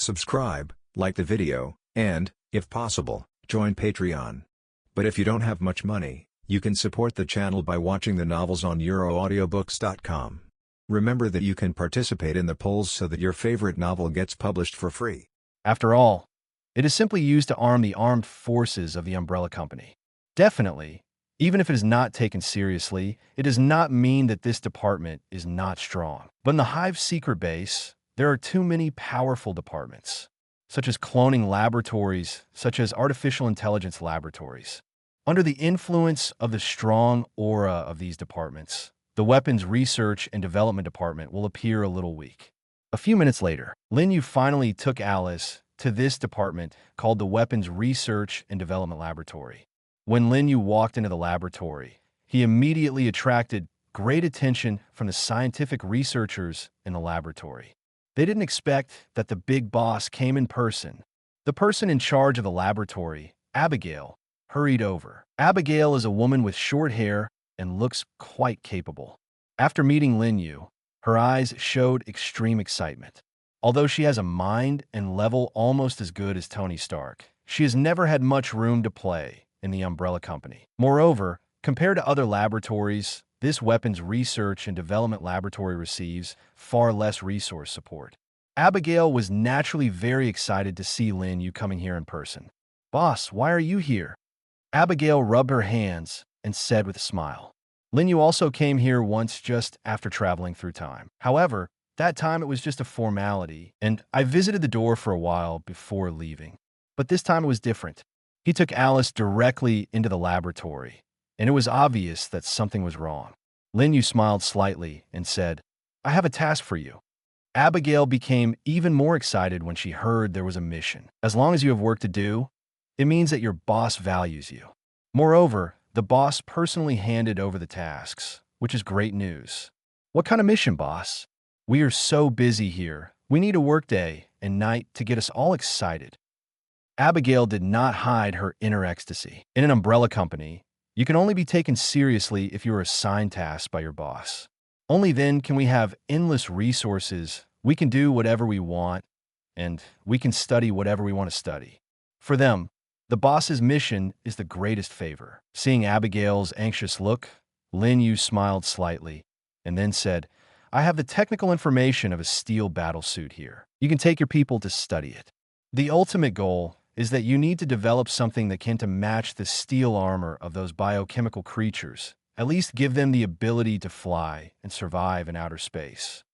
subscribe, like the video, and, if possible, join Patreon. But if you don't have much money, you can support the channel by watching the novels on euroaudiobooks.com. Remember that you can participate in the polls so that your favorite novel gets published for free. After all, it is simply used to arm the armed forces of the Umbrella Company. Definitely, even if it is not taken seriously, it does not mean that this department is not strong. But in the Hive's secret base, there are too many powerful departments, such as cloning laboratories, such as artificial intelligence laboratories. Under the influence of the strong aura of these departments, the Weapons Research and Development Department will appear a little weak. A few minutes later, Lin Yu finally took Alice to this department called the Weapons Research and Development Laboratory. When Lin Yu walked into the laboratory, he immediately attracted great attention from the scientific researchers in the laboratory. They didn't expect that the big boss came in person. The person in charge of the laboratory, Abigail, hurried over. Abigail is a woman with short hair and looks quite capable. After meeting Lin Yu, her eyes showed extreme excitement. Although she has a mind and level almost as good as Tony Stark, she has never had much room to play in the Umbrella Company. Moreover, compared to other laboratories, this Weapons Research and Development Laboratory receives far less resource support. Abigail was naturally very excited to see Lin Yu coming here in person. "Boss, why are you here?" Abigail rubbed her hands and said with a smile. Lin Yu also came here once just after traveling through time. However, that time it was just a formality, and I visited the door for a while before leaving. But this time it was different. He took Alice directly into the laboratory, and it was obvious that something was wrong. Lin Yu smiled slightly and said, "I have a task for you." Abigail became even more excited when she heard there was a mission. As long as you have work to do, it means that your boss values you. Moreover, the boss personally handed over the tasks, which is great news. "What kind of mission, boss?" "We are so busy here. We need a work day and night to get us all excited." Abigail did not hide her inner ecstasy. In an umbrella company, you can only be taken seriously if you are assigned tasks by your boss. Only then can we have endless resources, we can do whatever we want, and we can study whatever we want to study. For them, the boss's mission is the greatest favor. Seeing Abigail's anxious look, Lin Yu smiled slightly and then said, "I have the technical information of a steel battle suit here. You can take your people to study it. The ultimate goal is that you need to develop something that can to match the steel armor of those biochemical creatures, at least give them the ability to fly and survive in outer space."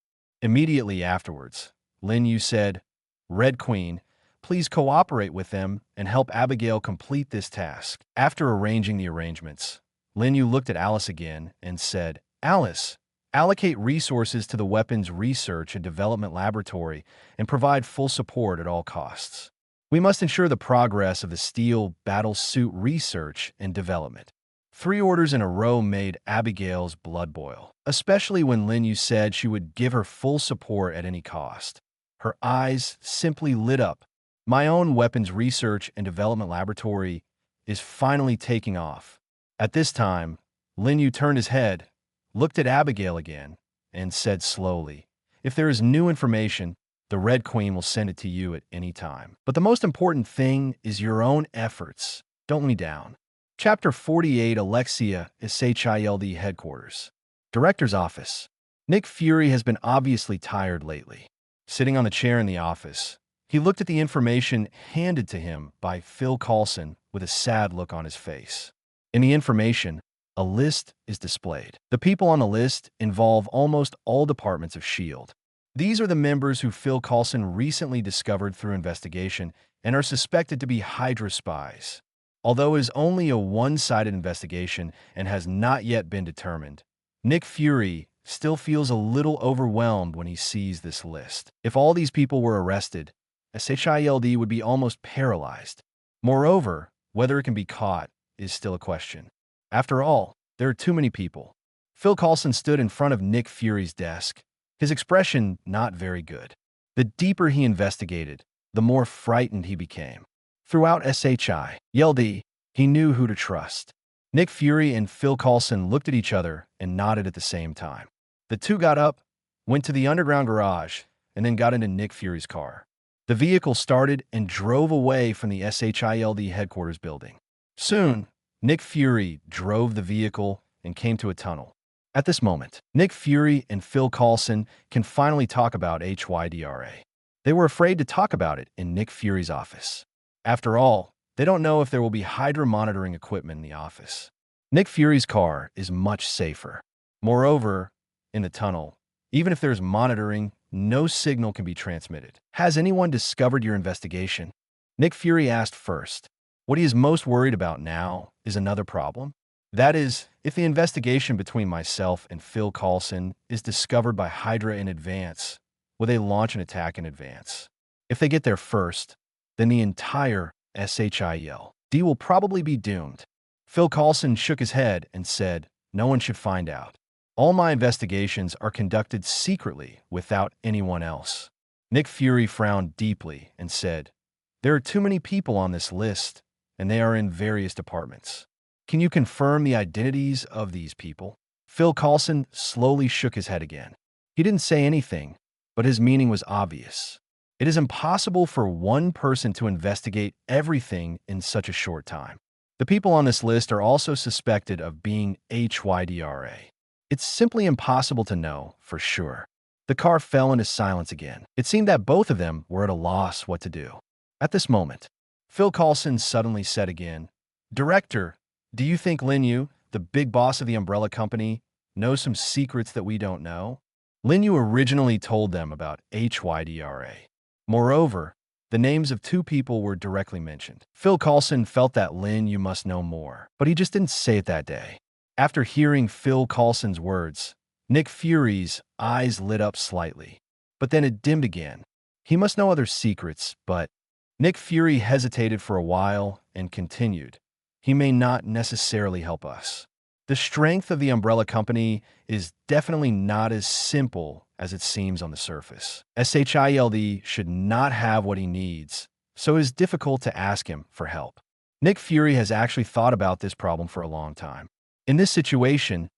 Immediately afterwards, Lin Yu said, "Red Queen, please cooperate with them and help Abigail complete this task." After arranging the arrangements, Lin Yu looked at Alice again and said, "Alice, allocate resources to the Weapons Research and Development Laboratory and provide full support at all costs. We must ensure the progress of the steel battle suit research and development." 3 orders in a row made Abigail's blood boil, especially when Lin Yu said she would give her full support at any cost. Her eyes simply lit up. My own Weapons Research and Development Laboratory is finally taking off. At this time, Lin Yu turned his head, looked at Abigail again, and said slowly, "If there is new information, the Red Queen will send it to you at any time. But the most important thing is your own efforts. Don't let me down." Chapter 48, Alexia, SHILD Headquarters. Director's Office. Nick Fury has been obviously tired lately. Sitting on the chair in the office, he looked at the information handed to him by Phil Coulson with a sad look on his face. In the information, a list is displayed. The people on the list involve almost all departments of S.H.I.E.L.D. These are the members who Phil Coulson recently discovered through investigation and are suspected to be Hydra spies. Although it is only a one-sided investigation and has not yet been determined, Nick Fury still feels a little overwhelmed when he sees this list. If all these people were arrested, SHIELD would be almost paralyzed. Moreover, whether it can be caught is still a question. After all, there are too many people. Phil Coulson stood in front of Nick Fury's desk, his expression not very good. The deeper he investigated, the more frightened he became. Throughout SHIELD, he knew who to trust. Nick Fury and Phil Coulson looked at each other and nodded at the same time. The two got up, went to the underground garage, and then got into Nick Fury's car. The vehicle started and drove away from the SHIELD headquarters building. Soon, Nick Fury drove the vehicle and came to a tunnel. At this moment, Nick Fury and Phil Coulson can finally talk about HYDRA. They were afraid to talk about it in Nick Fury's office. After all, they don't know if there will be Hydra monitoring equipment in the office. Nick Fury's car is much safer. Moreover, in the tunnel, even if there's monitoring, no signal can be transmitted. Has anyone discovered your investigation? Nick Fury asked first. What he is most worried about now is another problem. That is, if the investigation between myself and Phil Coulson is discovered by Hydra in advance, will they launch an attack in advance? If they get there first, then the entire SHIELD will probably be doomed. Phil Coulson shook his head and said, no one should find out. All my investigations are conducted secretly without anyone else. Nick Fury frowned deeply and said, there are too many people on this list, and they are in various departments. Can you confirm the identities of these people? Phil Coulson slowly shook his head again. He didn't say anything, but his meaning was obvious. It is impossible for one person to investigate everything in such a short time. The people on this list are also suspected of being HYDRA. It's simply impossible to know for sure. The car fell into silence again. It seemed that both of them were at a loss what to do. At this moment, Phil Coulson suddenly said again, Director, do you think Lin Yu, the big boss of the Umbrella Company, knows some secrets that we don't know? Lin Yu originally told them about HYDRA. Moreover, the names of two people were directly mentioned. Phil Coulson felt that Lin Yu must know more, but he just didn't say it that day. After hearing Phil Coulson's words, Nick Fury's eyes lit up slightly, but then it dimmed again. He must know other secrets, but Nick Fury hesitated for a while and continued. He may not necessarily help us. The strength of the Umbrella Company is definitely not as simple as it seems on the surface. SHIELD should not have what he needs, so it is difficult to ask him for help. Nick Fury has actually thought about this problem for a long time. In this situation,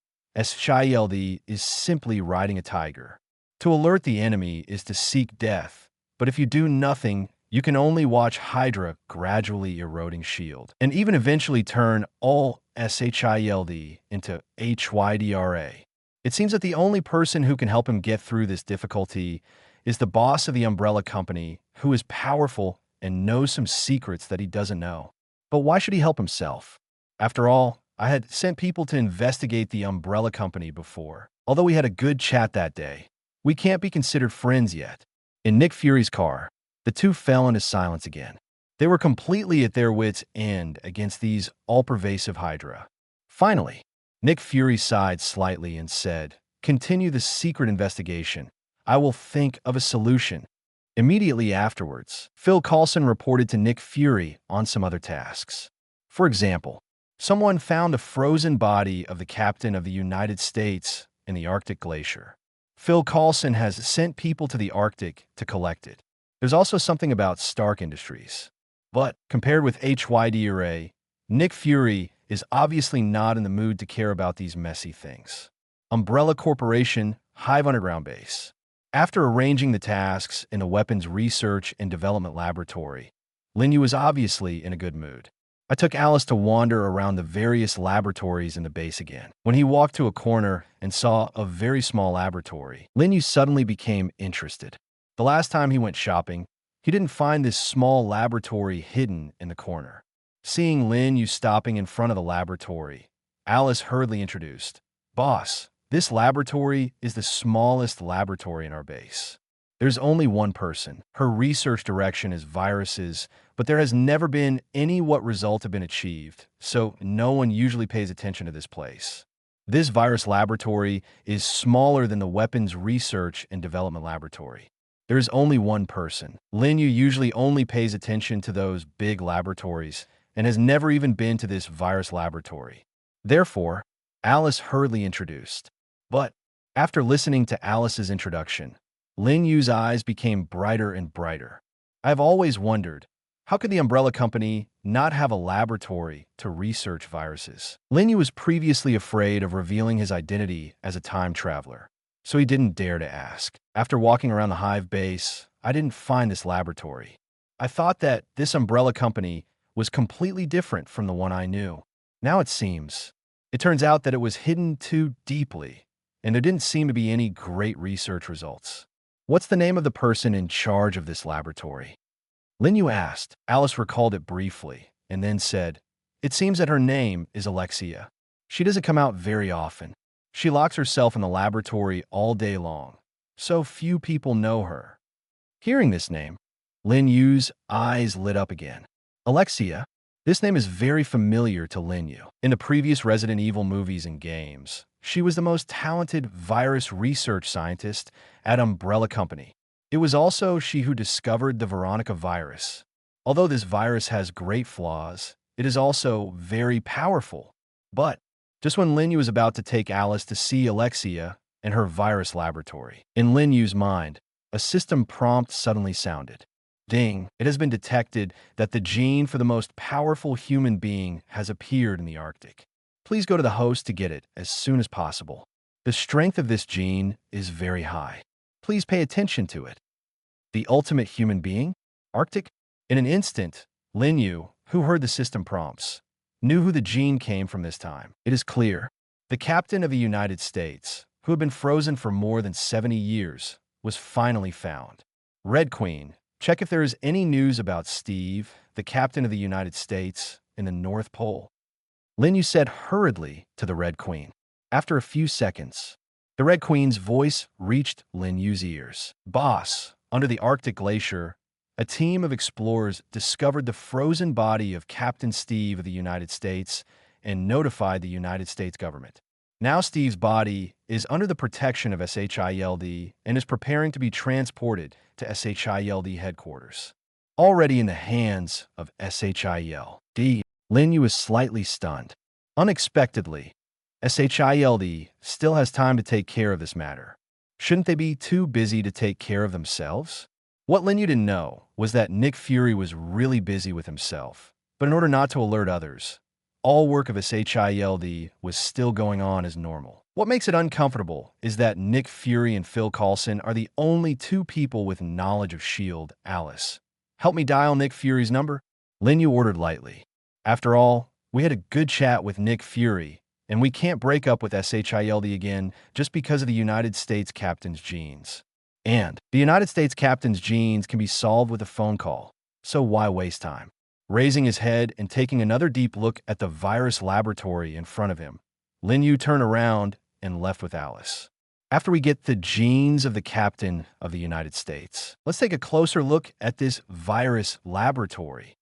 SHIELD is simply riding a tiger. To alert the enemy is to seek death, but if you do nothing, you can only watch Hydra gradually eroding S.H.I.E.L.D. and even eventually turn all SHIELD into HYDRA. It seems that the only person who can help him get through this difficulty is the boss of the Umbrella Company, who is powerful and knows some secrets that he doesn't know. But why should he help himself? After all, I had sent people to investigate the Umbrella Company before. Although we had a good chat that day, we can't be considered friends yet. In Nick Fury's car, the two fell into silence again. They were completely at their wits' end against these all-pervasive Hydra. Finally, Nick Fury sighed slightly and said, continue the secret investigation. I will think of a solution. Immediately afterwards, Phil Coulson reported to Nick Fury on some other tasks. For example, someone found a frozen body of the captain of the United States in the Arctic glacier. Phil Coulson has sent people to the Arctic to collect it. There's also something about Stark Industries. But compared with HYDRA, Nick Fury is obviously not in the mood to care about these messy things. Umbrella Corporation, Hive Underground Base. After arranging the tasks in the Weapons Research and Development Laboratory, Lin Yu was obviously in a good mood. I took Alice to wander around the various laboratories in the base again. When he walked to a corner and saw a very small laboratory, Lin Yu suddenly became interested. The last time he went shopping, he didn't find this small laboratory hidden in the corner. Seeing Lin Yu stopping in front of the laboratory, Alice hurriedly introduced, Boss, this laboratory is the smallest laboratory in our base. There's only one person. Her research direction is viruses, but there has never been any what result have been achieved, so no one usually pays attention to this place. This virus laboratory is smaller than the Weapons Research and Development Laboratory. There is only one person. Lin Yu usually only pays attention to those big laboratories and has never even been to this virus laboratory. Therefore, Alice hurriedly introduced. But after listening to Alice's introduction, Lin Yu's eyes became brighter and brighter. I've always wondered, how could the Umbrella Company not have a laboratory to research viruses? Lin Yu was previously afraid of revealing his identity as a time traveler, so he didn't dare to ask. After walking around the Hive base, I didn't find this laboratory. I thought that this umbrella company was completely different from the one I knew. Now it turns out that it was hidden too deeply, and there didn't seem to be any great research results. What's the name of the person in charge of this laboratory? Lin Yu asked. Alice recalled it briefly, and then said, "It seems that her name is Alexia. She doesn't come out very often. She locks herself in the laboratory all day long, so few people know her." Hearing this name, Lin Yu's eyes lit up again. Alexia? This name is very familiar to Lin Yu. In the previous Resident Evil movies and games, she was the most talented virus research scientist at Umbrella Company. It was also she who discovered the Veronica virus. Although this virus has great flaws, it is also very powerful. But just when Lin Yu was about to take Alice to see Alexia and her virus laboratory, in Lin Yu's mind, a system prompt suddenly sounded. Ding! It has been detected that the gene for the most powerful human being has appeared in the Arctic. Please go to the host to get it as soon as possible. The strength of this gene is very high. Please pay attention to it. The ultimate human being? Arctic? In an instant, Lin Yu, who heard the system prompts, knew who the gene came from this time. It is clear. The captain of the United States, who had been frozen for more than 70 years, was finally found. Red Queen, check if there is any news about Steve, the captain of the United States, in the North Pole. Lin Yu said hurriedly to the Red Queen. After a few seconds, the Red Queen's voice reached Lin Yu's ears. Boss, under the Arctic Glacier, a team of explorers discovered the frozen body of Captain Steve of the United States and notified the United States government. Now Steve's body is under the protection of SHIELD and is preparing to be transported to SHIELD headquarters. Already in the hands of SHIELD, Lin Yu is slightly stunned. Unexpectedly, SHIELD still has time to take care of this matter. Shouldn't they be too busy to take care of themselves? What Lin Yu didn't know was that Nick Fury was really busy with himself. But in order not to alert others, all work of SHIELD was still going on as normal. What makes it uncomfortable is that Nick Fury and Phil Coulson are the only two people with knowledge of S.H.I.E.L.D. Alice, help me dial Nick Fury's number? Lin Yu ordered lightly. After all, we had a good chat with Nick Fury, and we can't break up with SHIELD again just because of the United States captain's genes. And the United States captain's genes can be solved with a phone call, so why waste time? Raising his head and taking another deep look at the virus laboratory in front of him, Lin Yu turned around and left with Alice. After we get the genes of the captain of the United States, let's take a closer look at this virus laboratory.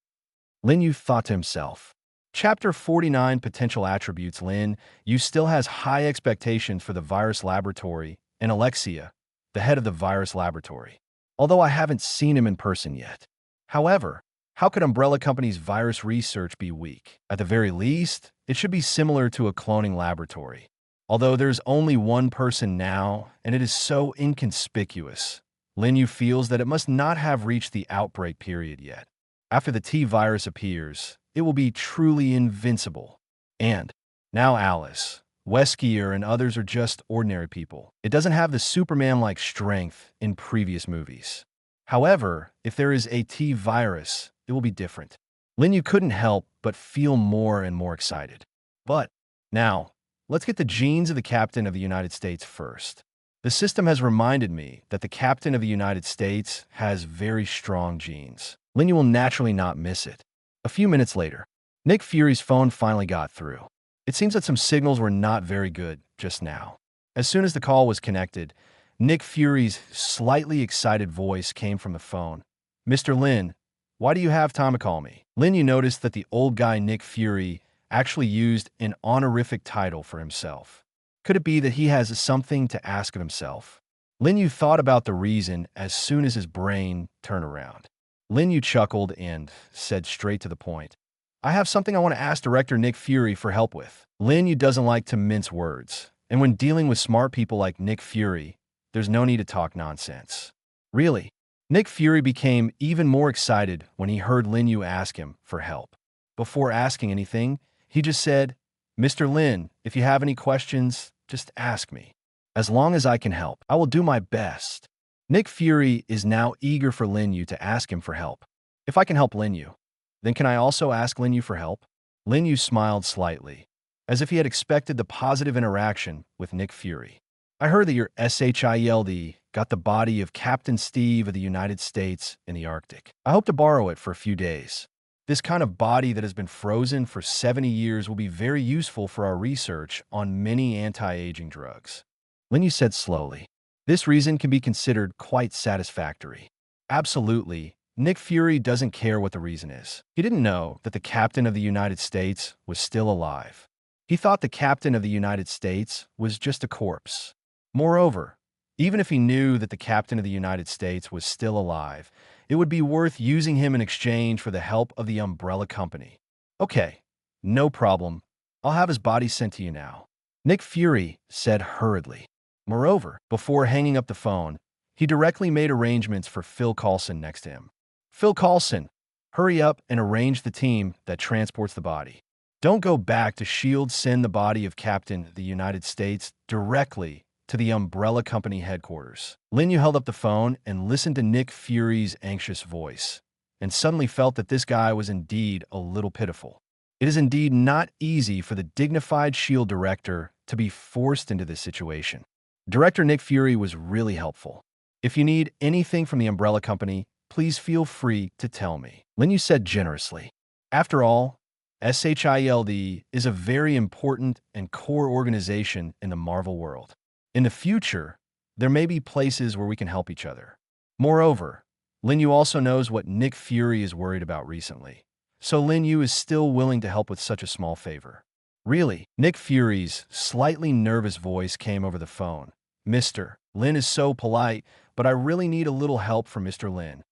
Lin Yu thought to himself. Chapter 49 Potential Attributes. Lin Yu still has high expectations for the virus laboratory and Alexia, the head of the virus laboratory, although I haven't seen him in person yet. However, how could Umbrella Company's virus research be weak? At the very least, it should be similar to a cloning laboratory. Although there's only one person now, and it is so inconspicuous, Lin Yu feels that it must not have reached the outbreak period yet. After the T-virus appears, it will be truly invincible. And now Alice, Weskier, and others are just ordinary people. It doesn't have the Superman-like strength in previous movies. However, if there is a T-virus, it will be different. Lin Yu couldn't help but feel more and more excited. But now, let's get the genes of the captain of the United States first. The system has reminded me that the captain of the United States has very strong genes. Lin Yu will naturally not miss it. A few minutes later, Nick Fury's phone finally got through. It seems that some signals were not very good just now. As soon as the call was connected, Nick Fury's slightly excited voice came from the phone. "Mr. Lin, why do you have time to call me?" Lin Yu noticed that the old guy Nick Fury actually used an honorific title for himself. Could it be that he has something to ask of himself? Lin Yu thought about the reason as soon as his brain turned around. Lin Yu chuckled and said straight to the point. "I have something I want to ask Director Nick Fury for help with." Lin Yu doesn't like to mince words, and when dealing with smart people like Nick Fury, there's no need to talk nonsense. Really, Nick Fury became even more excited when he heard Lin Yu ask him for help. Before asking anything, he just said, "Mr. Lin, if you have any questions, just ask me. As long as I can help, I will do my best." Nick Fury is now eager for Lin Yu to ask him for help. If I can help Lin Yu, then can I also ask Lin Yu for help? Lin Yu smiled slightly, as if he had expected the positive interaction with Nick Fury. I heard that your SHIELD got the body of Captain Steve of the United States in the Arctic. I hope to borrow it for a few days. This kind of body that has been frozen for 70 years will be very useful for our research on many anti-aging drugs. Lin Yu said slowly. This reason can be considered quite satisfactory. Absolutely, Nick Fury doesn't care what the reason is. He didn't know that the Captain of the United States was still alive. He thought the Captain of the United States was just a corpse. Moreover, even if he knew that the Captain of the United States was still alive, it would be worth using him in exchange for the help of the Umbrella Company. Okay, no problem. I'll have his body sent to you now, Nick Fury said hurriedly. Moreover, before hanging up the phone, he directly made arrangements for Phil Coulson next to him. Phil Coulson, hurry up and arrange the team that transports the body. Don't go back to S.H.I.E.L.D. Send the body of Captain of the United States directly to the Umbrella Company headquarters. Lin Yu held up the phone and listened to Nick Fury's anxious voice, and suddenly felt that this guy was indeed a little pitiful. It is indeed not easy for the dignified S.H.I.E.L.D. director to be forced into this situation. Director Nick Fury was really helpful. If you need anything from the Umbrella Company, please feel free to tell me, Lin Yu said generously. After all, SHIELD is a very important and core organization in the Marvel world. In the future, there may be places where we can help each other. Moreover, Lin Yu also knows what Nick Fury is worried about recently, so Lin Yu is still willing to help with such a small favor. Really, Nick Fury's slightly nervous voice came over the phone. Mr. Lin is so polite, but I really need a little help from Mr. Lin.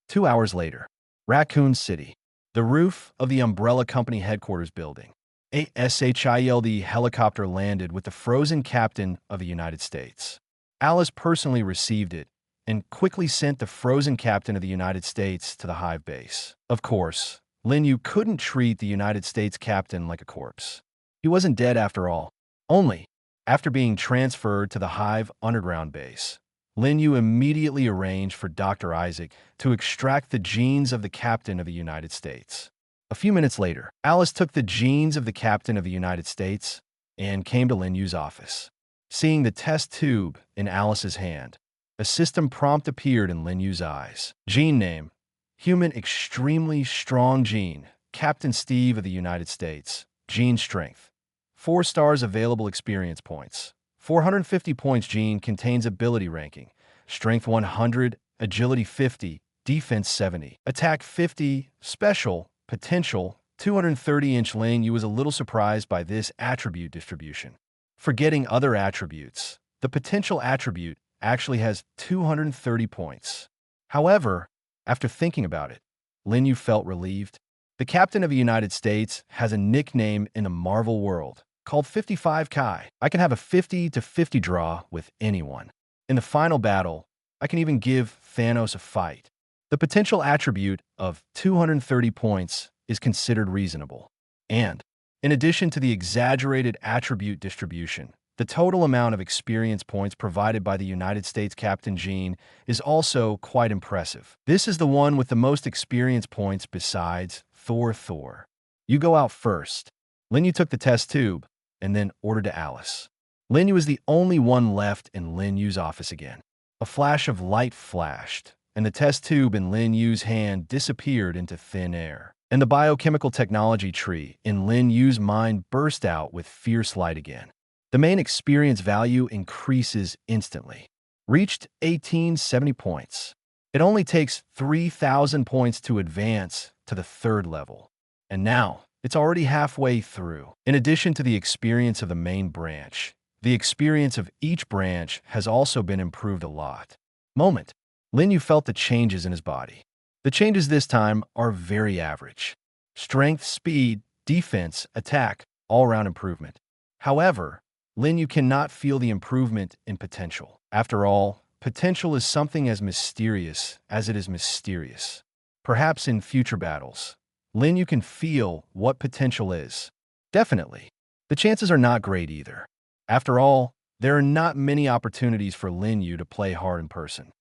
2 hours later, Raccoon City, the roof of the Umbrella Company headquarters building. A SHIELD helicopter landed with the frozen Captain of the United States. Alice personally received it and quickly sent the frozen Captain of the United States to the Hive base. Of course, Lin Yu couldn't treat the United States captain like a corpse. He wasn't dead after all. Only, after being transferred to the Hive underground base, Lin Yu immediately arranged for Dr. Isaac to extract the genes of the Captain of the United States. A few minutes later, Alice took the genes of the Captain of the United States and came to Lin Yu's office. Seeing the test tube in Alice's hand, a system prompt appeared in Lin Yu's eyes. Gene name: Human Extremely Strong Gene, Captain Steve of the United States. Gene strength: 4 stars. Available experience points: 450 points. Gene contains ability ranking: Strength 100, Agility 50, Defense 70, Attack 50, Special, Potential 230. Lin Yu was a little surprised by this attribute distribution. Forgetting other attributes, the potential attribute actually has 230 points. However, after thinking about it, Lin Yu felt relieved. The Captain of the United States has a nickname in the Marvel world called 55 Kai. I can have a 50-50 draw with anyone. In the final battle, I can even give Thanos a fight. The potential attribute of 230 points is considered reasonable. And, in addition to the exaggerated attribute distribution, the total amount of experience points provided by the United States Captain Gene is also quite impressive. This is the one with the most experience points besides Thor. You go out first. Lin Yu took the test tube and then ordered to Alice. Lin Yu was the only one left in Lin Yu's office again. A flash of light flashed, and the test tube in Lin Yu's hand disappeared into thin air. And the biochemical technology tree in Lin Yu's mind burst out with fierce light again. The main experience value increases instantly. Reached 1870 points. It only takes 3,000 points to advance to the 3rd level. And now, it's already halfway through. In addition to the experience of the main branch, the experience of each branch has also been improved a lot. Lin Yu felt the changes in his body. The changes this time are very average. Strength, speed, defense, attack, all-round improvement. However, Lin Yu cannot feel the improvement in potential. After all, potential is something as mysterious as it is mysterious. Perhaps in future battles, Lin Yu can feel what potential is. Definitely. The chances are not great either. After all, there are not many opportunities for Lin Yu to play hard in person.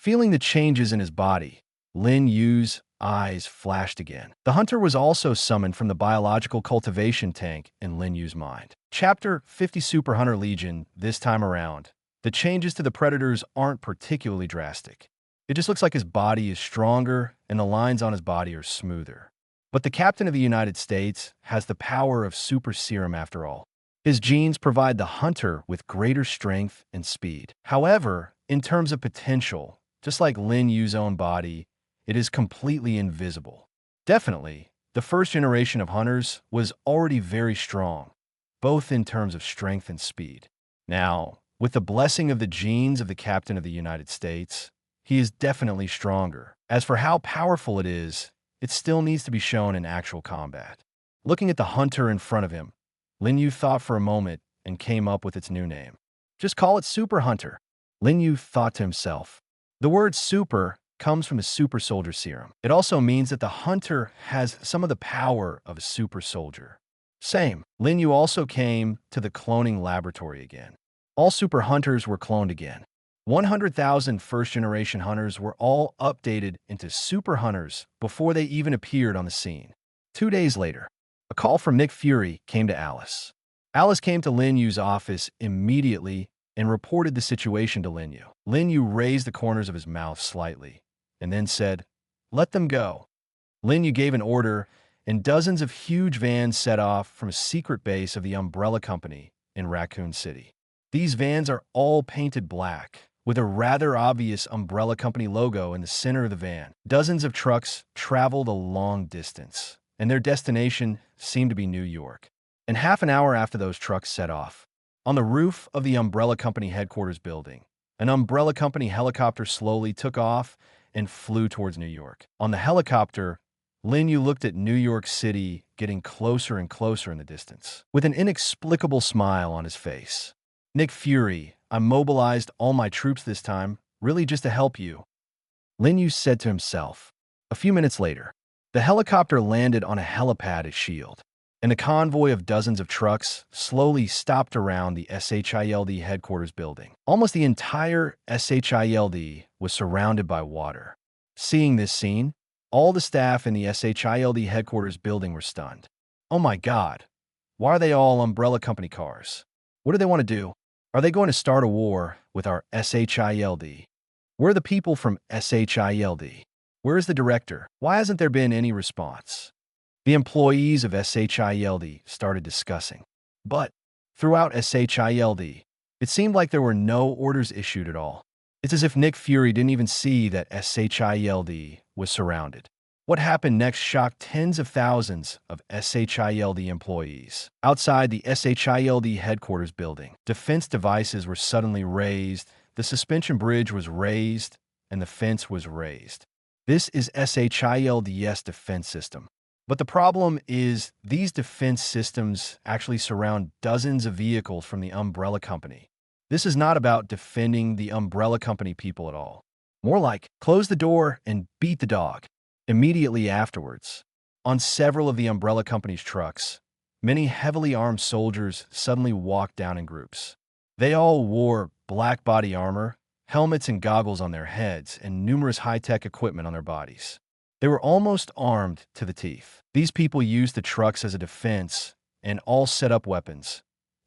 Feeling the changes in his body, Lin Yu's eyes flashed again. The hunter was also summoned from the biological cultivation tank in Lin Yu's mind. Chapter 50 Super Hunter Legion. This time around, the changes to the predators aren't particularly drastic. It just looks like his body is stronger and the lines on his body are smoother. But the Captain of the United States has the power of super serum after all. His genes provide the hunter with greater strength and speed. However, in terms of potential, just like Lin Yu's own body, it is completely invisible. Definitely, the first generation of hunters was already very strong, both in terms of strength and speed. Now, with the blessing of the genes of the Captain of the United States, he is definitely stronger. As for how powerful it is, it still needs to be shown in actual combat. Looking at the hunter in front of him, Lin Yu thought for a moment and came up with its new name. Just call it Super Hunter, Lin Yu thought to himself. The word super comes from his super soldier serum. It also means that the hunter has some of the power of a super soldier. Same, Lin Yu also came to the cloning laboratory again. All super hunters were cloned again. 100,000 first-generation hunters were all updated into super hunters before they even appeared on the scene. 2 days later, a call from Nick Fury came to Alice. Alice came to Lin Yu's office immediately and reported the situation to Lin Yu. Lin Yu raised the corners of his mouth slightly and then said, "Let them go." Lin Yu gave an order, and dozens of huge vans set off from a secret base of the Umbrella Company in Raccoon City. These vans are all painted black, with a rather obvious Umbrella Company logo in the center of the van. Dozens of trucks traveled a long distance, and their destination seemed to be New York. And half an hour after those trucks set off, on the roof of the Umbrella Company headquarters building, an Umbrella Company helicopter slowly took off and flew towards New York. On the helicopter, Lin Yu looked at New York City getting closer and closer in the distance, with an inexplicable smile on his face. "Nick Fury, I mobilized all my troops this time, really just to help you," Lin Yu said to himself. A few minutes later, the helicopter landed on a helipad at S.H.I.E.L.D., and a convoy of dozens of trucks slowly stopped around the SHIELD headquarters building. Almost the entire SHIELD was surrounded by water. Seeing this scene, all the staff in the SHIELD headquarters building were stunned. Oh my God, why are they all Umbrella Company cars? What do they want to do? Are they going to start a war with our SHIELD? Where are the people from SHIELD? Where is the director? Why hasn't there been any response? The employees of SHIELD started discussing. But throughout SHIELD, it seemed like there were no orders issued at all. It's as if Nick Fury didn't even see that SHIELD was surrounded. What happened next shocked tens of thousands of SHIELD employees. Outside the SHIELD headquarters building, defense devices were suddenly raised, the suspension bridge was raised, and the fence was raised. This is SHIELD's defense system. But the problem is these defense systems actually surround dozens of vehicles from the Umbrella Company. This is not about defending the Umbrella Company people at all. More like, close the door and beat the dog. Immediately afterwards, on several of the Umbrella Company's trucks, many heavily armed soldiers suddenly walked down in groups. They all wore black body armor, helmets and goggles on their heads, and numerous high-tech equipment on their bodies. They were almost armed to the teeth. These people used the trucks as a defense and all set up weapons,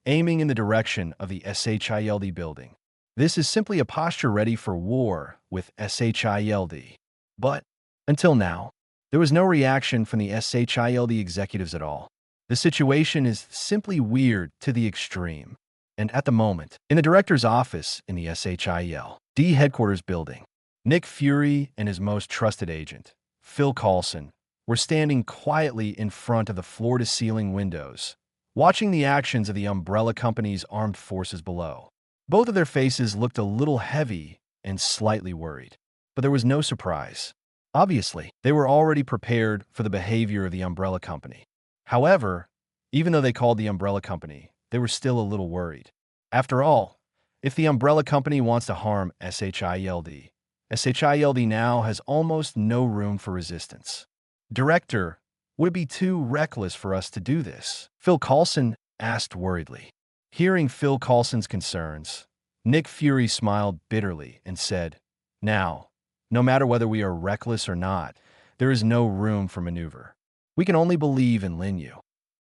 aiming in the direction of the SHIELD building. This is simply a posture ready for war with SHIELD. But until now, there was no reaction from the SHIELD executives at all. The situation is simply weird to the extreme. And at the moment, in the director's office in the SHIELD headquarters building, Nick Fury and his most trusted agent, Phil Coulson, were standing quietly in front of the floor-to-ceiling windows, watching the actions of the Umbrella Company's armed forces below. Both of their faces looked a little heavy and slightly worried, but there was no surprise. Obviously, they were already prepared for the behavior of the Umbrella Company. However, even though they called the Umbrella Company, they were still a little worried. After all, if the Umbrella Company wants to harm SHIELD, SHIELD now has almost no room for resistance. Director, would it be too reckless for us to do this? Phil Coulson asked worriedly. Hearing Phil Coulson's concerns, Nick Fury smiled bitterly and said, "Now, No matter whether we are reckless or not, there is no room for maneuver. We can only believe in Lin Yu.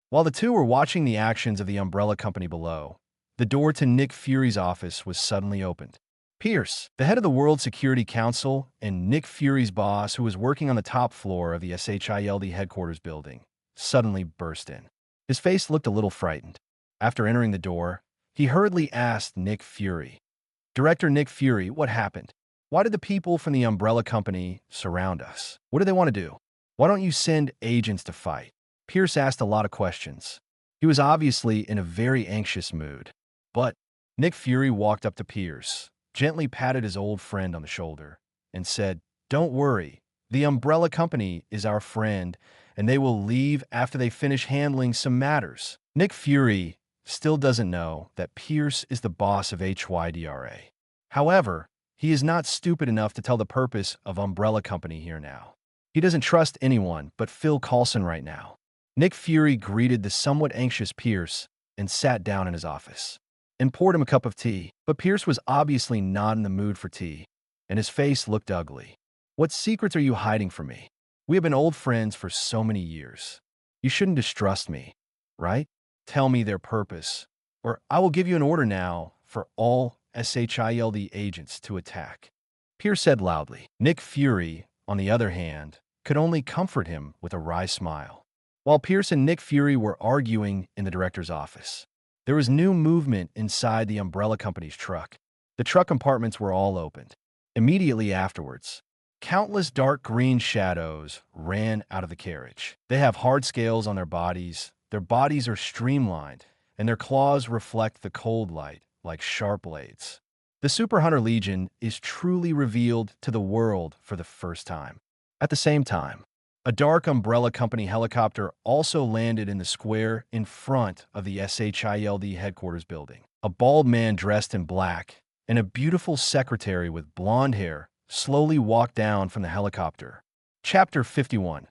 While the two were watching the actions of the umbrella company below, the door to Nick Fury's office was suddenly opened. Pierce, the head of the World Security Council and Nick Fury's boss, who was working on the top floor of the SHIELD headquarters building, suddenly burst in. His face looked a little frightened. After entering the door, he hurriedly asked Nick Fury, "Director Nick Fury, what happened? Why did the people from the umbrella company surround us? What do they want to do? Why don't you send agents to fight?" Pierce asked a lot of questions. He was obviously in a very anxious mood. But Nick Fury walked up to Pierce, gently patted his old friend on the shoulder, and said, "Don't worry, the umbrella company is our friend, and they will leave after they finish handling some matters." Nick Fury still doesn't know that Pierce is the boss of HYDRA. However, he is not stupid enough to tell the purpose of umbrella company here now. He doesn't trust anyone but Phil Coulson right now. Nick Fury greeted the somewhat anxious Pierce and sat down in his office and poured him a cup of tea. But Pierce was obviously not in the mood for tea, and his face looked ugly. "What secrets are you hiding from me? We have been old friends for so many years. You shouldn't distrust me, right? Tell me their purpose, or I will give you an order now for all SHIELD agents to attack," Pierce said loudly. Nick Fury, on the other hand, could only comfort him with a wry smile. While Pierce and Nick Fury were arguing in the director's office, there was new movement inside the umbrella company's truck. The truck compartments were all opened. Immediately afterwards, countless dark green shadows ran out of the carriage. They have hard scales on their bodies are streamlined, and their claws reflect the cold light like sharp blades. The Super Hunter Legion is truly revealed to the world for the first time. At the same time, a dark umbrella company helicopter also landed in the square in front of the SHIELD headquarters building. A bald man dressed in black and a beautiful secretary with blonde hair slowly walked down from the helicopter. Chapter 51.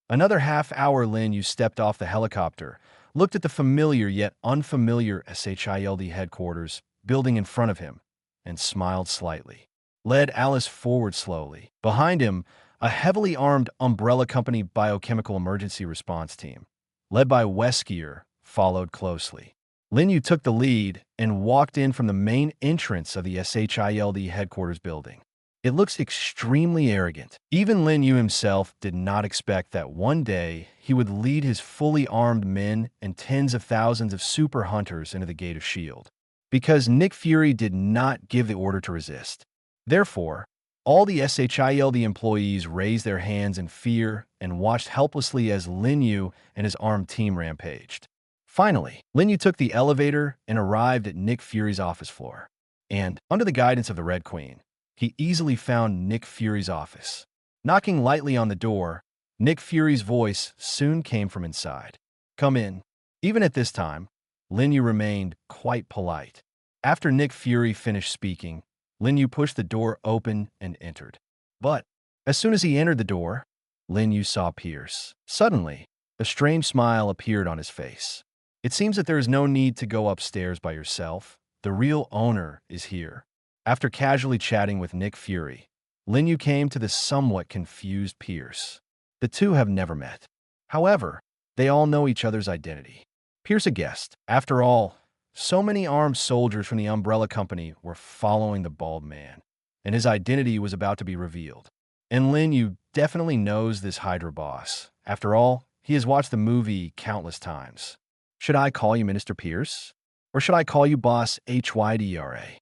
Another half-hour Lin Yu stepped off the helicopter, looked at the familiar yet unfamiliar SHIELD headquarters building in front of him, and smiled slightly. Led Alice forward slowly. Behind him, a heavily armed umbrella company biochemical emergency response team, led by Weskier, followed closely. Lin Yu took the lead and walked in from the main entrance of the SHIELD headquarters building. It looks extremely arrogant. Even Lin Yu himself did not expect that one day he would lead his fully armed men and tens of thousands of super hunters into the Gate of S.H.I.E.L.D. Because Nick Fury did not give the order to resist. Therefore, all the SHIELD employees raised their hands in fear and watched helplessly as Lin Yu and his armed team rampaged. Finally, Lin Yu took the elevator and arrived at Nick Fury's office floor. And, under the guidance of the Red Queen, he easily found Nick Fury's office. Knocking lightly on the door, Nick Fury's voice soon came from inside. "Come in." Even at this time, Lin Yu remained quite polite. After Nick Fury finished speaking, Lin Yu pushed the door open and entered. But, as soon as he entered the door, Lin Yu saw Pierce. Suddenly, a strange smile appeared on his face. "It seems that there is no need to go upstairs by yourself. The real owner is here." After casually chatting with Nick Fury, Lin Yu came to the somewhat confused Pierce. The two have never met. However, they all know each other's identity. Pierce a guest. After all, so many armed soldiers from the umbrella company were following the bald man, and his identity was about to be revealed. And Lin Yu definitely knows this Hydra boss. After all, he has watched the movie countless times. "Should I call you Minister Pierce? Or should I call you Boss HYDRA?"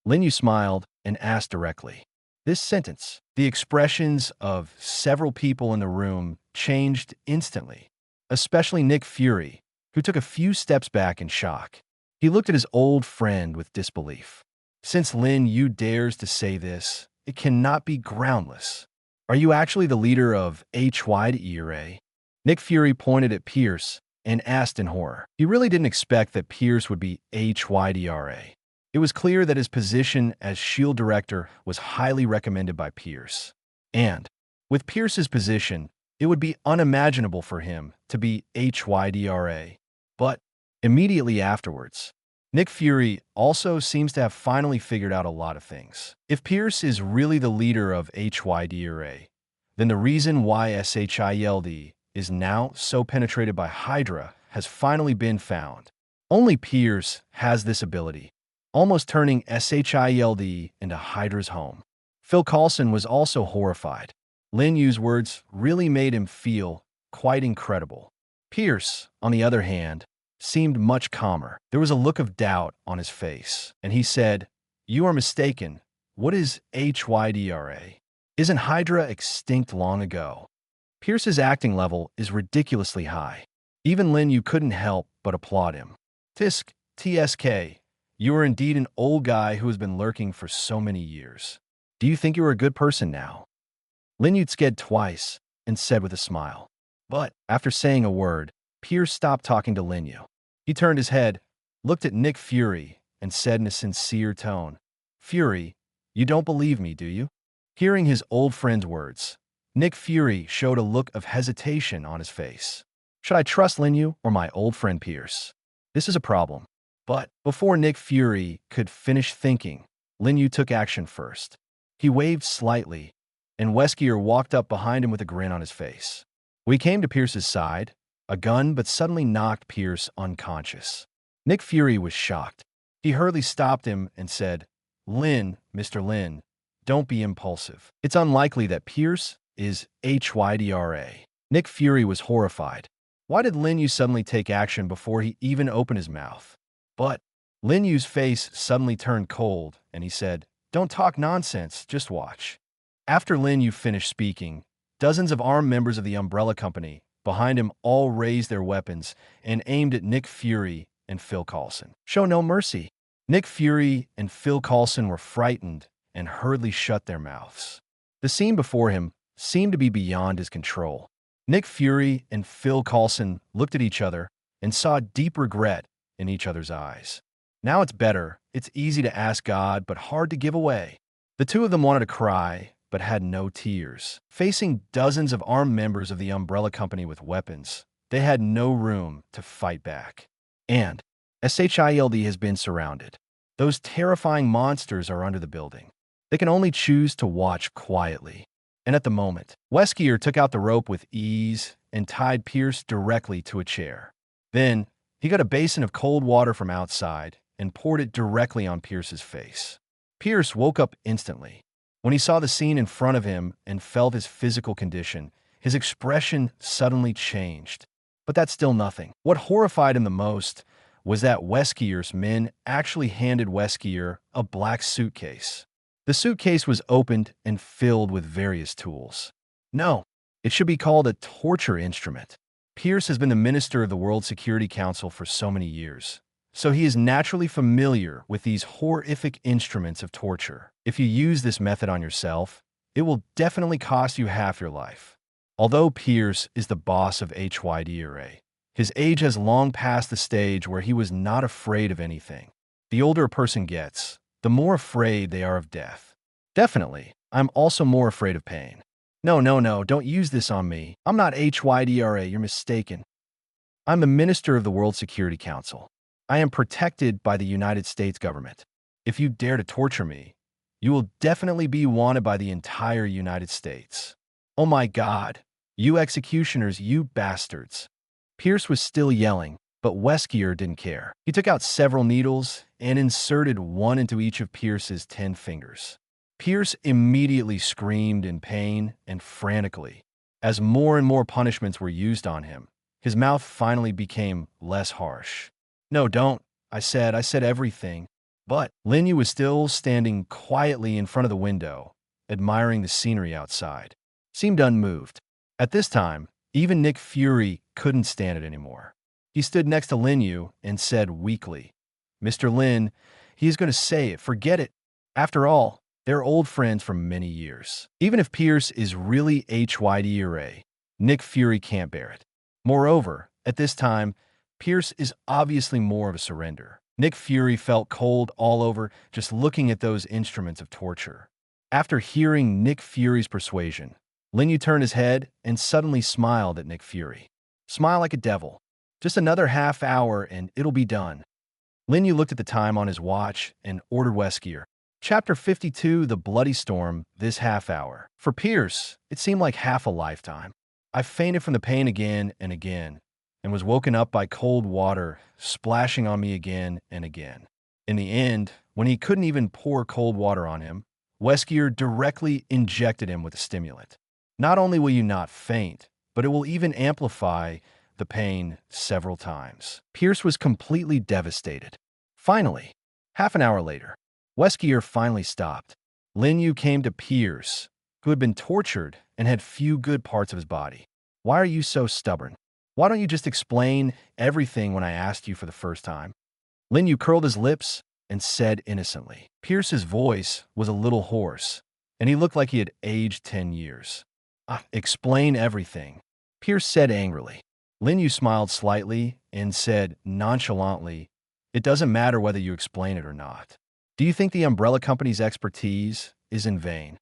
Lin Yu smiled and asked directly. This sentence, the expressions of several people in the room changed instantly, especially Nick Fury, who took a few steps back in shock. He looked at his old friend with disbelief. "Since Lin Yu dares to say this, it cannot be groundless. Are you actually the leader of HYDRA?" Nick Fury pointed at Pierce and asked in horror. He really didn't expect that Pierce would be HYDRA. It was clear that his position as S.H.I.E.L.D. director was highly recommended by Pierce. And, with Pierce's position, it would be unimaginable for him to be HYDRA. But, immediately afterwards, Nick Fury also seems to have finally figured out a lot of things. If Pierce is really the leader of HYDRA, then the reason why SHIELD is now so penetrated by Hydra has finally been found. Only Pierce has this ability, almost turning SHIELD into Hydra's home. Phil Coulson was also horrified. Lin Yu's words really made him feel quite incredible. Pierce, on the other hand, seemed much calmer. There was a look of doubt on his face, and he said, "You are mistaken. What is HYDRA? Isn't Hydra extinct long ago?" Pierce's acting level is ridiculously high. Even Lin Yu couldn't help but applaud him. Tisk, TSK, you are indeed an old guy who has been lurking for so many years. Do you think you are a good person now? Lin Yu sked twice and said with a smile. But after saying a word, Pierce stopped talking to Lin Yu. He turned his head, looked at Nick Fury, and said in a sincere tone, "Fury, you don't believe me, do you?" Hearing his old friend's words, Nick Fury showed a look of hesitation on his face. Should I trust Lin Yu or my old friend Pierce? This is a problem. But before Nick Fury could finish thinking, Lin Yu took action first. He waved slightly, and Weskier walked up behind him with a grin on his face. We came to Pierce's side. A gun but suddenly knocked Pierce unconscious. Nick Fury was shocked. He hurriedly stopped him and said, "Lin, Mr. Lin, don't be impulsive. It's unlikely that Pierce is HYDRA." Nick Fury was horrified. Why did Lin Yu suddenly take action before he even opened his mouth? But Lin Yu's face suddenly turned cold, and he said, "Don't talk nonsense, just watch." After Lin Yu finished speaking, dozens of armed members of the Umbrella Company behind him all raised their weapons and aimed at Nick Fury and Phil Coulson. Show no mercy. Nick Fury and Phil Coulson were frightened and hurriedly shut their mouths. The scene before him seemed to be beyond his control. Nick Fury and Phil Coulson looked at each other and saw deep regret in each other's eyes. Now it's better. It's easy to ask God, but hard to give away. The two of them wanted to cry, but had no tears. Facing dozens of armed members of the Umbrella Company with weapons, they had no room to fight back. And SHIELD has been surrounded. Those terrifying monsters are under the building. They can only choose to watch quietly. And at the moment, Weskier took out the rope with ease and tied Pierce directly to a chair. Then, he got a basin of cold water from outside and poured it directly on Pierce's face. Pierce woke up instantly. When he saw the scene in front of him and felt his physical condition, his expression suddenly changed. But that's still nothing. What horrified him the most was that Weskier's men actually handed Weskier a black suitcase. The suitcase was opened and filled with various tools. No, it should be called a torture instrument. Pierce has been the minister of the World Security Council for so many years, so he is naturally familiar with these horrific instruments of torture. If you use this method on yourself, it will definitely cost you half your life. Although Pierce is the boss of HYDRA, his age has long passed the stage where he was not afraid of anything. The older a person gets, the more afraid they are of death. Definitely, I'm also more afraid of pain. No, don't use this on me. I'm not HYDRA, you're mistaken. I'm the minister of the World Security Council. I am protected by the United States government. If you dare to torture me, you will definitely be wanted by the entire United States. Oh my God, you executioners, you bastards. Pierce was still yelling, but Weskier didn't care. He took out several needles and inserted one into each of Pierce's 10 fingers. Pierce immediately screamed in pain and frantically. As more and more punishments were used on him, his mouth finally became less harsh. No, don't. I said everything. But Lin Yu was still standing quietly in front of the window, admiring the scenery outside. Seemed unmoved. At this time, even Nick Fury couldn't stand it anymore. He stood next to Lin Yu and said weakly, "Mr. Lin, he is going to say it. Forget it. After all, they're old friends for many years. Even if Pierce is really HYDRA, Nick Fury can't bear it. Moreover, at this time, Pierce is obviously more of a surrender. Nick Fury felt cold all over just looking at those instruments of torture. After hearing Nick Fury's persuasion, Lin Yu turned his head and suddenly smiled at Nick Fury. Smile like a devil. Just another half hour and it'll be done. Lin Yu looked at the time on his watch and ordered Weskier. Chapter 52, The Bloody Storm, this half hour. For Pierce, it seemed like half a lifetime. I fainted from the pain again and again, and was woken up by cold water splashing on me again and again. In the end, when he couldn't even pour cold water on him, Weskier directly injected him with a stimulant. Not only will you not faint, but it will even amplify the pain several times. Pierce was completely devastated. Finally, half an hour later, Weskier finally stopped. Lin Yu came to Pierce, who had been tortured and had few good parts of his body. Why are you so stubborn? Why don't you just explain everything when I asked you for the first time? Lin Yu curled his lips and said innocently. Pierce's voice was a little hoarse, and he looked like he had aged 10 years. Explain everything, Pierce said angrily. Lin Yu smiled slightly and said nonchalantly, it doesn't matter whether you explain it or not. Do you think the Umbrella Company's expertise is in vain?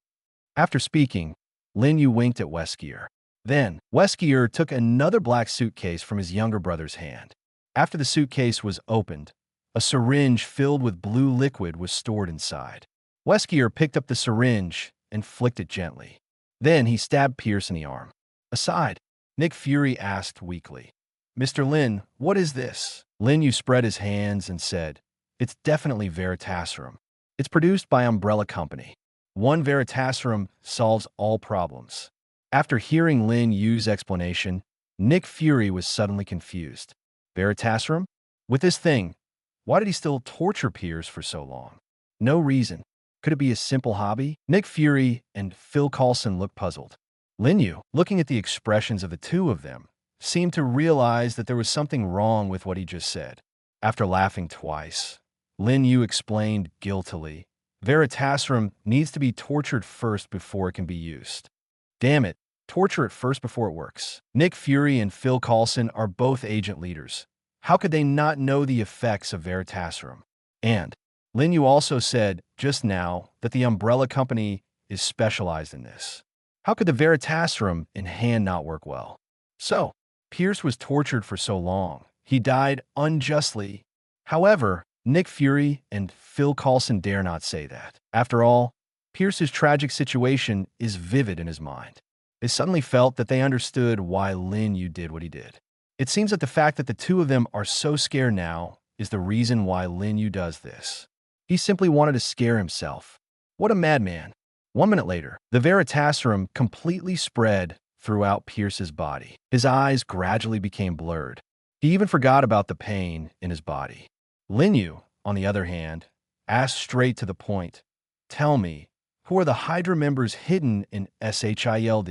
After speaking, Lin Yu winked at Weskier. Then, Weskier took another black suitcase from his younger brother's hand. After the suitcase was opened, a syringe filled with blue liquid was stored inside. Weskier picked up the syringe and flicked it gently. Then he stabbed Pierce in the arm. Aside, Nick Fury asked weakly, Mr. Lin, what is this? Lin Yu spread his hands and said, it's definitely Veritasium. It's produced by Umbrella Company. One Veritasium solves all problems. After hearing Lin Yu's explanation, Nick Fury was suddenly confused. Veritasium? With this thing, why did he still torture Pierce for so long? No reason. Could it be a simple hobby? Nick Fury and Phil Coulson looked puzzled. Lin Yu, looking at the expressions of the two of them, seemed to realize that there was something wrong with what he just said. After laughing twice, Lin Yu explained guiltily, Veritasium needs to be tortured first before it can be used. Damn it, torture it first before it works. Nick Fury and Phil Coulson are both agent leaders. How could they not know the effects of Veritasium? And Lin Yu also said just now that the Umbrella Company is specialized in this. How could the Veritasium in hand not work well? So, Pierce was tortured for so long. He died unjustly. However, Nick Fury and Phil Coulson dare not say that. After all, Pierce's tragic situation is vivid in his mind. They suddenly felt that they understood why Lin Yu did what he did. It seems that the fact that the two of them are so scared now is the reason why Lin Yu does this. He simply wanted to scare himself. What a madman. 1 minute later, the Veritasium completely spread throughout Pierce's body. His eyes gradually became blurred. He even forgot about the pain in his body. Lin Yu, on the other hand, asked straight to the point, tell me, who are the Hydra members hidden in SHIELD?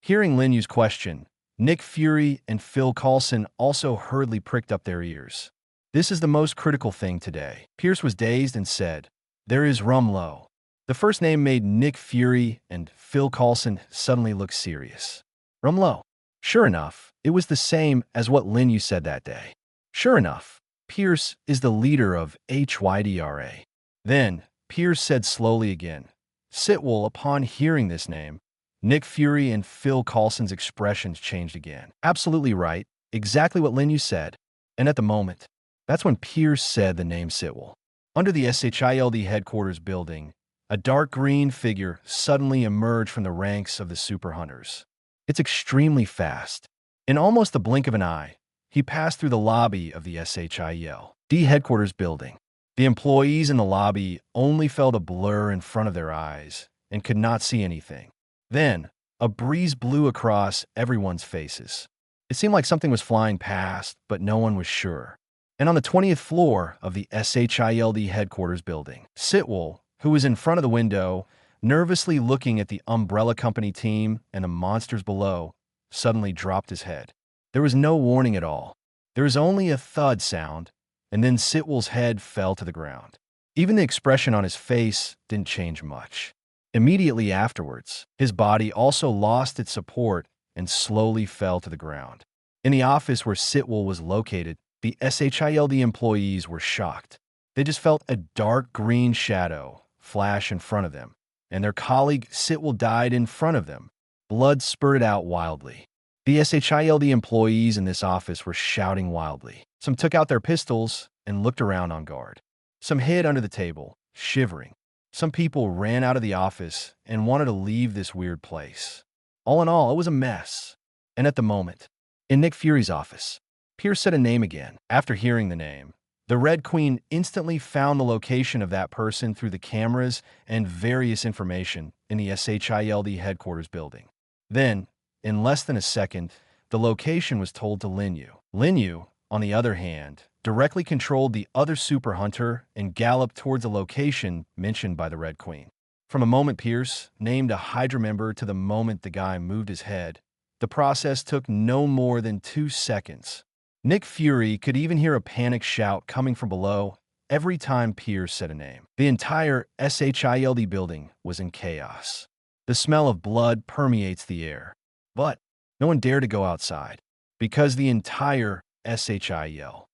Hearing Lin Yu's question, Nick Fury and Phil Coulson also hurriedly pricked up their ears. This is the most critical thing today. Pierce was dazed and said, there is Rumlow. The first name made Nick Fury and Phil Coulson suddenly look serious. Rumlow. Sure enough, it was the same as what Lin Yu said that day. Sure enough, Pierce is the leader of HYDRA. Then, Pierce said slowly again, Sitwell. Upon hearing this name, Nick Fury and Phil Coulson's expressions changed again. Absolutely right, exactly what Lin Yu said. And at the moment, that's when Pierce said the name Sitwell. Under the SHIELD headquarters building, a dark green figure suddenly emerged from the ranks of the super hunters. It's extremely fast. In almost the blink of an eye, he passed through the lobby of the SHIELD headquarters building. The employees in the lobby only felt a blur in front of their eyes and could not see anything. Then, a breeze blew across everyone's faces. It seemed like something was flying past, but no one was sure. And on the 20th floor of the SHIELD headquarters building, Sitwell, who was in front of the window, nervously looking at the Umbrella Company team and the monsters below, suddenly dropped his head. There was no warning at all. There was only a thud sound, and then Sitwell's head fell to the ground. Even the expression on his face didn't change much. Immediately afterwards, his body also lost its support and slowly fell to the ground. In the office where Sitwell was located, the SHIELD employees were shocked. They just felt a dark green shadow flash in front of them, and their colleague Sitwell died in front of them. Blood spurted out wildly. The SHIELD employees in this office were shouting wildly. Some took out their pistols and looked around on guard. Some hid under the table, shivering. Some people ran out of the office and wanted to leave this weird place. All in all, it was a mess. And at the moment, in Nick Fury's office, Pierce said a name again. After hearing the name, the Red Queen instantly found the location of that person through the cameras and various information in the SHIELD headquarters building. Then, in less than a second, the location was told to Lin Yu. Lin Yu, on the other hand, directly controlled the other super hunter and galloped towards the location mentioned by the Red Queen. From a moment Pierce named a Hydra member to the moment the guy moved his head, the process took no more than 2 seconds. Nick Fury could even hear a panic shout coming from below every time Pierce said a name. The entire SHIELD building was in chaos. The smell of blood permeates the air. But no one dared to go outside, because the entire SHIELD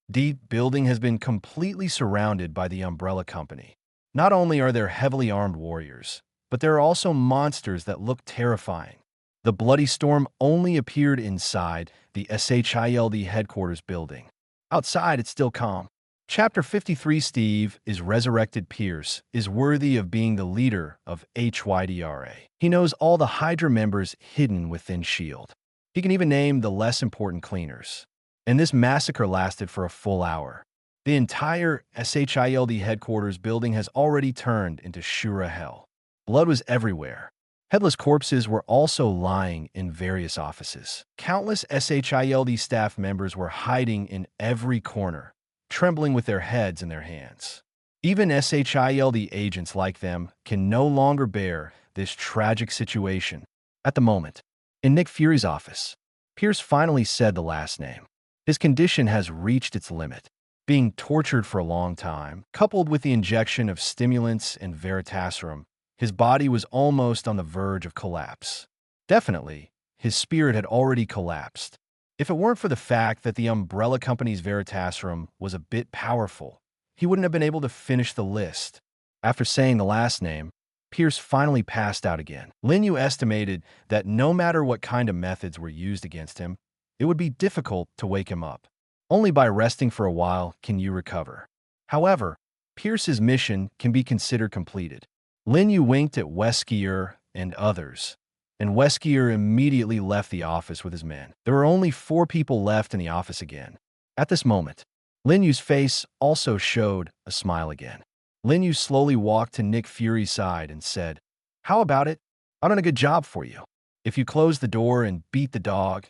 building has been completely surrounded by the Umbrella Company. Not only are there heavily armed warriors, but there are also monsters that look terrifying. The bloody storm only appeared inside the SHIELD headquarters building. Outside, it's still calm. Chapter 53 Steve is resurrected. Pierce is worthy of being the leader of HYDRA. He knows all the Hydra members hidden within S.H.I.E.L.D. He can even name the less important cleaners. And this massacre lasted for a full hour. The entire SHIELD headquarters building has already turned into Shura hell. Blood was everywhere. Headless corpses were also lying in various offices. Countless SHIELD staff members were hiding in every corner, trembling with their heads in their hands. Even SHIELD agents like them can no longer bear this tragic situation. At the moment, in Nick Fury's office, Pierce finally said the last name. His condition has reached its limit. Being tortured for a long time, coupled with the injection of stimulants and Veritaserum, his body was almost on the verge of collapse. Definitely, his spirit had already collapsed. If it weren't for the fact that the Umbrella Company's Veritaserum was a bit powerful, he wouldn't have been able to finish the list. After saying the last name, Pierce finally passed out again. Lin Yu estimated that no matter what kind of methods were used against him, it would be difficult to wake him up. Only by resting for a while can you recover. However, Pierce's mission can be considered completed. Lin Yu winked at Weskier and others, and Weskier immediately left the office with his men. There were only 4 people left in the office again. At this moment, Lin Yu's face also showed a smile again. Lin Yu slowly walked to Nick Fury's side and said, "How about it? I've done a good job for you. If you close the door and beat the dog,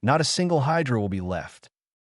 not a single Hydra will be left."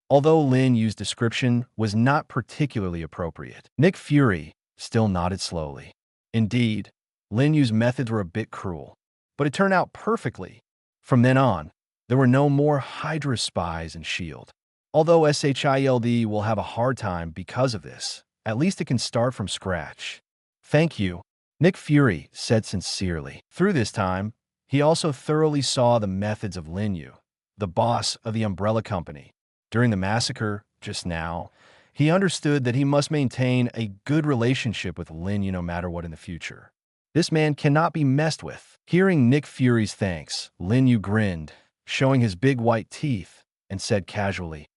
Although Lin Yu's description was not particularly appropriate, Nick Fury still nodded slowly. Indeed, Lin Yu's methods were a bit cruel, but it turned out perfectly. From then on, there were no more Hydra spies in S.H.I.E.L.D. Although SHIELD will have a hard time because of this, at least it can start from scratch. "Thank you," Nick Fury said sincerely. Through this time, he also thoroughly saw the methods of Lin Yu, the boss of the Umbrella Company. During the massacre, just now, he understood that he must maintain a good relationship with Lin Yu no matter what in the future. This man cannot be messed with. Hearing Nick Fury's thanks, Lin Yu grinned, showing his big white teeth, and said casually,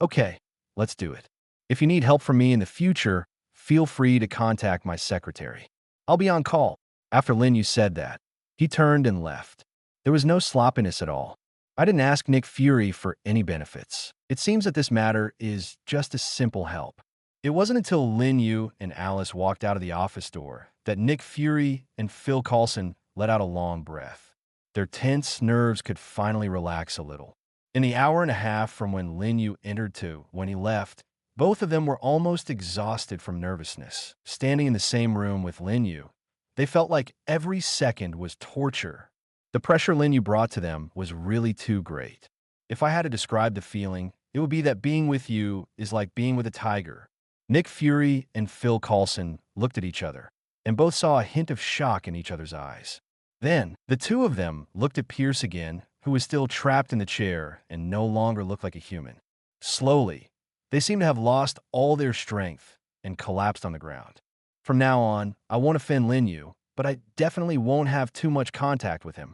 "Okay, let's do it. If you need help from me in the future, feel free to contact my secretary. I'll be on call." After Lin Yu said that, he turned and left. There was no sloppiness at all. I didn't ask Nick Fury for any benefits. It seems that this matter is just a simple help. It wasn't until Lin Yu and Alice walked out of the office door that Nick Fury and Phil Coulson let out a long breath. Their tense nerves could finally relax a little. In the hour and a half from when Lin Yu entered to when he left, both of them were almost exhausted from nervousness. Standing in the same room with Lin Yu, they felt like every second was torture. The pressure Lin Yu brought to them was really too great. If I had to describe the feeling, it would be that being with you is like being with a tiger. Nick Fury and Phil Coulson looked at each other, and both saw a hint of shock in each other's eyes. Then, the two of them looked at Pierce again, who was still trapped in the chair and no longer looked like a human. Slowly, they seemed to have lost all their strength and collapsed on the ground. From now on, I won't offend Lin Yu, but I definitely won't have too much contact with him,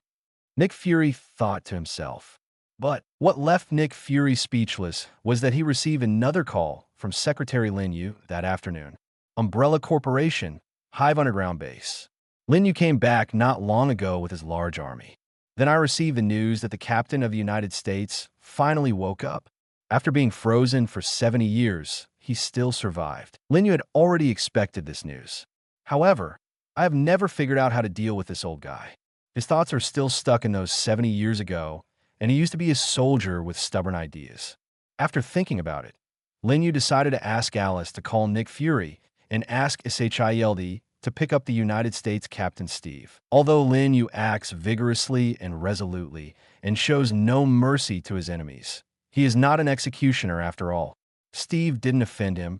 Nick Fury thought to himself. But what left Nick Fury speechless was that he received another call from Secretary Lin Yu that afternoon. Umbrella Corporation, Hive Underground Base. Lin Yu came back not long ago with his large army. Then I received the news that the Captain of the United States finally woke up. After being frozen for 70 years, he still survived. Lin Yu had already expected this news. However, I have never figured out how to deal with this old guy. His thoughts are still stuck in those 70 years ago, and he used to be a soldier with stubborn ideas. After thinking about it, Lin Yu decided to ask Alice to call Nick Fury and ask SHIELD to pick up the United States Captain Steve. Although Lin Yu acts vigorously and resolutely and shows no mercy to his enemies, he is not an executioner after all. Steve didn't offend him,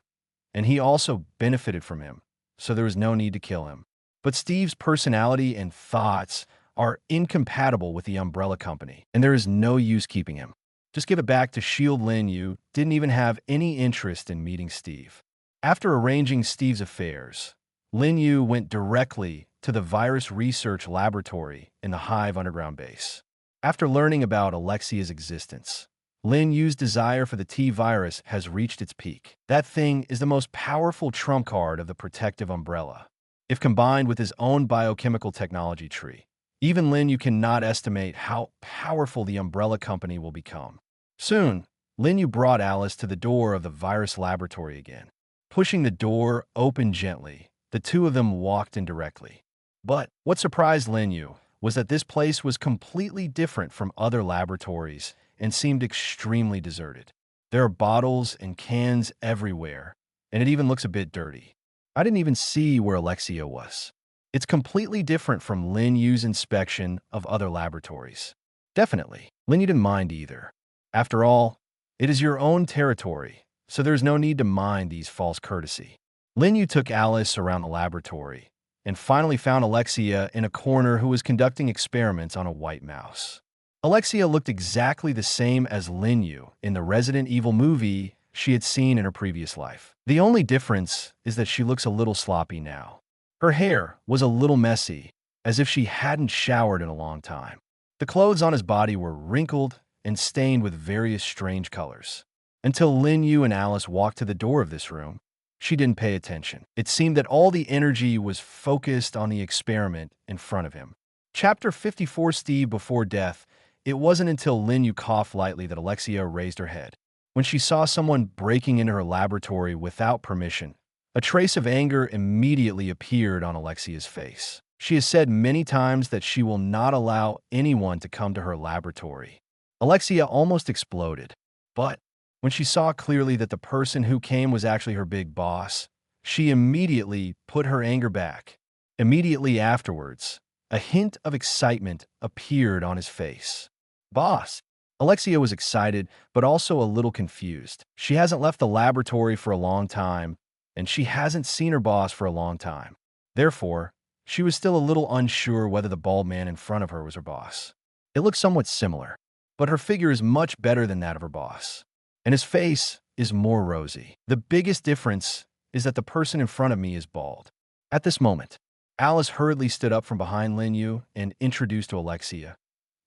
and he also benefited from him, so there was no need to kill him. But Steve's personality and thoughts are incompatible with the Umbrella Company, and there is no use keeping him. Just give it back to S.H.I.E.L.D. Lin Yu didn't even have any interest in meeting Steve. After arranging Steve's affairs, Lin Yu went directly to the virus research laboratory in the Hive underground base. After learning about Alexia's existence, Lin Yu's desire for the T-virus has reached its peak. That thing is the most powerful trump card of the protective umbrella. If combined with his own biochemical technology tree, even Lin Yu cannot estimate how powerful the Umbrella Company will become. Soon, Lin Yu brought Alice to the door of the virus laboratory again. Pushing the door open gently, the two of them walked in directly. But what surprised Lin Yu was that this place was completely different from other laboratories and seemed extremely deserted. There are bottles and cans everywhere, and it even looks a bit dirty. I didn't even see where Alexia was. It's completely different from Lin Yu's inspection of other laboratories. Definitely, Lin Yu didn't mind either. After all, it is your own territory, so there's no need to mind these false courtesy. Lin Yu took Alice around the laboratory and finally found Alexia in a corner who was conducting experiments on a white mouse. Alexia looked exactly the same as Lin Yu in the Resident Evil movie she had seen in her previous life. The only difference is that she looks a little sloppy now. Her hair was a little messy, as if she hadn't showered in a long time. The clothes on his body were wrinkled and stained with various strange colors. Until Lin Yu and Alice walked to the door of this room, she didn't pay attention. It seemed that all the energy was focused on the experiment in front of him. Chapter 54, Steve Before Death. It wasn't until Lin Yu coughed lightly that Alexia raised her head. When she saw someone breaking into her laboratory without permission, a trace of anger immediately appeared on Alexia's face. She has said many times that she will not allow anyone to come to her laboratory. Alexia almost exploded, but when she saw clearly that the person who came was actually her big boss, she immediately put her anger back. Immediately afterwards, a hint of excitement appeared on his face. "Boss." Alexia was excited, but also a little confused. She hasn't left the laboratory for a long time, and she hasn't seen her boss for a long time. Therefore, she was still a little unsure whether the bald man in front of her was her boss. It looked somewhat similar, but her figure is much better than that of her boss, and his face is more rosy. The biggest difference is that the person in front of me is bald. At this moment, Alice hurriedly stood up from behind Lin Yu and introduced to Alexia.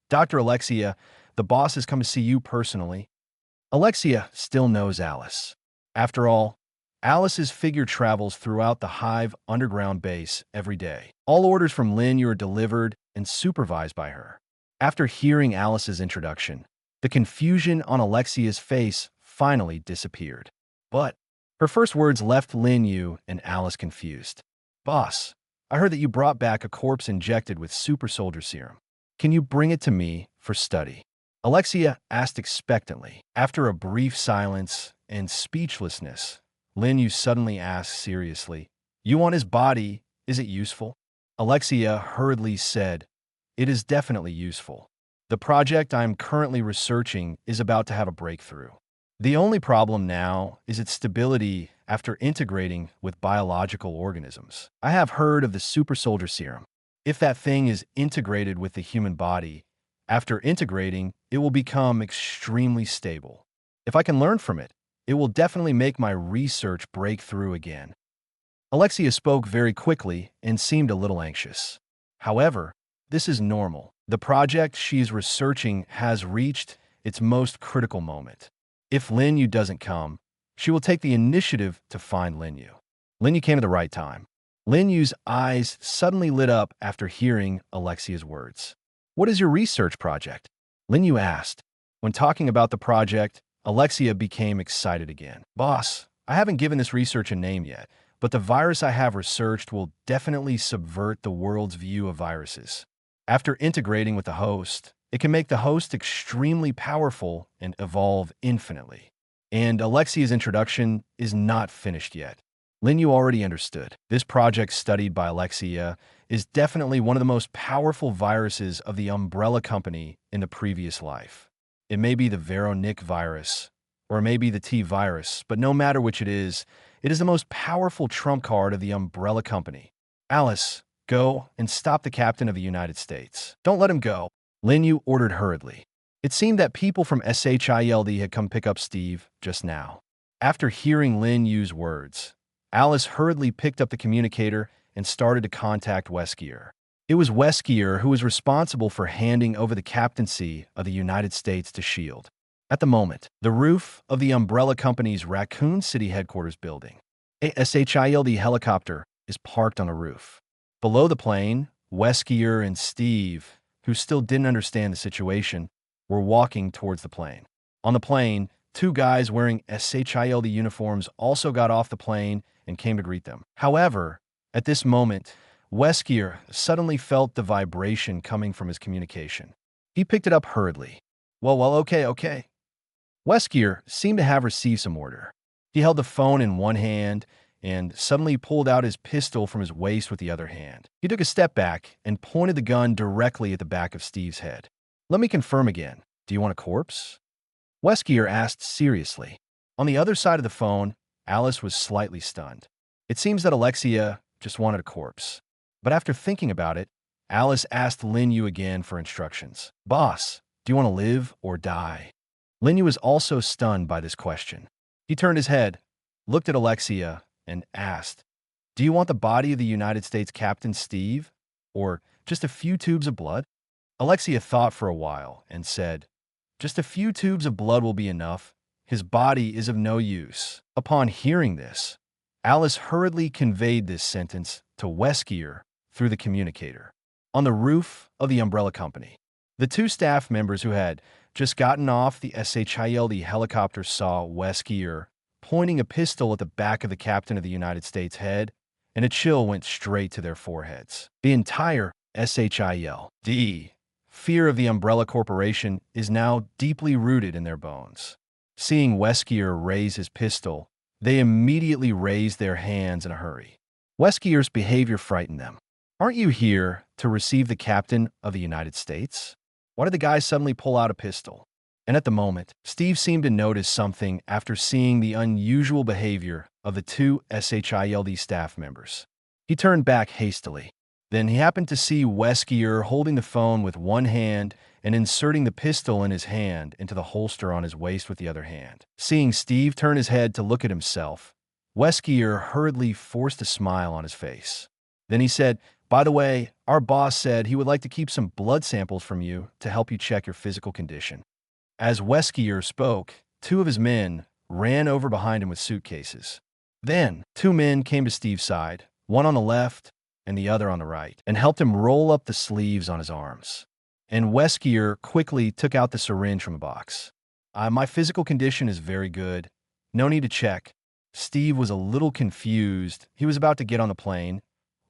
"Dr. Alexia, the boss has come to see you personally." Alexia still knows Alice. After all, Alice's figure travels throughout the Hive underground base every day. All orders from Lin Yu are delivered and supervised by her. After hearing Alice's introduction, the confusion on Alexia's face finally disappeared. But her first words left Lin Yu and Alice confused. "Boss, I heard that you brought back a corpse injected with super soldier serum. Can you bring it to me for study?" Alexia asked expectantly. After a brief silence and speechlessness, Lin Yu suddenly asked seriously, "You want his body? Is it useful?" Alexia hurriedly said, "It is definitely useful. The project I am currently researching is about to have a breakthrough. The only problem now is its stability after integrating with biological organisms. I have heard of the super soldier serum. If that thing is integrated with the human body, after integrating, it will become extremely stable. If I can learn from it, it will definitely make my research break through again." Alexia spoke very quickly and seemed a little anxious. However, this is normal. The project she is researching has reached its most critical moment. If Lin Yu doesn't come, She will take the initiative to find Linyu. Linyu came at the right time. Linyu's eyes suddenly lit up after hearing Alexia's words. "What is your research project?" Linyu asked. When talking about the project, Alexia became excited again. "Boss, I haven't given this research a name yet, but the virus I have researched will definitely subvert the world's view of viruses. After integrating with the host, it can make the host extremely powerful and evolve infinitely." And Alexia's introduction is not finished yet. Linyu already understood. This project studied by Alexia is definitely one of the most powerful viruses of the Umbrella Company in the previous life. It may be the Veronic virus, or it may be the T virus, but no matter which it is the most powerful trump card of the Umbrella Company. "Alice, go and stop the captain of the United States. Don't let him go," Linyu ordered hurriedly. It seemed that people from SHIELD had come pick up Steve just now. After hearing Linyu's words, Alice hurriedly picked up the communicator and started to contact Weskier. It was Weskier who was responsible for handing over the captaincy of the United States to SHIELD. At the moment, the roof of the Umbrella Company's Raccoon City headquarters building. A SHIELD helicopter is parked on a roof. Below the plane, Weskier and Steve, who still didn't understand the situation, were walking towards the plane. On the plane, two guys wearing SHIELD uniforms also got off the plane and came to greet them. However, at this moment, Weskier suddenly felt the vibration coming from his communication. He picked it up hurriedly. Well, okay. Weskier seemed to have received some order. He held the phone in one hand and suddenly pulled out his pistol from his waist with the other hand. He took a step back and pointed the gun directly at the back of Steve's head. "Let me confirm again. Do you want a corpse?" Weskier asked seriously. On the other side of the phone, Alice was slightly stunned. It seems that Alexia just wanted a corpse. But after thinking about it, Alice asked Linyu again for instructions. "Boss, do you want to live or die?" Linyu was also stunned by this question. He turned his head, looked at Alexia, and asked, "Do you want the body of the United States Captain Steve, or just a few tubes of blood?" Alexia thought for a while and said, "Just a few tubes of blood will be enough. His body is of no use." Upon hearing this, Alice hurriedly conveyed this sentence to Weskier through the communicator. On the roof of the Umbrella Company, the two staff members who had just gotten off the SHIELD helicopter saw Weskier pointing a pistol at the back of the captain of the United States' head, and a chill went straight to their foreheads. The entire SHIELD fear of the Umbrella Corporation is now deeply rooted in their bones. Seeing Weskier raise his pistol, they immediately raised their hands in a hurry. Weskier's behavior frightened them. "Aren't you here to receive the captain of the United States? Why did the guy suddenly pull out a pistol?" And at the moment, Steve seemed to notice something after seeing the unusual behavior of the two SHIELD staff members. He turned back hastily. Then he happened to see Weskier holding the phone with one hand and inserting the pistol in his hand into the holster on his waist with the other hand. Seeing Steve turn his head to look at himself, Weskier hurriedly forced a smile on his face. Then he said, "By the way, our boss said he would like to keep some blood samples from you to help you check your physical condition." As Weskier spoke, two of his men ran over behind him with suitcases. Then, two men came to Steve's side, one on the left and the other on the right, and helped him roll up the sleeves on his arms. And Weskier quickly took out the syringe from a box. My physical condition is very good. No need to check." Steve was a little confused. He was about to get on the plane.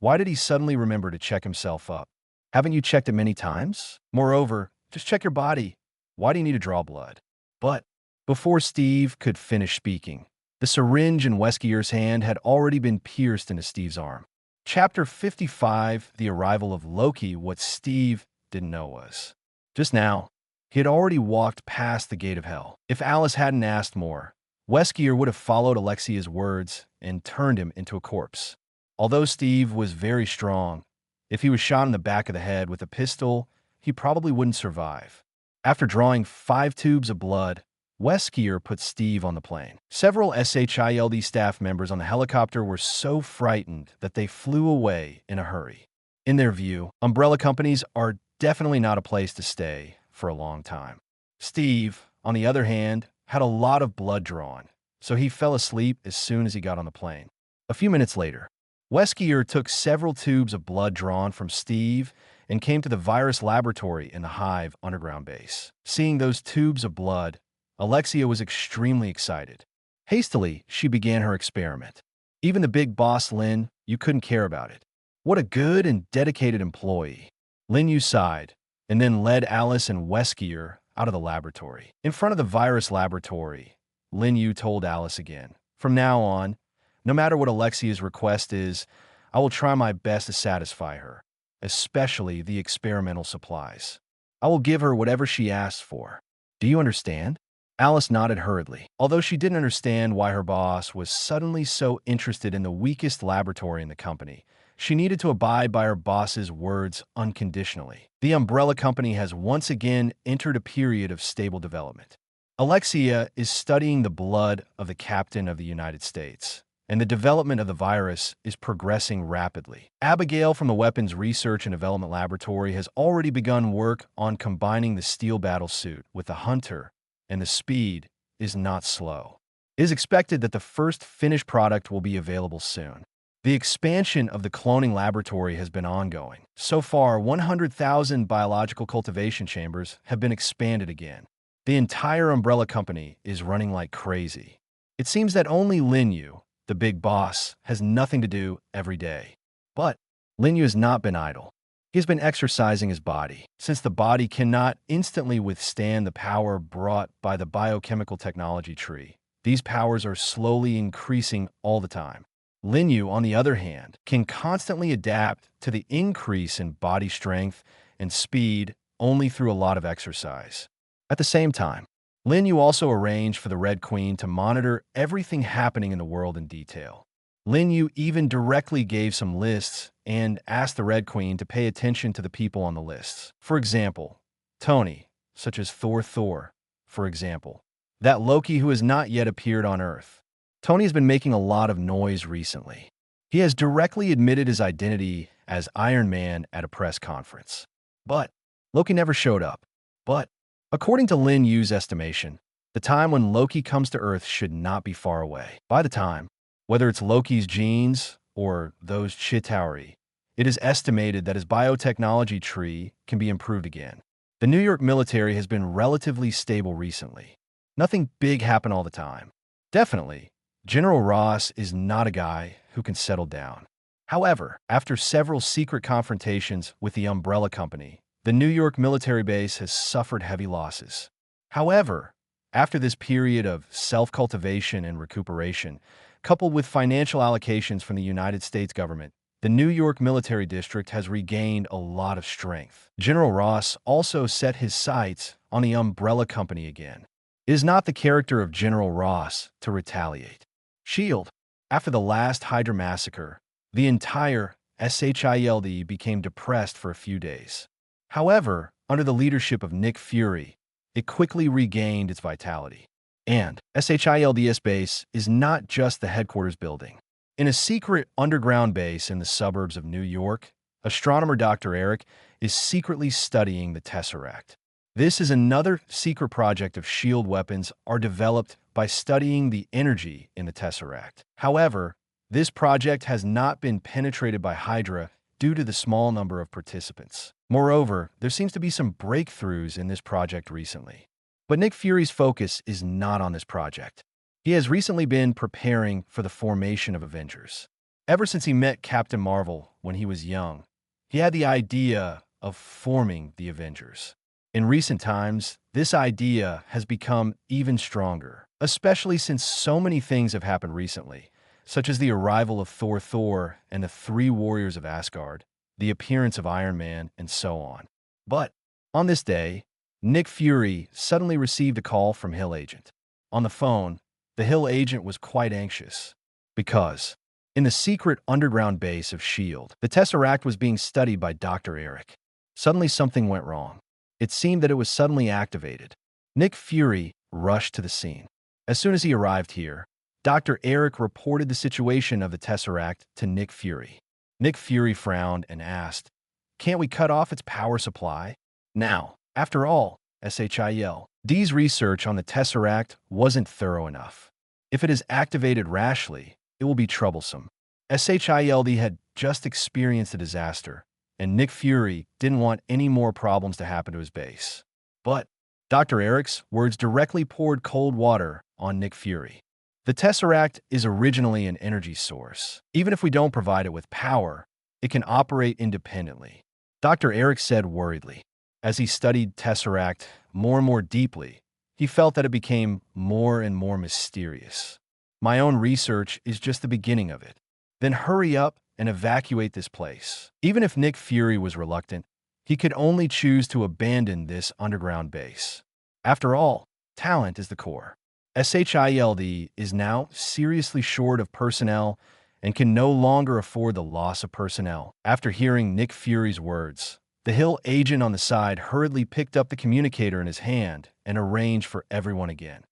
Why did he suddenly remember to check himself up? Haven't you checked it many times? Moreover, just check your body. Why do you need to draw blood? But before Steve could finish speaking, the syringe in Weskier's hand had already been pierced into Steve's arm. Chapter 55, The Arrival of Loki. What Steve didn't know was, just now, he had already walked past the gate of hell. If Alice hadn't asked more, Weskier would have followed Alexia's words and turned him into a corpse. Although Steve was very strong, if he was shot in the back of the head with a pistol, he probably wouldn't survive. After drawing 5 tubes of blood, Weskier put Steve on the plane. Several SHIELD staff members on the helicopter were so frightened that they flew away in a hurry. In their view, umbrella companies are definitely not a place to stay for a long time. Steve, on the other hand, had a lot of blood drawn. so he fell asleep as soon as he got on the plane. A few minutes later, Weskier took several tubes of blood drawn from Steve and came to the virus laboratory in the Hive underground base. Seeing those tubes of blood, Alexia was extremely excited. Hastily, she began her experiment. Even the big boss, Lin, you couldn't care about it. What a good and dedicated employee. Lin Yu sighed, and then led Alice and Weskier out of the laboratory. In front of the virus laboratory, Lin Yu told Alice again, "From now on, no matter what Alexia's request is, I will try my best to satisfy her, especially the experimental supplies. I will give her whatever she asks for. Do you understand?" Alice nodded hurriedly. Although she didn't understand why her boss was suddenly so interested in the weakest laboratory in the company, she needed to abide by her boss's words unconditionally. The Umbrella Company has once again entered a period of stable development. Alexia is studying the blood of the Captain of the United States, and the development of the virus is progressing rapidly. Abigail from the Weapons Research and Development Laboratory has already begun work on combining the steel battle suit with the Hunter, and the speed is not slow. It is expected that the first finished product will be available soon. The expansion of the cloning laboratory has been ongoing. So far, 100,000 biological cultivation chambers have been expanded again. The entire Umbrella Company is running like crazy. It seems that only Lin Yu, the big boss, has nothing to do every day. But Lin Yu has not been idle. He has been exercising his body. Since the body cannot instantly withstand the power brought by the biochemical technology tree, these powers are slowly increasing all the time. Lin Yu, on the other hand, can constantly adapt to the increase in body strength and speed only through a lot of exercise. At the same time, Lin Yu also arranged for the Red Queen to monitor everything happening in the world in detail. Lin Yu even directly gave some lists and asked the Red Queen to pay attention to the people on the lists. For example, Tony, such as Thor, for example, that Loki who has not yet appeared on Earth. Tony has been making a lot of noise recently. He has directly admitted his identity as Iron Man at a press conference. But Loki never showed up. But according to Lin Yu's estimation, the time when Loki comes to Earth should not be far away. By the time, whether it's Loki's genes or those Chitauri, it is estimated that his biotechnology tree can be improved again. The New York military has been relatively stable recently. Nothing big happened all the time. Definitely, General Ross is not a guy who can settle down. However, after several secret confrontations with the Umbrella Company, the New York military base has suffered heavy losses. However, after this period of self-cultivation and recuperation, coupled with financial allocations from the United States government, the New York military district has regained a lot of strength. General Ross also set his sights on the Umbrella Company again. It is not the character of General Ross to retaliate. SHIELD. After the last Hydra massacre, the entire SHIELD became depressed for a few days. However, under the leadership of Nick Fury, it quickly regained its vitality. And SHIELD's base is not just the headquarters building. In a secret underground base in the suburbs of New York, astronomer Dr. Eric is secretly studying the Tesseract. This is another secret project of SHIELD weapons are developed by studying the energy in the Tesseract. However, this project has not been penetrated by Hydra due to the small number of participants. Moreover, there seems to be some breakthroughs in this project recently. But Nick Fury's focus is not on this project. He has recently been preparing for the formation of Avengers. Ever since he met Captain Marvel when he was young, he had the idea of forming the Avengers. In recent times, this idea has become even stronger, especially since so many things have happened recently, such as the arrival of Thor and the three warriors of Asgard, the appearance of Iron Man, and so on. But on this day, Nick Fury suddenly received a call from Hill Agent. On the phone, the Hill Agent was quite anxious because in the secret underground base of SHIELD, the Tesseract was being studied by Dr. Eric. Suddenly something went wrong. It seemed that it was suddenly activated. Nick Fury rushed to the scene. As soon as he arrived here, Dr. Eric reported the situation of the Tesseract to Nick Fury. Nick Fury frowned and asked, "Can't we cut off its power supply?" Now, after all, SHIELD's research on the Tesseract wasn't thorough enough. If it is activated rashly, it will be troublesome. SHIELD had just experienced a disaster, and Nick Fury didn't want any more problems to happen to his base. But Dr. Eric's words directly poured cold water on Nick Fury. The Tesseract is originally an energy source. Even if we don't provide it with power, it can operate independently, Dr. Eric said worriedly. As he studied Tesseract more and more deeply, he felt that it became more and more mysterious. My own research is just the beginning of it. Then hurry up and evacuate this place. Even if Nick Fury was reluctant, he could only choose to abandon this underground base. After all, talent is the core. SHIELD is now seriously short of personnel and can no longer afford the loss of personnel. After hearing Nick Fury's words, the Hill agent on the side hurriedly picked up the communicator in his hand and arranged for everyone again.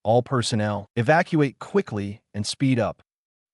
All personnel, evacuate quickly and speed up.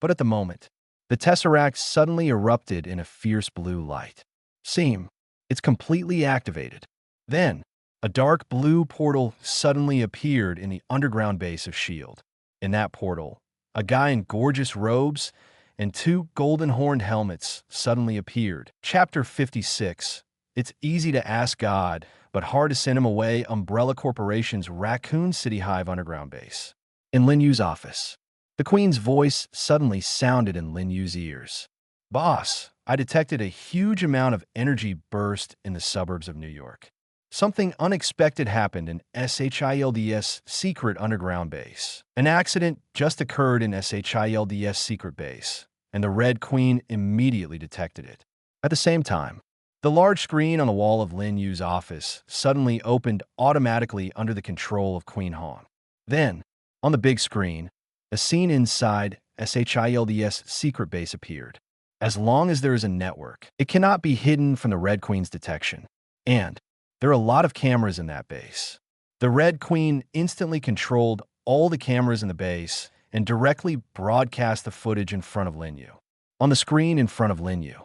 But at the moment, the Tesseract suddenly erupted in a fierce blue light. Seem, it's completely activated. Then, a dark blue portal suddenly appeared in the underground base of S.H.I.E.L.D. In that portal, a guy in gorgeous robes and two golden-horned helmets suddenly appeared. Chapter 56. It's easy to ask God, but hard to send him away. Umbrella Corporation's Raccoon City Hive underground base. In Lin Yu's office, the Queen's voice suddenly sounded in Lin Yu's ears. Boss, I detected a huge amount of energy burst in the suburbs of New York. Something unexpected happened in SHIELD's secret underground base. An accident just occurred in SHIELD's secret base, and the Red Queen immediately detected it. At the same time, the large screen on the wall of Lin Yu's office suddenly opened automatically under the control of Queen Han. Then, on the big screen, a scene inside SHIELD's secret base appeared. As long as there is a network, it cannot be hidden from the Red Queen's detection. And there are a lot of cameras in that base. The Red Queen instantly controlled all the cameras in the base and directly broadcast the footage in front of Lin Yu. On the screen in front of Lin Yu,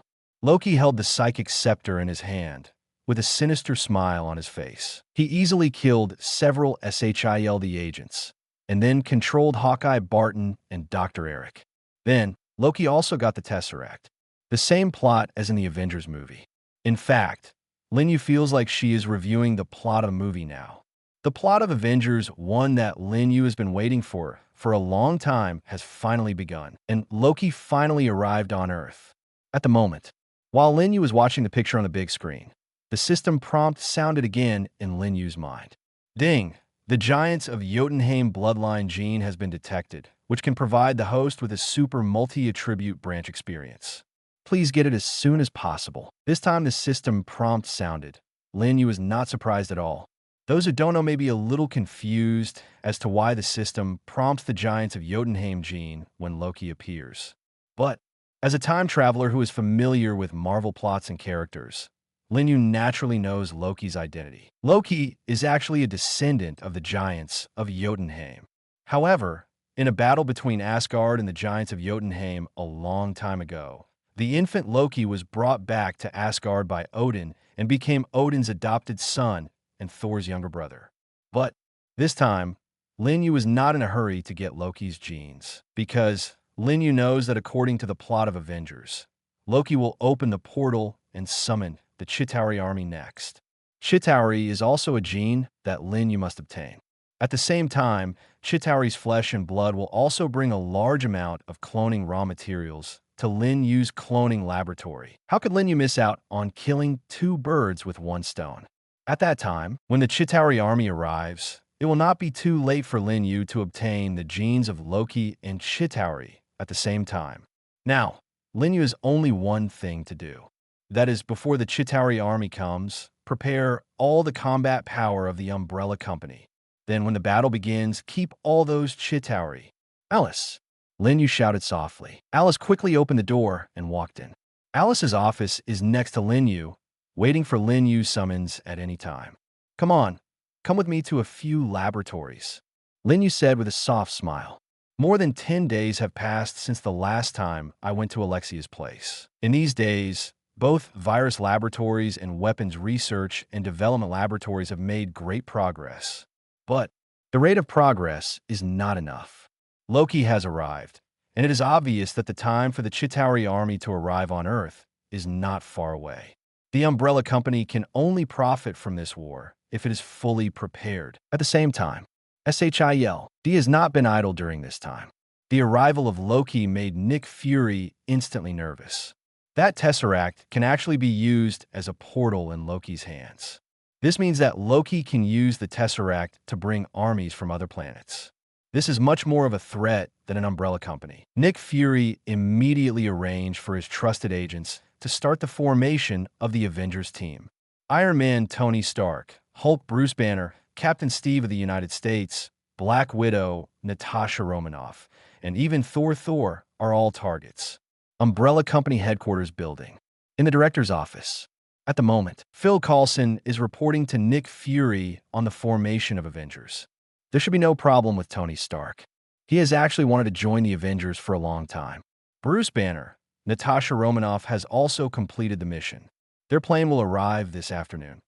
Loki held the psychic scepter in his hand, with a sinister smile on his face. He easily killed several SHIELD agents, and then controlled Hawkeye Barton and Dr. Eric. Then, Loki also got the Tesseract. The same plot as in the Avengers movie. In fact, Lin Yu feels like she is reviewing the plot of a movie now. The plot of Avengers, one that Lin Yu has been waiting for a long time, has finally begun, and Loki finally arrived on Earth. At the moment, while Lin Yu was watching the picture on the big screen, the system prompt sounded again in Lin Yu's mind. Ding! The Giants of Jotunheim bloodline gene has been detected, which can provide the host with a super multi-attribute branch experience. Please get it as soon as possible. This time the system prompt sounded. Lin Yu is not surprised at all. Those who don't know may be a little confused as to why the system prompts the Giants of Jotunheim gene when Loki appears. But, as a time traveler who is familiar with Marvel plots and characters, Lin Yu naturally knows Loki's identity. Loki is actually a descendant of the Giants of Jotunheim. However, in a battle between Asgard and the Giants of Jotunheim a long time ago, the infant Loki was brought back to Asgard by Odin and became Odin's adopted son and Thor's younger brother. But this time, Lin Yu is not in a hurry to get Loki's genes, because Lin Yu knows that according to the plot of Avengers, Loki will open the portal and summon the Chitauri army next. Chitauri is also a gene that Lin Yu must obtain. At the same time, Chitauri's flesh and blood will also bring a large amount of cloning raw materials to Lin Yu's cloning laboratory. How could Lin Yu miss out on killing two birds with one stone? At that time, when the Chitauri army arrives, it will not be too late for Lin Yu to obtain the genes of Loki and Chitauri at the same time. Now, Lin Yu has only one thing to do. That is, before the Chitauri army comes, prepare all the combat power of the Umbrella Company. Then when the battle begins, keep all those Chitauri. Alice! Lin Yu shouted softly. Alice quickly opened the door and walked in. Alice's office is next to Lin Yu, waiting for Lin Yu's summons at any time. Come on, come with me to a few laboratories, Lin Yu said with a soft smile. More than 10 days have passed since the last time I went to Alexia's place. In these days, both virus laboratories and weapons research and development laboratories have made great progress. But the rate of progress is not enough. Loki has arrived, and it is obvious that the time for the Chitauri army to arrive on Earth is not far away. The Umbrella Company can only profit from this war if it is fully prepared. At the same time, SHIELD has not been idle during this time. The arrival of Loki made Nick Fury instantly nervous. That Tesseract can actually be used as a portal in Loki's hands. This means that Loki can use the Tesseract to bring armies from other planets. This is much more of a threat than an Umbrella Company. Nick Fury immediately arranged for his trusted agents to start the formation of the Avengers team. Iron Man Tony Stark, Hulk Bruce Banner, Captain Steve of the United States, Black Widow Natasha Romanoff, and even Thor are all targets. Umbrella Company headquarters building. In the director's office. At the moment, Phil Coulson is reporting to Nick Fury on the formation of Avengers. There should be no problem with Tony Stark. He has actually wanted to join the Avengers for a long time. Bruce Banner, Natasha Romanoff has also completed the mission. Their plane will arrive this afternoon.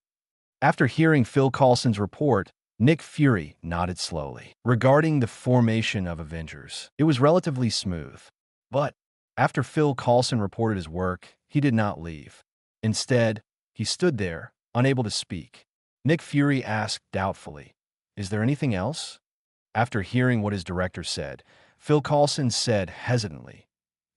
After hearing Phil Coulson's report, Nick Fury nodded slowly. Regarding the formation of Avengers, it was relatively smooth. But after Phil Coulson reported his work, he did not leave. Instead, he stood there, unable to speak. Nick Fury asked doubtfully, "Is there anything else?" After hearing what his director said, Phil Coulson said hesitantly,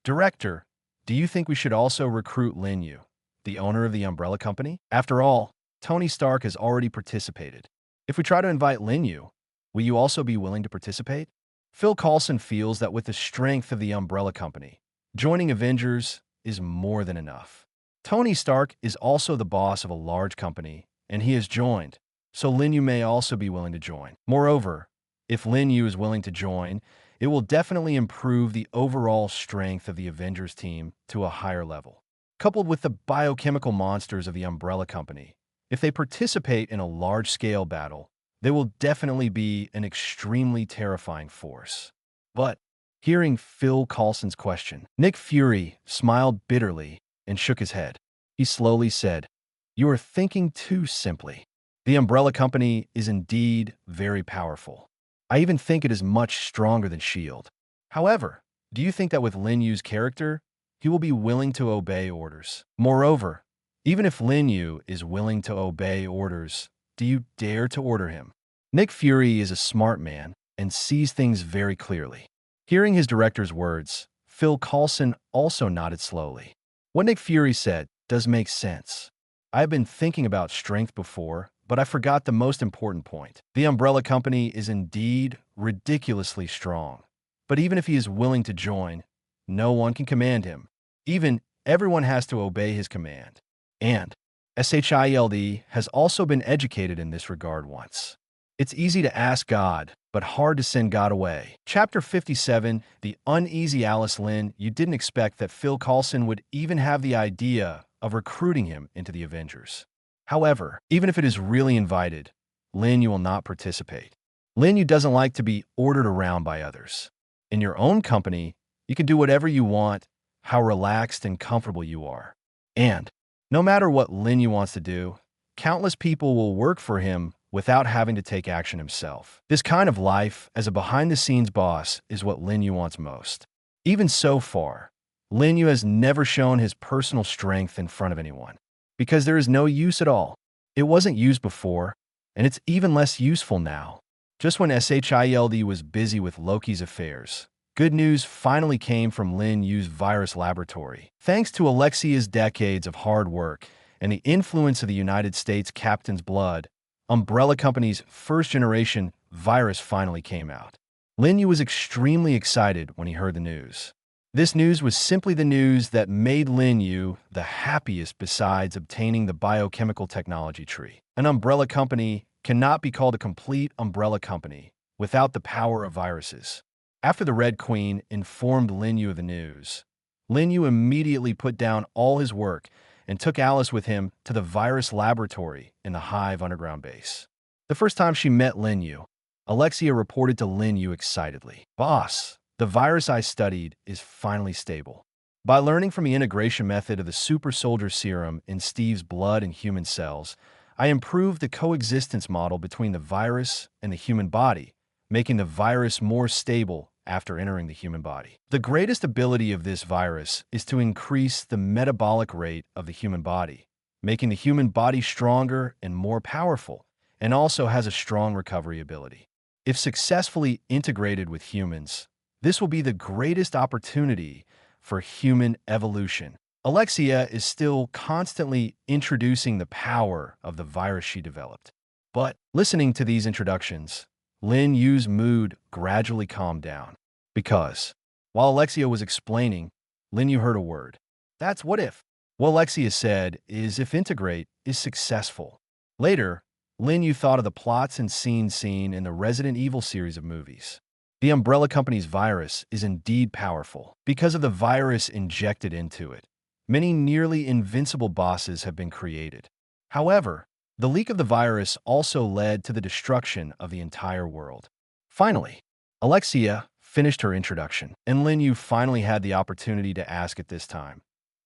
"Director, do you think we should also recruit Lin Yu, the owner of the Umbrella Company? After all, Tony Stark has already participated. If we try to invite Lin Yu, will you also be willing to participate?" Phil Coulson feels that with the strength of the Umbrella Company, joining Avengers is more than enough. Tony Stark is also the boss of a large company, and he has joined, so Lin Yu may also be willing to join. Moreover, if Lin Yu is willing to join, it will definitely improve the overall strength of the Avengers team to a higher level. Coupled with the biochemical monsters of the Umbrella Company, if they participate in a large-scale battle, they will definitely be an extremely terrifying force. But hearing Phil Coulson's question, Nick Fury smiled bitterly and shook his head. He slowly said, "You are thinking too simply. The Umbrella Company is indeed very powerful. I even think it is much stronger than SHIELD. However, do you think that with Lin Yu's character, he will be willing to obey orders? Moreover, even if Lin Yu is willing to obey orders, do you dare to order him?" Nick Fury is a smart man and sees things very clearly. Hearing his director's words, Phil Coulson also nodded slowly. What Nick Fury said does make sense. I have been thinking about strength before, but I forgot the most important point. The Umbrella Company is indeed ridiculously strong. But even if he is willing to join, no one can command him. Even everyone has to obey his command. And SHIELD has also been educated in this regard once. It's easy to ask God, but hard to send God away. Chapter 57, The Uneasy Alice Lin. You didn't expect that Phil Coulson would even have the idea of recruiting him into the Avengers. However, even if it is really invited, Lin Yu will not participate. Lin Yu doesn't like to be ordered around by others. In your own company, you can do whatever you want, how relaxed and comfortable you are. And no matter what Lin Yu wants to do, countless people will work for him without having to take action himself. This kind of life as a behind-the-scenes boss is what Lin Yu wants most. Even so far, Lin Yu has never shown his personal strength in front of anyone, because there is no use at all. It wasn't used before, and it's even less useful now. Just when SHIELD was busy with Loki's affairs, good news finally came from Lin Yu's virus laboratory. Thanks to Alexia's decades of hard work and the influence of the United States Captain's blood, Umbrella Company's first-generation virus finally came out. Lin Yu was extremely excited when he heard the news. This news was simply the news that made Lin Yu the happiest besides obtaining the biochemical technology tree. An Umbrella Company cannot be called a complete Umbrella Company without the power of viruses. After the Red Queen informed Lin Yu of the news, Lin Yu immediately put down all his work and took Alice with him to the virus laboratory in the Hive underground base. The first time she met Lin Yu, Alexia reported to Lin Yu excitedly, "Boss, the virus I studied is finally stable. By learning from the integration method of the super soldier serum in Steve's blood and human cells, I improved the coexistence model between the virus and the human body, making the virus more stable after entering the human body. The greatest ability of this virus is to increase the metabolic rate of the human body, making the human body stronger and more powerful, and also has a strong recovery ability. If successfully integrated with humans, this will be the greatest opportunity for human evolution. Alexia is still constantly introducing the power of the virus she developed. But listening to these introductions, Lin Yu's mood gradually calmed down. Because, while Alexia was explaining, Lin Yu heard a word. That's what if. What Alexia said is if integrate is successful. Later, Lin Yu thought of the plots and scenes seen in the Resident Evil series of movies. The Umbrella Company's virus is indeed powerful. Because of the virus injected into it, many nearly invincible bosses have been created. However, the leak of the virus also led to the destruction of the entire world. Finally, Alexia finished her introduction, and Lin Yu finally had the opportunity to ask at this time.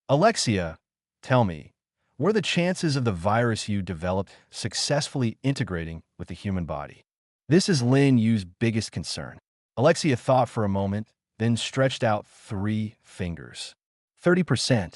Alexia, tell me, were the chances of the virus you developed successfully integrating with the human body? This is Lin Yu's biggest concern. Alexia thought for a moment, then stretched out 3 fingers. 30%.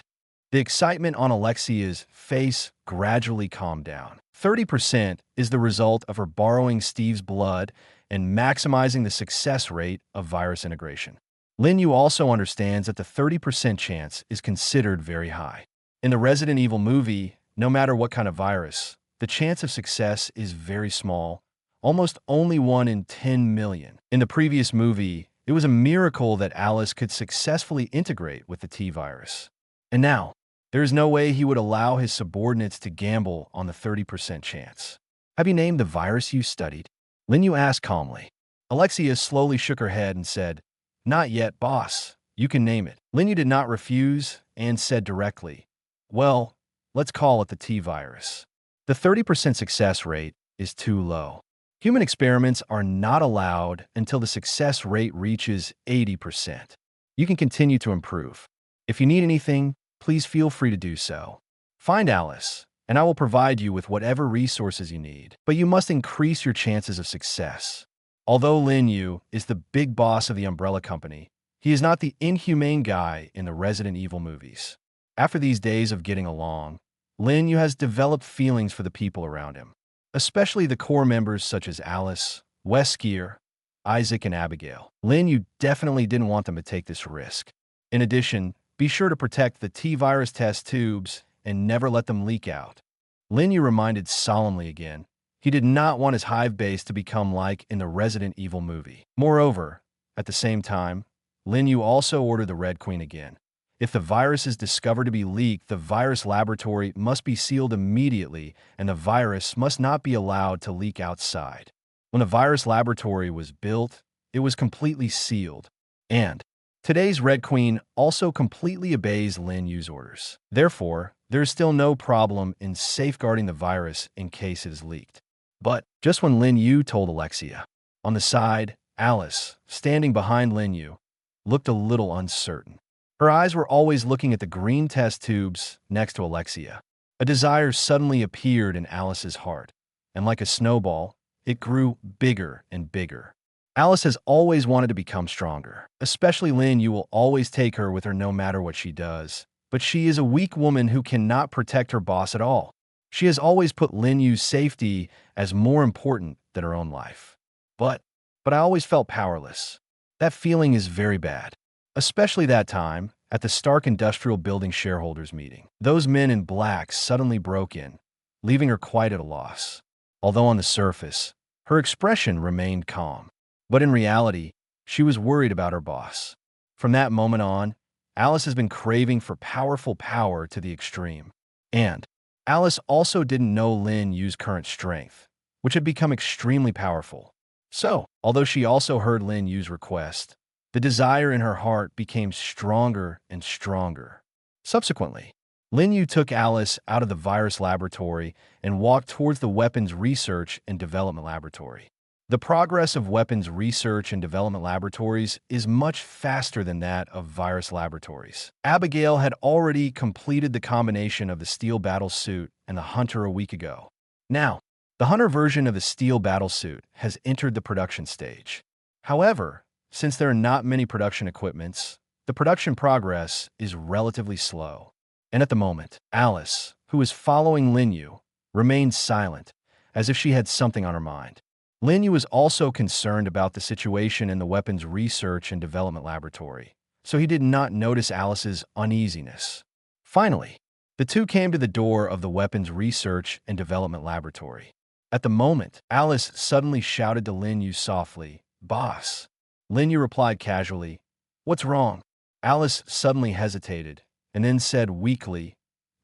The excitement on Alexia's face gradually calmed down. 30% is the result of her borrowing Steve's blood and maximizing the success rate of virus integration. Lin Yu also understands that the 30% chance is considered very high. In the Resident Evil movie, no matter what kind of virus, the chance of success is very small, almost only 1 in 10 million. In the previous movie, it was a miracle that Alice could successfully integrate with the T-virus. And now, there is no way he would allow his subordinates to gamble on the 30% chance. Have you named the virus you studied? Lin Yu asked calmly. Alexia slowly shook her head and said, Not yet, boss. You can name it. Lin Yu did not refuse and said directly, Well, let's call it the T-virus. The 30% success rate is too low. Human experiments are not allowed until the success rate reaches 80%. You can continue to improve. If you need anything, please feel free to do so. Find Alice, and I will provide you with whatever resources you need. But you must increase your chances of success. Although Lin Yu is the big boss of the Umbrella Company, he is not the inhumane guy in the Resident Evil movies. After these days of getting along, Lin Yu has developed feelings for the people around him, especially the core members such as Alice, Wesker, Isaac, and Abigail. Lin Yu definitely didn't want them to take this risk. In addition, be sure to protect the T-virus test tubes and never let them leak out. Lin Yu reminded solemnly again, he did not want his hive base to become like in the Resident Evil movie. Moreover, at the same time, Lin Yu also ordered the Red Queen again. If the virus is discovered to be leaked, the virus laboratory must be sealed immediately, and the virus must not be allowed to leak outside. When the virus laboratory was built, it was completely sealed. And today's Red Queen also completely obeys Lin Yu's orders. Therefore, there is still no problem in safeguarding the virus in case it is leaked. But just when Lin Yu told Alexia, on the side, Alice, standing behind Lin Yu, looked a little uncertain. Her eyes were always looking at the green test tubes next to Alexia. A desire suddenly appeared in Alice's heart, and like a snowball, it grew bigger and bigger. Alice has always wanted to become stronger. Especially Lin Yu will always take her with her no matter what she does. But she is a weak woman who cannot protect her boss at all. She has always put Lin Yu's safety as more important than her own life. But I always felt powerless. That feeling is very bad. Especially that time, at the Stark Industrial Building shareholders meeting. Those men in black suddenly broke in, leaving her quite at a loss. Although on the surface, her expression remained calm. But in reality, she was worried about her boss. From that moment on, Alice has been craving for powerful power to the extreme. And Alice also didn't know Lin Yu's current strength, which had become extremely powerful. So, although she also heard Lin Yu's request, the desire in her heart became stronger and stronger. Subsequently, Lin Yu took Alice out of the virus laboratory and walked towards the weapons research and development laboratory. The progress of weapons research and development laboratories is much faster than that of virus laboratories. Abigail had already completed the combination of the steel battle suit and the Hunter a week ago. Now, the Hunter version of the steel battle suit has entered the production stage. However, Since there are not many production equipments, the production progress is relatively slow. And at the moment, Alice, who is following Lin Yu, remained silent, as if she had something on her mind. Lin Yu was also concerned about the situation in the weapons research and development laboratory, so he did not notice Alice's uneasiness. Finally, the two came to the door of the weapons research and development laboratory. At the moment, Alice suddenly shouted to Lin Yu softly, "Boss." Lin Yu replied casually, "What's wrong?" Alice suddenly hesitated, and then said weakly,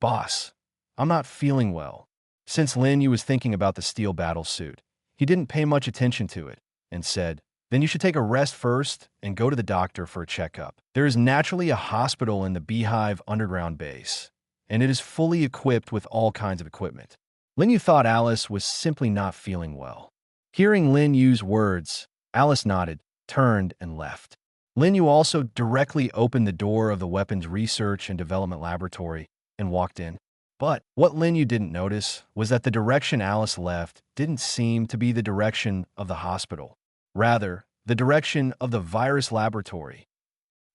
"Boss, I'm not feeling well." Since Lin Yu was thinking about the steel battle suit, he didn't pay much attention to it, and said, "Then you should take a rest first and go to the doctor for a checkup. There is naturally a hospital in the Beehive underground base, and it is fully equipped with all kinds of equipment." Lin Yu thought Alice was simply not feeling well. Hearing Lin Yu's words, Alice nodded, turned, and left. Lin Yu also directly opened the door of the weapons research and development laboratory and walked in. But what Lin Yu didn't notice was that the direction Alice left didn't seem to be the direction of the hospital. Rather, the direction of the virus laboratory.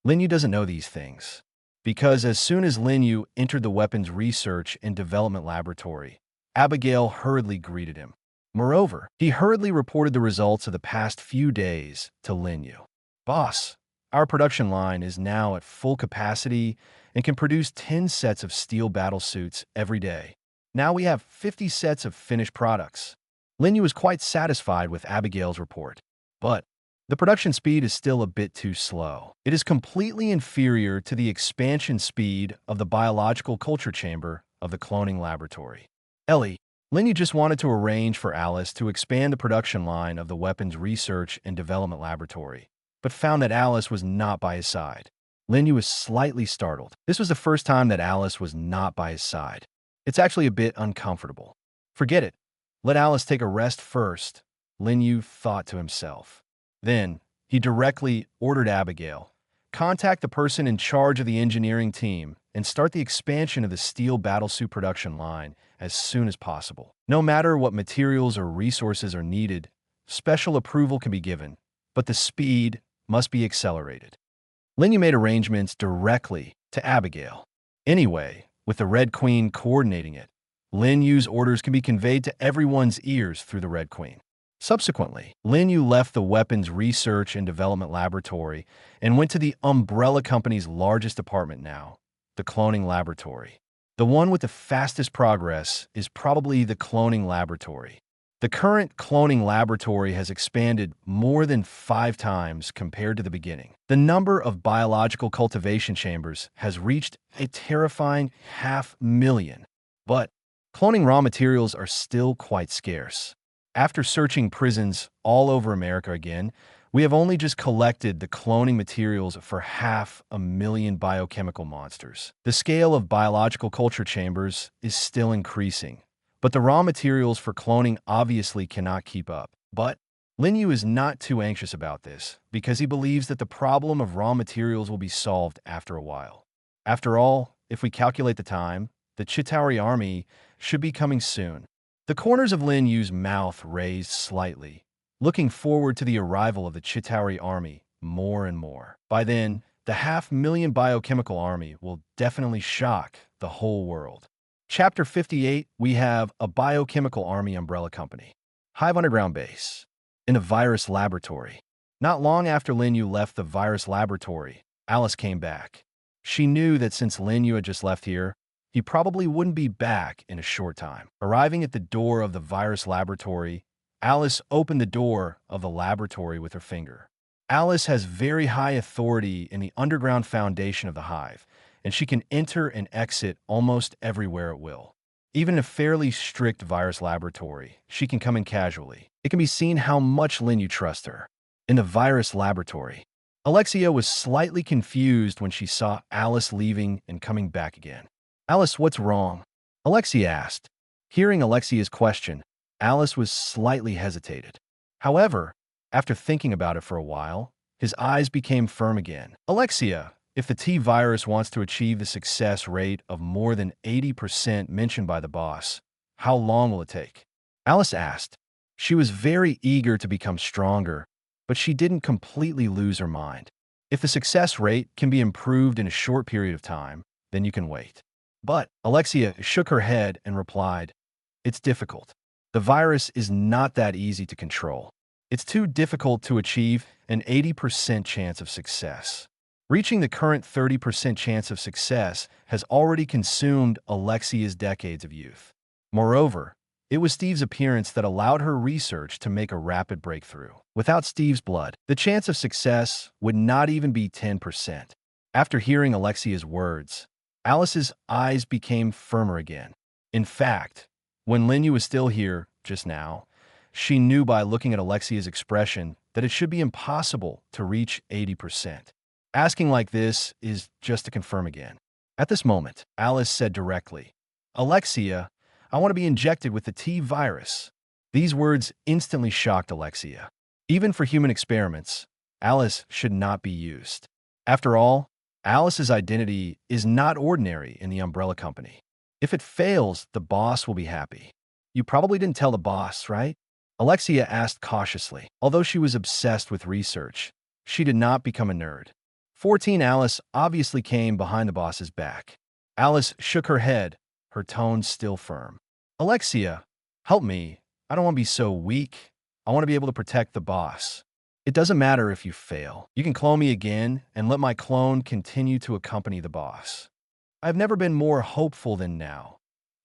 Lin Yu doesn't know these things, because as soon as Lin Yu entered the weapons research and development laboratory, Abigail hurriedly greeted him. Moreover, he hurriedly reported the results of the past few days to Lin Yu. "Boss, our production line is now at full capacity and can produce 10 sets of steel battle suits every day. Now we have 50 sets of finished products." Lin Yu was quite satisfied with Abigail's report. But the production speed is still a bit too slow. It is completely inferior to the expansion speed of the biological culture chamber of the cloning laboratory. Ellie, Lin Yu just wanted to arrange for Alice to expand the production line of the weapons research and development laboratory, but found that Alice was not by his side. Lin Yu was slightly startled. This was the first time that Alice was not by his side. It's actually a bit uncomfortable. Forget it. Let Alice take a rest first, Lin Yu thought to himself. Then, he directly ordered Abigail, "Contact the person in charge of the engineering team and start the expansion of the steel battlesuit production line as soon as possible. No matter what materials or resources are needed, special approval can be given, but the speed must be accelerated." Lin Yu made arrangements directly to Abigail. Anyway, with the Red Queen coordinating it, Lin Yu's orders can be conveyed to everyone's ears through the Red Queen. Subsequently, Lin Yu left the weapons research and development laboratory and went to the Umbrella Company's largest department now, the cloning laboratory. The one with the fastest progress is probably the cloning laboratory. The current cloning laboratory has expanded more than 5 times compared to the beginning. The number of biological cultivation chambers has reached a terrifying 500,000. But cloning raw materials are still quite scarce. After searching prisons all over America again, we have only just collected the cloning materials for 500,000 biochemical monsters. The scale of biological culture chambers is still increasing, but the raw materials for cloning obviously cannot keep up. But Lin Yu is not too anxious about this, because he believes that the problem of raw materials will be solved after a while. After all, if we calculate the time, the Chitauri army should be coming soon. The corners of Lin Yu's mouth raised slightly, looking forward to the arrival of the Chitauri army more and more. By then, the 500,000 biochemical army will definitely shock the whole world. Chapter 58, we have a biochemical army umbrella company. Hive underground base. In a virus laboratory. Not long after Lin Yu left the virus laboratory, Alice came back. She knew that since Lin Yu had just left here, he probably wouldn't be back in a short time. Arriving at the door of the virus laboratory, Alice opened the door of the laboratory with her finger. Alice has very high authority in the underground foundation of the hive, and she can enter and exit almost everywhere at will. Even in a fairly strict virus laboratory, she can come in casually. It can be seen how much Lin Yu trusts her. In the virus laboratory, Alexia was slightly confused when she saw Alice leaving and coming back again. "Alice, what's wrong?" Alexia asked. Hearing Alexia's question, Alice was slightly hesitated. However, after thinking about it for a while, his eyes became firm again. "Alexia, if the T-virus wants to achieve the success rate of more than 80% mentioned by the boss, how long will it take?" Alice asked. She was very eager to become stronger, but she didn't completely lose her mind. If the success rate can be improved in a short period of time, then you can wait. But Alexia shook her head and replied, "It's difficult. The virus is not that easy to control. It's too difficult to achieve an 80% chance of success." Reaching the current 30% chance of success has already consumed Alexia's decades of youth. Moreover, it was Steve's appearance that allowed her research to make a rapid breakthrough. Without Steve's blood, the chance of success would not even be 10%. After hearing Alexia's words, Alice's eyes became firmer again. In fact, when Linyu was still here just now, she knew by looking at Alexia's expression that it should be impossible to reach 80%. Asking like this is just to confirm again. At this moment, Alice said directly, "Alexia, I want to be injected with the T virus." These words instantly shocked Alexia. Even for human experiments, Alice should not be used. After all, Alice's identity is not ordinary in the Umbrella Company. If it fails, the boss will be happy. "You probably didn't tell the boss, right?" Alexia asked cautiously. Although she was obsessed with research, she did not become a nerd. 14 Alice obviously came behind the boss's back. Alice shook her head, her tone still firm. "Alexia, help me. I don't want to be so weak. I want to be able to protect the boss. It doesn't matter if you fail. You can clone me again and let my clone continue to accompany the boss." I've never been more hopeful than now,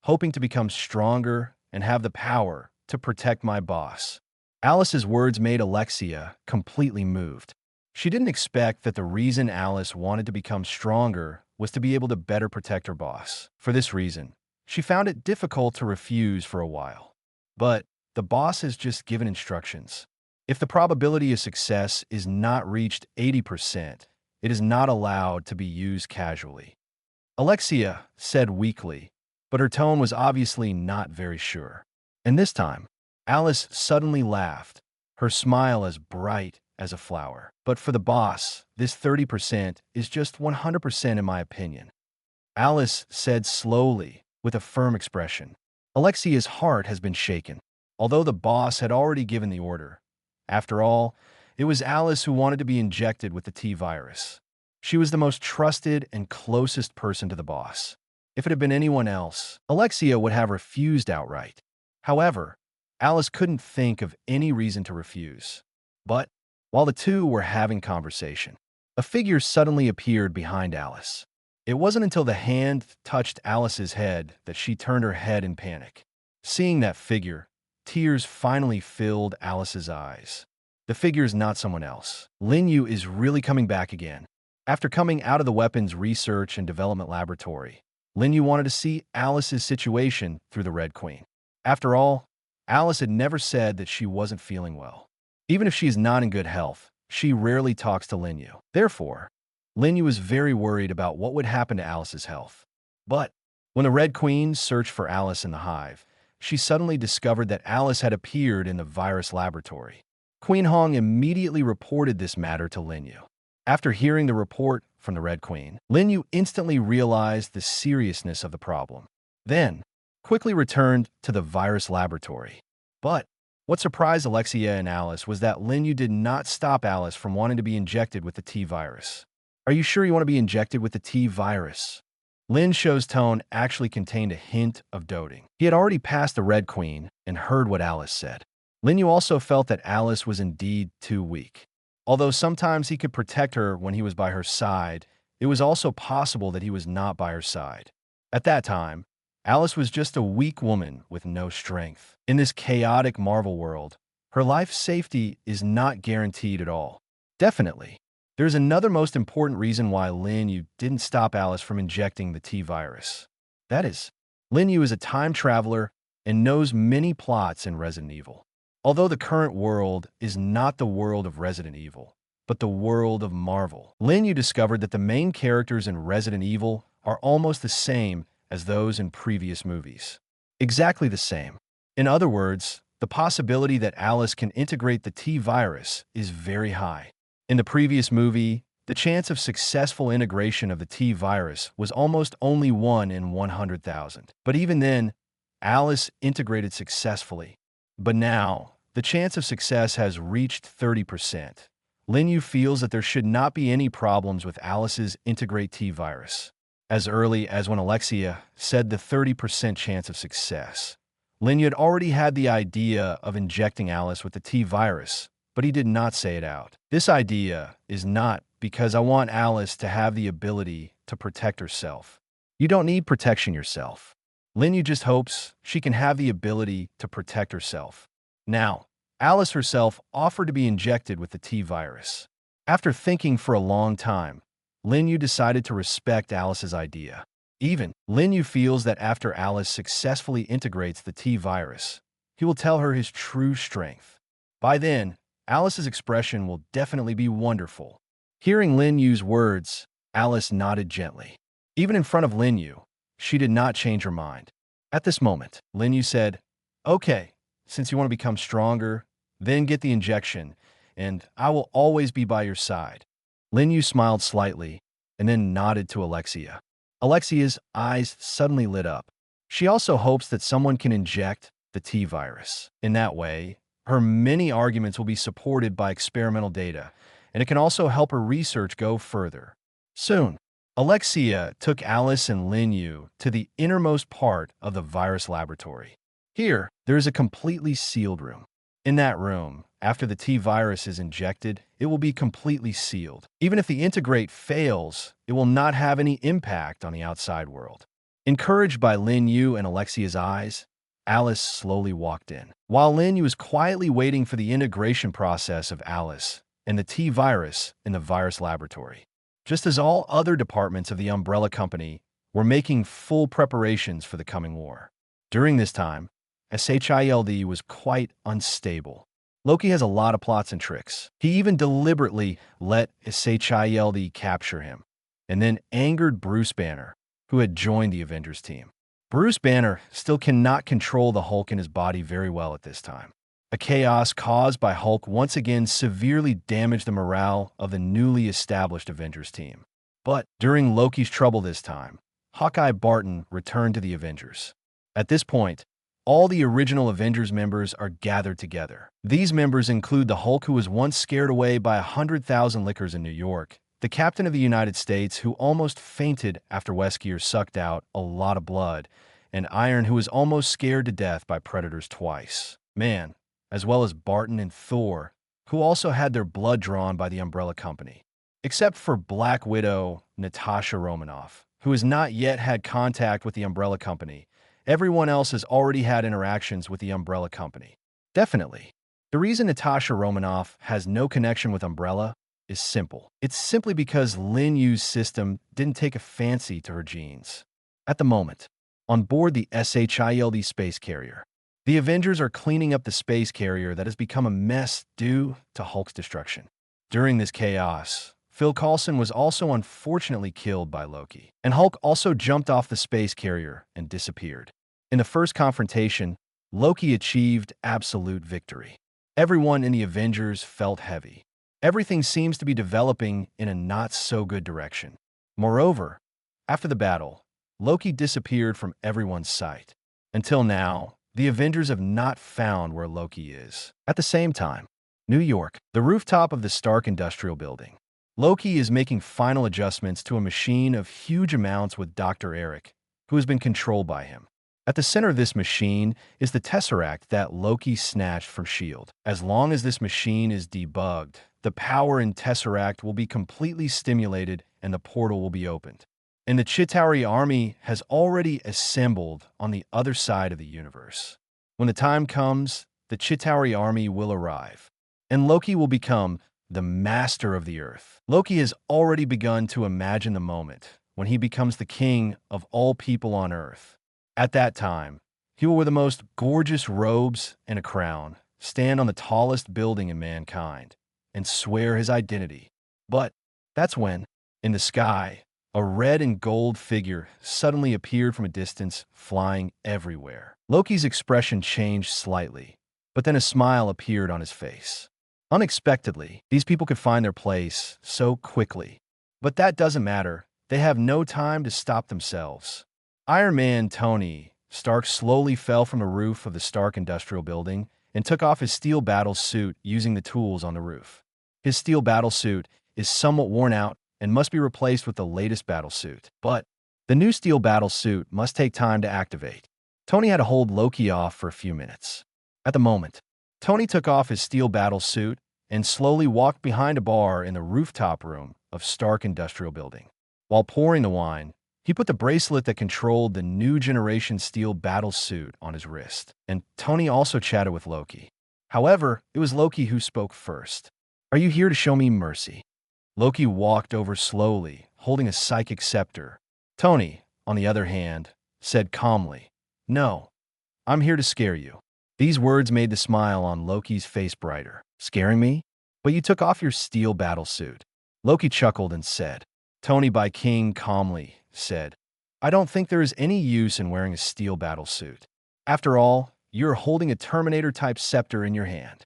hoping to become stronger and have the power to protect my boss. Alice's words made Alexia completely moved. She didn't expect that the reason Alice wanted to become stronger was to be able to better protect her boss. For this reason, she found it difficult to refuse for a while. But the boss has just given instructions. If the probability of success is not reached 80%, it is not allowed to be used casually. Alexia said weakly, but her tone was obviously not very sure. And this time, Alice suddenly laughed, her smile as bright as a flower. "But for the boss, this 30% is just 100% in my opinion," Alice said slowly, with a firm expression. Alexia's heart has been shaken, although the boss had already given the order. After all, it was Alice who wanted to be injected with the T virus. She was the most trusted and closest person to the boss. If it had been anyone else, Alexia would have refused outright. However, Alice couldn't think of any reason to refuse. But while the two were having conversation, a figure suddenly appeared behind Alice. It wasn't until the hand touched Alice's head that she turned her head in panic. Seeing that figure, tears finally filled Alice's eyes. The figure is not someone else. Linyu is really coming back again. After coming out of the weapons research and development laboratory, Linyu wanted to see Alice's situation through the Red Queen. After all, Alice had never said that she wasn't feeling well. Even if she is not in good health, she rarely talks to Linyu. Therefore, Linyu was very worried about what would happen to Alice's health. But when the Red Queen searched for Alice in the hive, she suddenly discovered that Alice had appeared in the virus laboratory. Queen Hong immediately reported this matter to Linyu. After hearing the report from the Red Queen, Linyu instantly realized the seriousness of the problem. Then, quickly returned to the virus laboratory. But what surprised Alexia and Alice was that Linyu did not stop Alice from wanting to be injected with the T virus. "Are you sure you want to be injected with the T virus?" Lin Shou's tone actually contained a hint of doubting. He had already passed the Red Queen and heard what Alice said. Linyu also felt that Alice was indeed too weak. Although sometimes he could protect her when he was by her side, it was also possible that he was not by her side. At that time, Alice was just a weak woman with no strength. In this chaotic Marvel world, her life's safety is not guaranteed at all. Definitely, there's another most important reason why Linyu didn't stop Alice from injecting the T virus. That is, Linyu is a time traveler and knows many plots in Resident Evil. Although the current world is not the world of Resident Evil, but the world of Marvel, Linyu discovered that the main characters in Resident Evil are almost the same as those in previous movies. Exactly the same. In other words, the possibility that Alice can integrate the T virus is very high. In the previous movie, the chance of successful integration of the T virus was almost only 1 in 100,000. But even then, Alice integrated successfully. But now, the chance of success has reached 30%. Lin Yu feels that there should not be any problems with Alice's integrate T virus. As early as when Alexia said the 30% chance of success, Lin Yu had already had the idea of injecting Alice with the T virus, but he did not say it out. This idea is not because I want Alice to have the ability to protect herself. You don't need protection yourself. Lin Yu just hopes she can have the ability to protect herself. Now, Alice herself offered to be injected with the T virus. After thinking for a long time, Lin Yu decided to respect Alice's idea. Even Lin Yu feels that after Alice successfully integrates the T virus, he will tell her his true strength. By then, Alice's expression will definitely be wonderful. Hearing Lin Yu's words, Alice nodded gently. Even in front of Lin Yu, she did not change her mind. At this moment, Lin Yu said, "Okay, since you want to become stronger, then get the injection, and I will always be by your side." Lin Yu smiled slightly and then nodded to Alexia. Alexia's eyes suddenly lit up. She also hopes that someone can inject the T virus. In that way, her many arguments will be supported by experimental data, and it can also help her research go further. Soon, Alexia took Alice and Lin Yu to the innermost part of the virus laboratory. Here, there is a completely sealed room. In that room, after the T virus is injected, it will be completely sealed. Even if the integrate fails, it will not have any impact on the outside world. Encouraged by Lin Yu and Alexia's eyes, Alice slowly walked in. While Lin Yu was quietly waiting for the integration process of Alice and the T virus in the virus laboratory, just as all other departments of the Umbrella Company were making full preparations for the coming war. During this time, SHIELD was quite unstable. Loki has a lot of plots and tricks. He even deliberately let SHIELD capture him, and then angered Bruce Banner, who had joined the Avengers team. Bruce Banner still cannot control the Hulk in his body very well at this time. A chaos caused by Hulk once again severely damaged the morale of the newly established Avengers team. But during Loki's trouble this time, Hawkeye Barton returned to the Avengers. At this point, all the original Avengers members are gathered together. These members include the Hulk, who was once scared away by 100,000 lickers in New York, the Captain of the United States, who almost fainted after Weskier sucked out a lot of blood, and Iron, who was almost scared to death by predators twice. Man, as well as Barton and Thor, who also had their blood drawn by the Umbrella Company. Except for Black Widow Natasha Romanoff, who has not yet had contact with the Umbrella Company, everyone else has already had interactions with the Umbrella Company. Definitely. The reason Natasha Romanoff has no connection with Umbrella is simple. It's simply because Lin Yu's system didn't take a fancy to her genes. At the moment, on board the SHIELD space carrier, the Avengers are cleaning up the space carrier that has become a mess due to Hulk's destruction. During this chaos, Phil Coulson was also unfortunately killed by Loki, and Hulk also jumped off the space carrier and disappeared. In the first confrontation, Loki achieved absolute victory. Everyone in the Avengers felt heavy. Everything seems to be developing in a not-so-good direction. Moreover, after the battle, Loki disappeared from everyone's sight. Until now, the Avengers have not found where Loki is. At the same time, New York, the rooftop of the Stark Industrial Building. Loki is making final adjustments to a machine of huge amounts with Dr. Eric, who has been controlled by him. At the center of this machine is the Tesseract that Loki snatched from S.H.I.E.L.D. As long as this machine is debugged, the power in Tesseract will be completely stimulated and the portal will be opened. And the Chitauri army has already assembled on the other side of the universe. When the time comes, the Chitauri army will arrive, and Loki will become the master of the earth. Loki has already begun to imagine the moment when he becomes the king of all people on earth. At that time, he will wear the most gorgeous robes and a crown, stand on the tallest building in mankind, and swear his identity. But that's when, in the sky, a red and gold figure suddenly appeared from a distance, flying everywhere. Loki's expression changed slightly, but then a smile appeared on his face. Unexpectedly, these people could find their place so quickly. But that doesn't matter. They have no time to stop themselves. Iron Man Tony Stark slowly fell from the roof of the Stark Industrial Building and took off his steel battle suit using the tools on the roof. His steel battle suit is somewhat worn out and must be replaced with the latest battle suit. But the new steel battle suit must take time to activate. Tony had to hold Loki off for a few minutes. At the moment, Tony took off his steel battle suit and slowly walked behind a bar in the rooftop room of Stark Industrial Building. While pouring the wine, he put the bracelet that controlled the new generation steel battle suit on his wrist, and Tony also chatted with Loki. However, it was Loki who spoke first. "Are you here to show me mercy?" Loki walked over slowly, holding a psychic scepter. Tony, on the other hand, said calmly, "No, I'm here to scare you." These words made the smile on Loki's face brighter. "Scaring me? But you took off your steel battle suit." Loki chuckled and said. Tony by King calmly said, "I don't think there is any use in wearing a steel battle suit. After all, you're holding a Terminator-type scepter in your hand."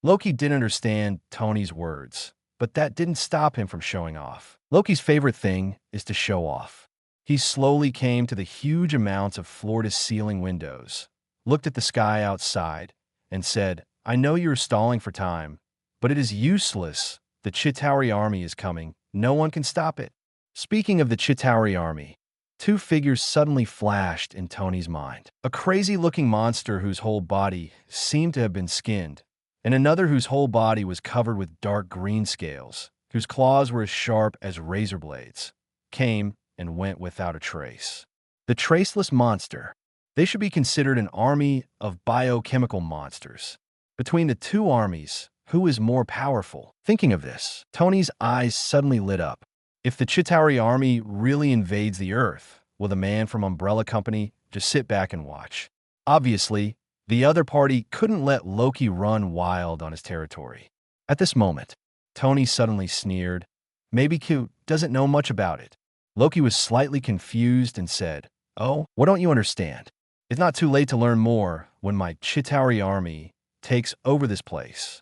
Loki didn't understand Tony's words, but that didn't stop him from showing off. Loki's favorite thing is to show off. He slowly came to the huge amounts of floor-to-ceiling windows, looked at the sky outside, and said, "I know you're stalling for time, but it is useless. The Chitauri army is coming. No one can stop it." Speaking of the Chitauri army, two figures suddenly flashed in Tony's mind. A crazy-looking monster whose whole body seemed to have been skinned, and another whose whole body was covered with dark green scales, whose claws were as sharp as razor blades, came and went without a trace. The traceless monster. They should be considered an army of biochemical monsters. Between the two armies, who is more powerful? Thinking of this, Tony's eyes suddenly lit up. If the Chitauri army really invades the Earth, will the man from Umbrella Company just sit back and watch? Obviously, the other party couldn't let Loki run wild on his territory. At this moment, Tony suddenly sneered. "Maybe Q doesn't know much about it." Loki was slightly confused and said, "Oh, what don't you understand? It's not too late to learn more when my Chitauri army takes over this place."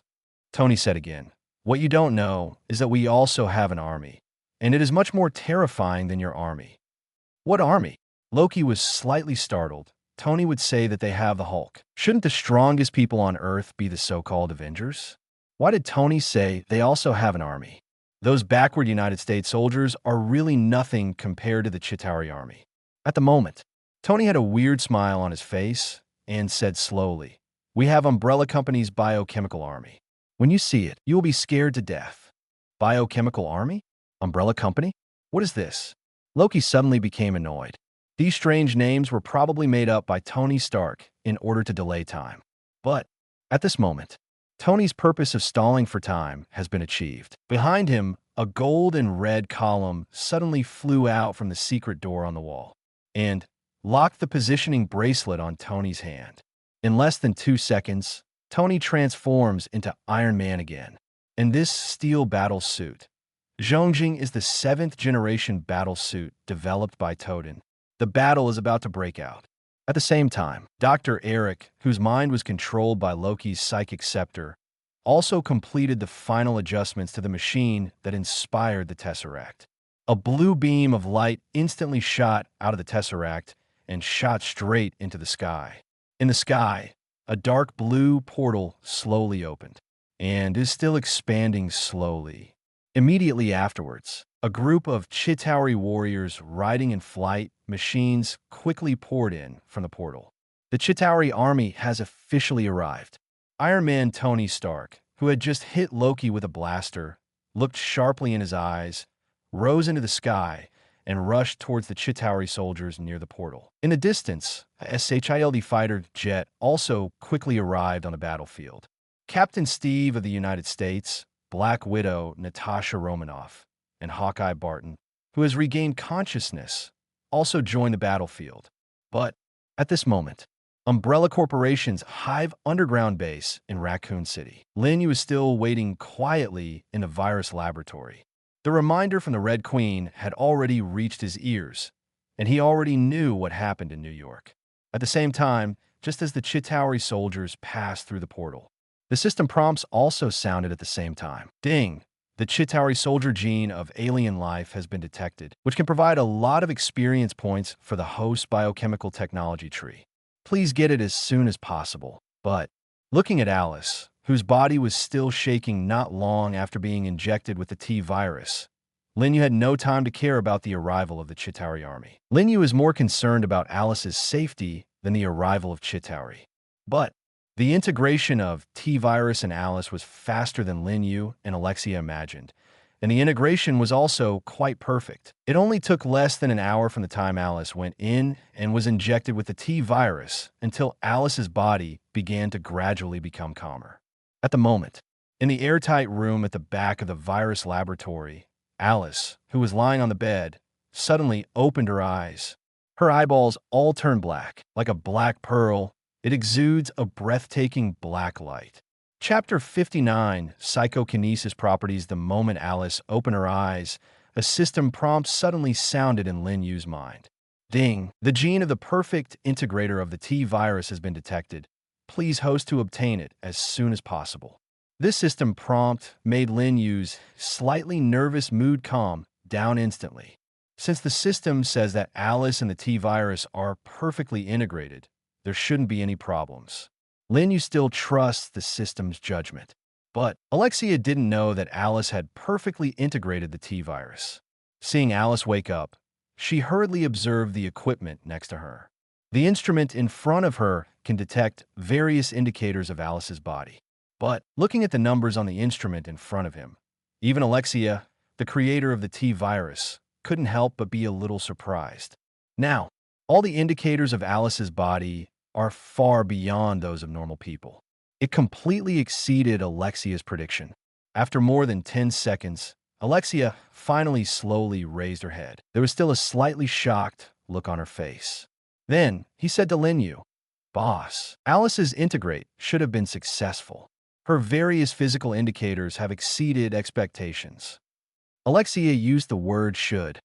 Tony said again, "What you don't know is that we also have an army, and it is much more terrifying than your army." "What army?" Loki was slightly startled. Tony would say that they have the Hulk. Shouldn't the strongest people on Earth be the so-called Avengers? Why did Tony say they also have an army? Those backward United States soldiers are really nothing compared to the Chitauri army. At the moment, Tony had a weird smile on his face and said slowly, "We have Umbrella Company's biochemical army. When you see it, you will be scared to death." Biochemical army? Umbrella Company? What is this? Loki suddenly became annoyed. These strange names were probably made up by Tony Stark in order to delay time. But at this moment, Tony's purpose of stalling for time has been achieved. Behind him, a gold and red column suddenly flew out from the secret door on the wall and locked the positioning bracelet on Tony's hand. In less than 2 seconds, Tony transforms into Iron Man again. In this steel battle suit, Zhongjing is the 7th generation battle suit developed by Toten. The battle is about to break out. At the same time, Dr. Eric, whose mind was controlled by Loki's psychic scepter, also completed the final adjustments to the machine that inspired the Tesseract. A blue beam of light instantly shot out of the Tesseract and shot straight into the sky. In the sky, a dark blue portal slowly opened and is still expanding slowly. Immediately afterwards, a group of Chitauri warriors riding in flight machines quickly poured in from the portal. The Chitauri army has officially arrived. Iron Man Tony Stark, who had just hit Loki with a blaster, looked sharply in his eyes, rose into the sky, and rushed towards the Chitauri soldiers near the portal. In the distance, a SHIELD fighter jet also quickly arrived on the battlefield. Captain Steve of the United States, Black Widow Natasha Romanoff, and Hawkeye Barton, who has regained consciousness, also joined the battlefield. But at this moment, Umbrella Corporation's Hive underground base in Raccoon City. Lin Yu is still waiting quietly in the virus laboratory. The reminder from the Red Queen had already reached his ears, and he already knew what happened in New York. At the same time, just as the Chitauri soldiers passed through the portal, the system prompts also sounded at the same time. Ding! The Chitauri soldier gene of alien life has been detected, which can provide a lot of experience points for the host biochemical technology tree. Please get it as soon as possible. But Looking at Alice, whose body was still shaking not long after being injected with the T virus, Lin Yu had no time to care about the arrival of the Chitauri army. Lin Yu is more concerned about Alice's safety than the arrival of Chitauri. But the integration of T-Virus and Alice was faster than Lin Yu and Alexia imagined, and the integration was also quite perfect. It only took less than an hour from the time Alice went in and was injected with the T-Virus until Alice's body began to gradually become calmer. At the moment, in the airtight room at the back of the virus laboratory, Alice, who was lying on the bed, suddenly opened her eyes. Her eyeballs all turned black, like a black pearl. It exudes a breathtaking black light. Chapter 59, Psychokinesis Properties. The moment Alice opened her eyes, a system prompt suddenly sounded in Lin Yu's mind. Ding! The gene of the perfect integrator of the T-virus has been detected. Please host to obtain it as soon as possible. This system prompt made Lin Yu's slightly nervous mood calm down instantly. Since the system says that Alice and the T-virus are perfectly integrated, there shouldn't be any problems. Lin Yu still trusts the system's judgment. But Alexia didn't know that Alice had perfectly integrated the T-virus. Seeing Alice wake up, she hurriedly observed the equipment next to her. The instrument in front of her can detect various indicators of Alice's body. But looking at the numbers on the instrument in front of him, even Alexia, the creator of the T-virus, couldn't help but be a little surprised. Now, all the indicators of Alice's body are far beyond those of normal people. It completely exceeded Alexia's prediction. After more than 10 seconds, Alexia finally slowly raised her head. There was still a slightly shocked look on her face. Then he said to Lin Yu, "Boss, Alice's integrate should have been successful. Her various physical indicators have exceeded expectations." Alexia used the word should.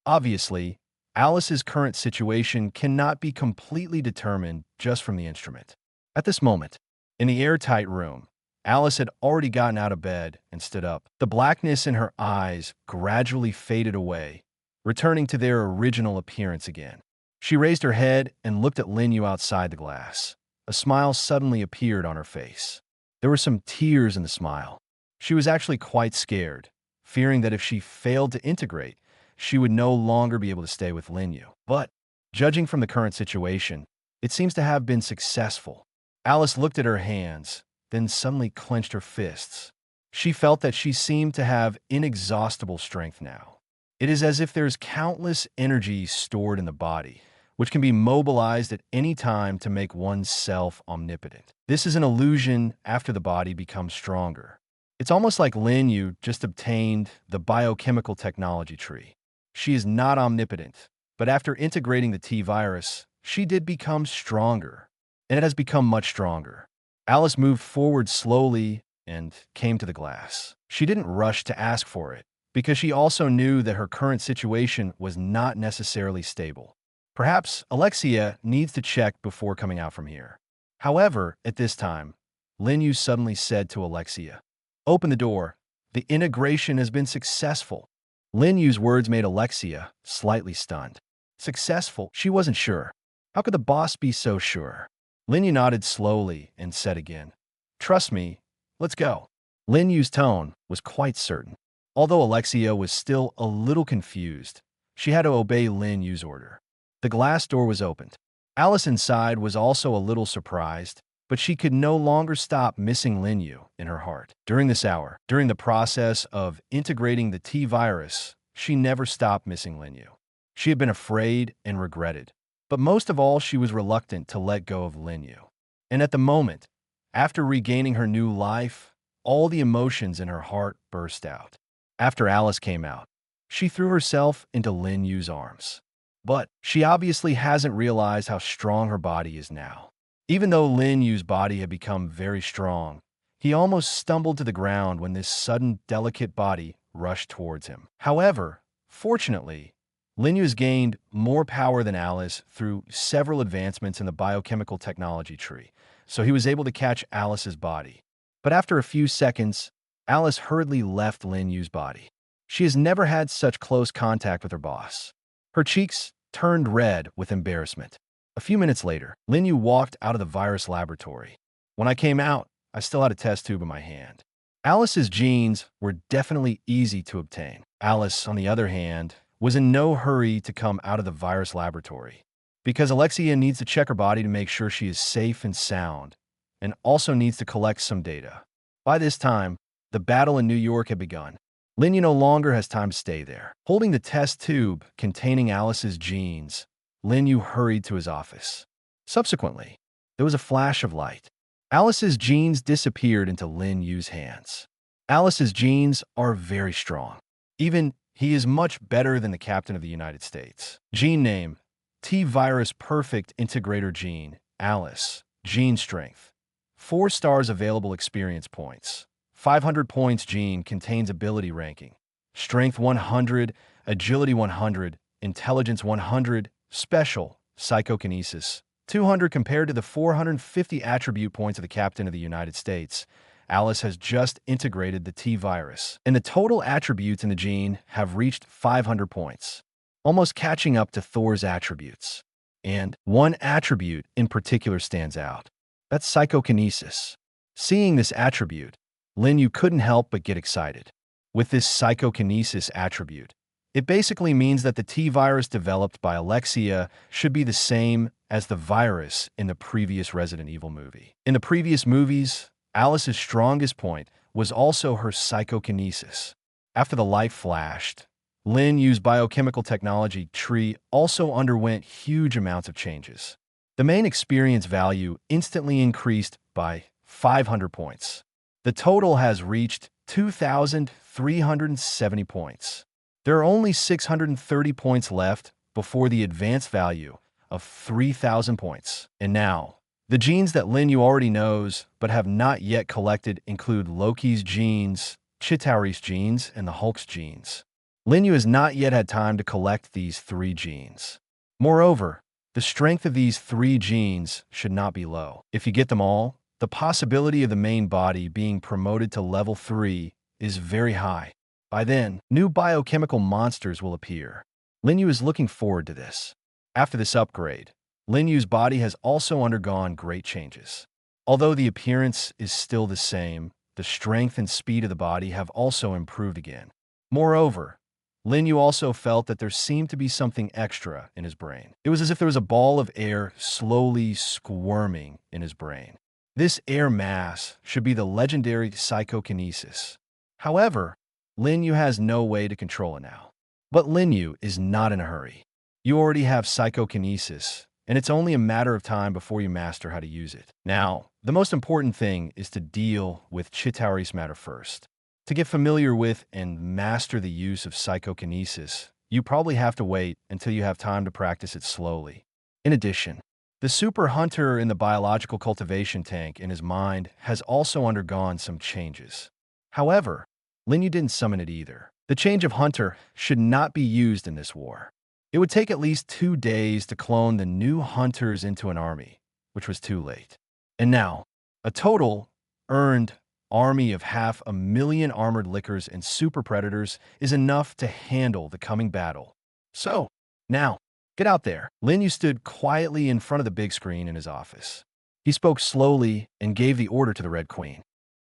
Obviously, Alice's current situation cannot be completely determined just from the instrument. At this moment, in the airtight room, Alice had already gotten out of bed and stood up. The blackness in her eyes gradually faded away, returning to their original appearance again. She raised her head and looked at Lin Yu outside the glass. A smile suddenly appeared on her face. There were some tears in the smile. She was actually quite scared, fearing that if she failed to integrate, she would no longer be able to stay with Lin Yu. But, judging from the current situation, it seems to have been successful. Alice looked at her hands, then suddenly clenched her fists. She felt that she seemed to have inexhaustible strength now. It is as if there's countless energy stored in the body, which can be mobilized at any time to make oneself omnipotent. This is an illusion after the body becomes stronger. It's almost like Lin Yu just obtained the biochemical technology tree. She is not omnipotent, but after integrating the T-virus, she did become stronger, and it has become much stronger. Alice moved forward slowly and came to the glass. She didn't rush to ask for it, because she also knew that her current situation was not necessarily stable. Perhaps Alexia needs to check before coming out from here. However, at this time, Lin Yu suddenly said to Alexia, "Open the door. The integration has been successful." Lin Yu's words made Alexia slightly stunned. Successful? She wasn't sure. How could the boss be so sure? Lin Yu nodded slowly and said again, "Trust me, let's go." Lin Yu's tone was quite certain. Although Alexia was still a little confused, she had to obey Lin Yu's order. The glass door was opened. Alice inside was also a little surprised, but she could no longer stop missing Lin Yu in her heart. During this hour, during the process of integrating the T-virus, she never stopped missing Lin Yu. She had been afraid and regretted, but most of all, she was reluctant to let go of Lin Yu. And at the moment, after regaining her new life, all the emotions in her heart burst out. After Alice came out, she threw herself into Lin Yu's arms. But she obviously hasn't realized how strong her body is now. Even though Lin Yu's body had become very strong, he almost stumbled to the ground when this sudden, delicate body rushed towards him. However, fortunately, Lin Yu has gained more power than Alice through several advancements in the biochemical technology tree, so he was able to catch Alice's body. But after a few seconds, Alice hurriedly left Lin Yu's body. She has never had such close contact with her boss. Her cheeks turned red with embarrassment. A few minutes later, Lin Yu walked out of the virus laboratory. When I came out, I still had a test tube in my hand. Alice's genes were definitely easy to obtain. Alice, on the other hand, was in no hurry to come out of the virus laboratory, because Alexia needs to check her body to make sure she is safe and sound, and also needs to collect some data. By this time, the battle in New York had begun. Linyu no longer has time to stay there. Holding the test tube containing Alice's genes, Linyu hurried to his office. Subsequently, there was a flash of light. Alice's genes disappeared into Lin Yu's hands. Alice's genes are very strong. Even he is much better than the Captain of the United States. Gene name, T-Virus Perfect Integrator Gene, Alice. Gene strength, 4 stars available experience points. 500 points. Gene contains ability ranking. Strength 100, Agility 100, Intelligence 100, Special, Psychokinesis 200 compared to the 450 attribute points of the Captain of the United States. Alice has just integrated the T-Virus, and the total attributes in the gene have reached 500 points, almost catching up to Thor's attributes. And one attribute in particular stands out. That's psychokinesis. Seeing this attribute, Linyu couldn't help but get excited. With this psychokinesis attribute, it basically means that the T-Virus developed by Alexia should be the same as the virus in the previous Resident Evil movie. In the previous movies, Alice's strongest point was also her psychokinesis. After the light flashed, Lin Yu's biochemical technology tree also underwent huge amounts of changes. The main experience value instantly increased by 500 points. The total has reached 2,370 points. There are only 630 points left before the advanced value of 3,000 points. And now, the genes that Lin Yu already knows but have not yet collected include Loki's genes, Chitauri's genes, and the Hulk's genes. Lin Yu has not yet had time to collect these 3 genes. Moreover, the strength of these 3 genes should not be low. If you get them all, the possibility of the main body being promoted to level 3 is very high. By then, new biochemical monsters will appear. Lin Yu is looking forward to this. After this upgrade, Lin Yu's body has also undergone great changes. Although the appearance is still the same, the strength and speed of the body have also improved again. Moreover, Lin Yu also felt that there seemed to be something extra in his brain. It was as if there was a ball of air slowly squirming in his brain. This air mass should be the legendary psychokinesis. However, Lin Yu has no way to control it now. But Lin Yu is not in a hurry. You already have psychokinesis, and it's only a matter of time before you master how to use it. Now, the most important thing is to deal with Chitauri's matter first. To get familiar with and master the use of psychokinesis, you probably have to wait until you have time to practice it slowly. In addition, the super hunter in the biological cultivation tank in his mind has also undergone some changes. However, Lin Yu didn't summon it either. The change of hunter should not be used in this war. It would take at least 2 days to clone the new hunters into an army, which was too late. And now, a total earned army of 500,000 armored lickers and super predators is enough to handle the coming battle. So, now, get out there. Lin Yu stood quietly in front of the big screen in his office. He spoke slowly and gave the order to the Red Queen.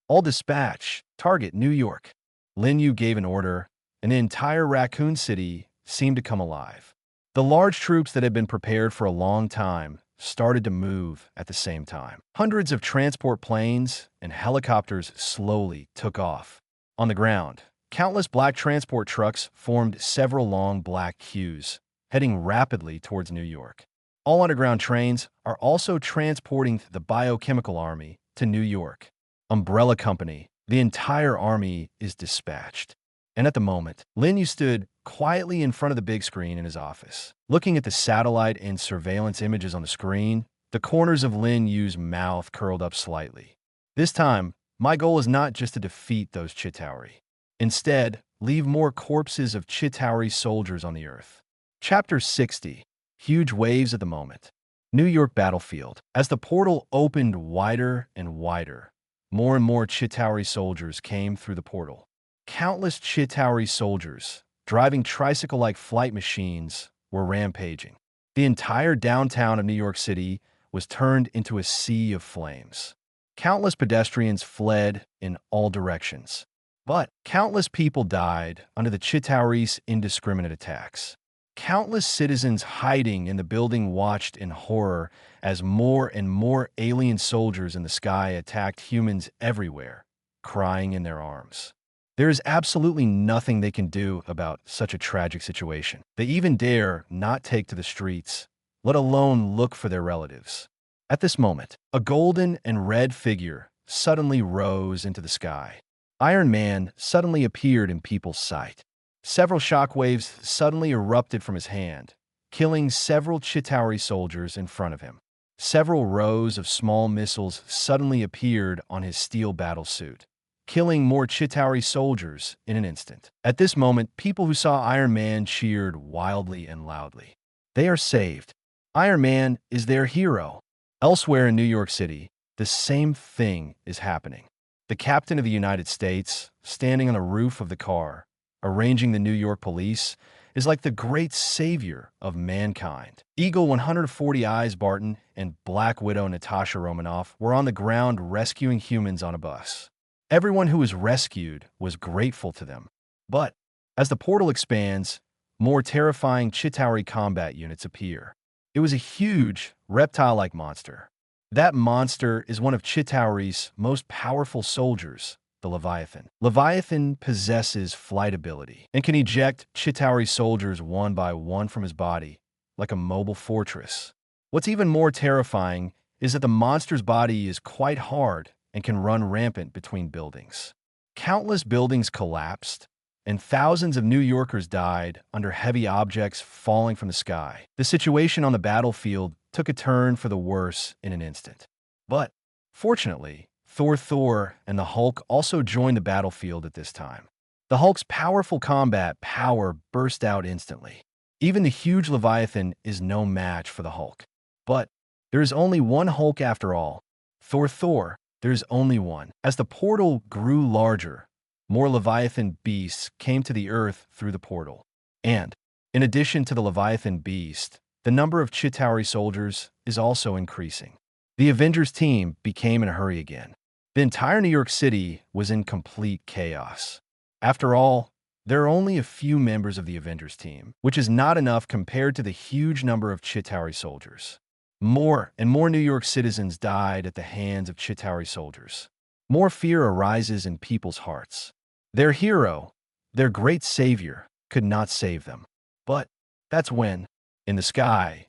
All dispatch, target New York. Lin Yu gave an order, and the entire Raccoon City seemed to come alive. The large troops that had been prepared for a long time started to move at the same time. Hundreds of transport planes and helicopters slowly took off. On the ground, countless black transport trucks formed several long black queues, heading rapidly towards New York. All underground trains are also transporting the biochemical army to New York. Umbrella Company, the entire army is dispatched. And at the moment, Lin Yu stood quietly in front of the big screen in his office. Looking at the satellite and surveillance images on the screen, the corners of Lin Yu's mouth curled up slightly. This time, my goal is not just to defeat those Chitauri. Instead, leave more corpses of Chitauri soldiers on the earth. Chapter 60. Huge waves at the moment. New York battlefield. As the portal opened wider and wider, more and more Chitauri soldiers came through the portal. Countless Chitauri soldiers, driving tricycle-like flight machines, were rampaging. The entire downtown of New York City was turned into a sea of flames. Countless pedestrians fled in all directions. But countless people died under the Chitauri's indiscriminate attacks. Countless citizens hiding in the building watched in horror as more and more alien soldiers in the sky attacked humans everywhere, crying in their arms. There is absolutely nothing they can do about such a tragic situation. They even dare not take to the streets, let alone look for their relatives. At this moment, a golden and red figure suddenly rose into the sky. Iron Man suddenly appeared in people's sight. Several shockwaves suddenly erupted from his hand, killing several Chitauri soldiers in front of him. Several rows of small missiles suddenly appeared on his steel battlesuit, killing more Chitauri soldiers in an instant. At this moment, people who saw Iron Man cheered wildly and loudly. They are saved. Iron Man is their hero. Elsewhere in New York City, the same thing is happening. The captain of the United States, standing on the roof of the car, arranging the New York police, is like the great savior of mankind. Eagle 140 Eyes Barton and Black Widow Natasha Romanoff were on the ground rescuing humans on a bus. Everyone who was rescued was grateful to them. But as the portal expands, more terrifying Chitauri combat units appear. It was a huge, reptile-like monster. That monster is one of Chitauri's most powerful soldiers, the Leviathan. Leviathan possesses flight ability and can eject Chitauri soldiers one by one from his body, like a mobile fortress. What's even more terrifying is that the monster's body is quite hard and can run rampant between buildings. Countless buildings collapsed, and thousands of New Yorkers died under heavy objects falling from the sky. The situation on the battlefield took a turn for the worse in an instant. But, fortunately, Thor and the Hulk also joined the battlefield at this time. The Hulk's powerful combat power burst out instantly. Even the huge Leviathan is no match for the Hulk. But there is only one Hulk after all. Thor, there is only one. As the portal grew larger, more Leviathan beasts came to the Earth through the portal. And, in addition to the Leviathan beast, the number of Chitauri soldiers is also increasing. The Avengers team became in a hurry again. The entire New York City was in complete chaos. After all, there are only a few members of the Avengers team, which is not enough compared to the huge number of Chitauri soldiers. More and more New York citizens died at the hands of Chitauri soldiers. More fear arises in people's hearts. Their hero, their great savior, could not save them. But that's when, in the sky,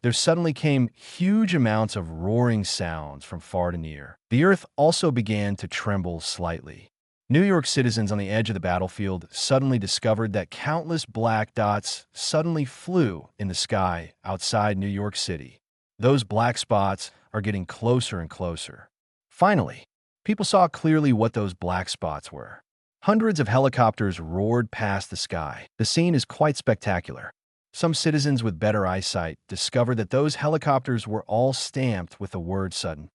there suddenly came huge amounts of roaring sounds from far to near. The earth also began to tremble slightly. New York citizens on the edge of the battlefield suddenly discovered that countless black dots suddenly flew in the sky outside New York City. Those black spots are getting closer and closer. Finally, people saw clearly what those black spots were. Hundreds of helicopters roared past the sky. The scene is quite spectacular. Some citizens with better eyesight discovered that those helicopters were all stamped with the word sudden.